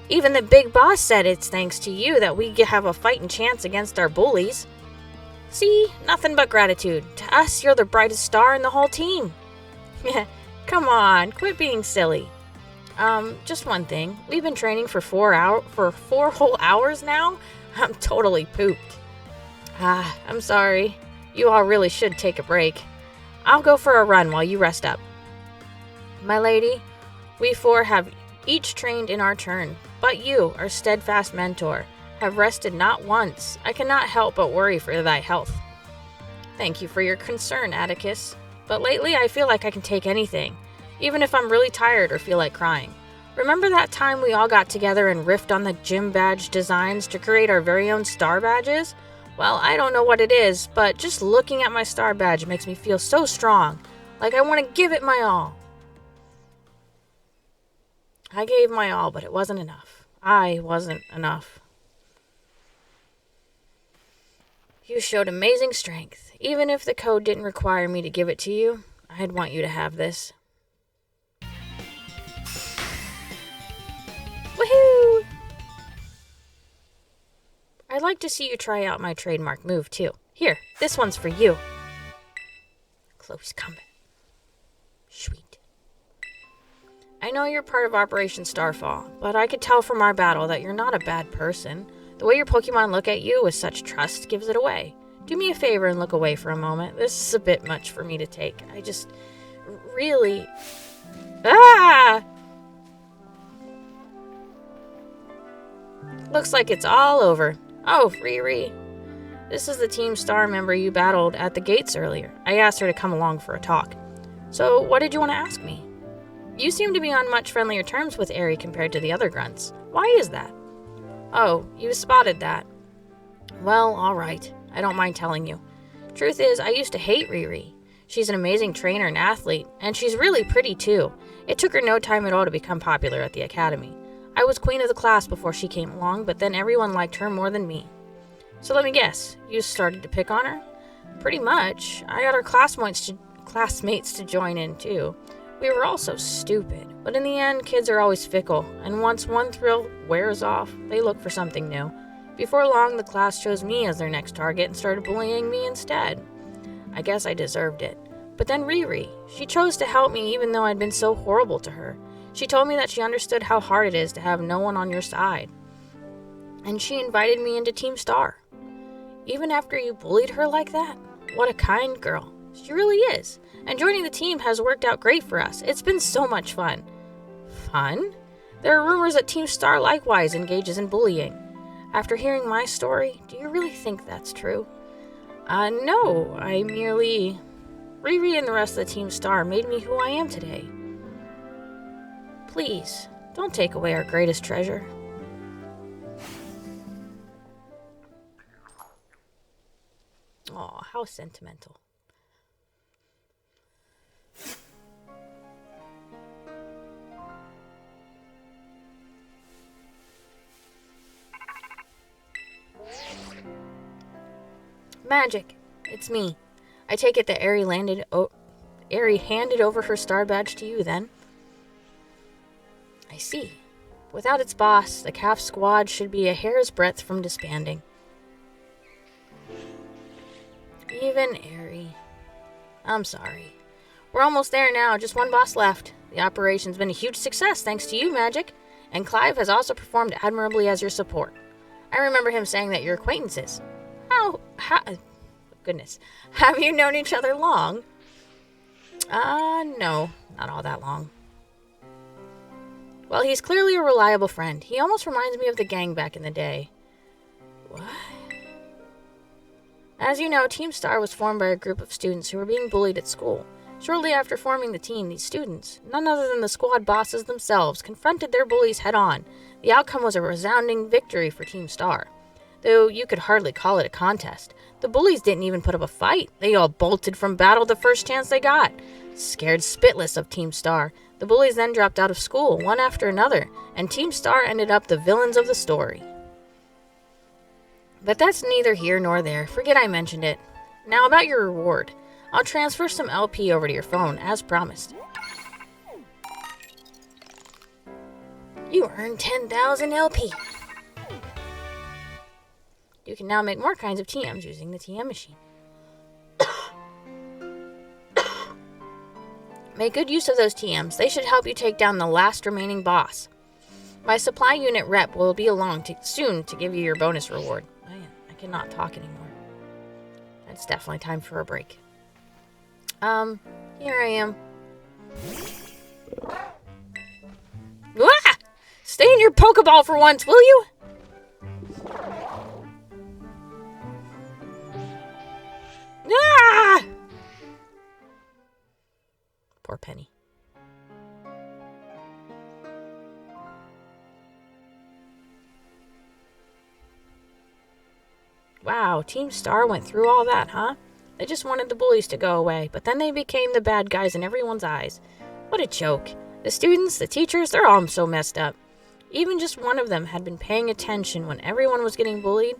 Even the big boss said it's thanks to you that we have a fighting chance against our bullies. See, nothing but gratitude. To us, you're the brightest star in the whole team. Come on, quit being silly. Just one thing. We've been training for 4 whole hours now. I'm totally pooped. I'm sorry. You all really should take a break. I'll go for a run while you rest up. My lady, we 4 have each trained in our turn, but you, our steadfast mentor, have rested not once. I cannot help but worry for thy health. Thank you for your concern, Atticus. But lately I feel like I can take anything, even if I'm really tired or feel like crying. Remember that time we all got together and riffed on the gym badge designs to create our very own star badges? Well, I don't know what it is, but just looking at my star badge makes me feel so strong, like I want to give it my all. I gave my all, but it wasn't enough. I wasn't enough. You showed amazing strength. Even if the code didn't require me to give it to you, I'd want you to have this. Woohoo! I'd like to see you try out my trademark move, too. Here, this one's for you. Close combat. Sweet. I know you're part of Operation Starfall, but I could tell from our battle that you're not a bad person. The way your Pokemon look at you with such trust gives it away. Do me a favor and look away for a moment. This is a bit much for me to take. I just really... Ah! Looks like it's all over. Oh, Riri. This is the Team Star member you battled at the gates earlier. I asked her to come along for a talk. So, what did you want to ask me? You seem to be on much friendlier terms with Aerie compared to the other grunts. Why is that? Oh, you spotted that. Well, alright. I don't mind telling you. Truth is, I used to hate Riri. She's an amazing trainer and athlete, and she's really pretty too. It took her no time at all to become popular at the academy. I was queen of the class before she came along, but then everyone liked her more than me. So let me guess, you started to pick on her? Pretty much. I got her classmates to join in too. We were all so stupid, but in the end, kids are always fickle, and once one thrill wears off, they look for something new. Before long, the class chose me as their next target and started bullying me instead. I guess I deserved it. But then Riri, she chose to help me even though I'd been so horrible to her. She told me that she understood how hard it is to have no one on your side. And she invited me into Team Star. Even after you bullied her like that? What a kind girl. She really is. And joining the team has worked out great for us. It's been so much fun. Fun? There are rumors that Team Star likewise engages in bullying. After hearing my story, do you really think that's true? No, I merely... Riri and the rest of the Team Star made me who I am today. Please, don't take away our greatest treasure. Aw, how sentimental. Magic. It's me. I take it that Aerie handed over her star badge to you then? I see. Without its boss, the calf squad should be a hair's breadth from disbanding. Even Aerie. I'm sorry. We're almost there now, just one boss left. The operation's been a huge success thanks to you, Magic, and Clive has also performed admirably as your support. I remember him saying that you're acquaintances. Goodness. Have you known each other long? No, not all that long. Well, he's clearly a reliable friend. He almost reminds me of the gang back in the day. What? As you know, Team Star was formed by a group of students who were being bullied at school. Shortly after forming the team, these students, none other than the squad bosses themselves, confronted their bullies head-on. The outcome was a resounding victory for Team Star. Though you could hardly call it a contest. The bullies didn't even put up a fight. They all bolted from battle the first chance they got. Scared spitless of Team Star, the bullies then dropped out of school, one after another, and Team Star ended up the villains of the story. But that's neither here nor there. Forget I mentioned it. Now about your reward. I'll transfer some LP over to your phone, as promised. You earned 10,000 LP. You can now make more kinds of TMs using the TM machine. Make good use of those TMs. They should help you take down the last remaining boss. My supply unit rep will be along soon to give you your bonus reward. Oh yeah, I cannot talk anymore. It's definitely time for a break. Here I am. Ah! Stay in your Pokeball for once, will you? Ah! Poor Penny. Wow, Team Star went through all that, huh? They just wanted the bullies to go away, but then they became the bad guys in everyone's eyes. What a joke. The students, the teachers, they're all so messed up. Even just one of them had been paying attention when everyone was getting bullied.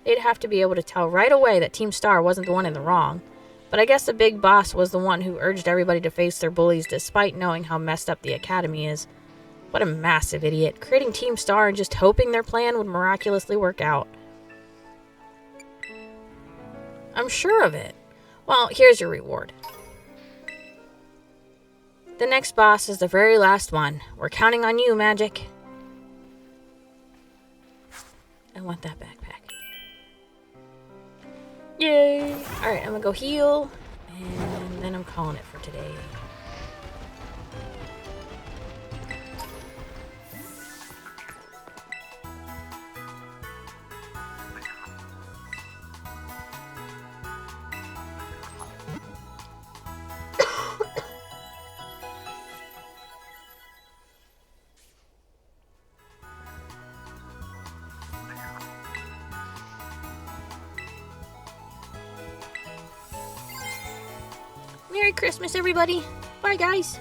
They'd have to be able to tell right away that Team Star wasn't the one in the wrong. But I guess the big boss was the one who urged everybody to face their bullies despite knowing how messed up the academy is. What a massive idiot, creating Team Star and just hoping their plan would miraculously work out. I'm sure of it. Well, here's your reward. The next boss is the very last one. We're counting on you, Magic. I want that backpack. Yay! Alright, I'm gonna go heal, and then I'm calling it for today. Merry Christmas, everybody. Bye, guys.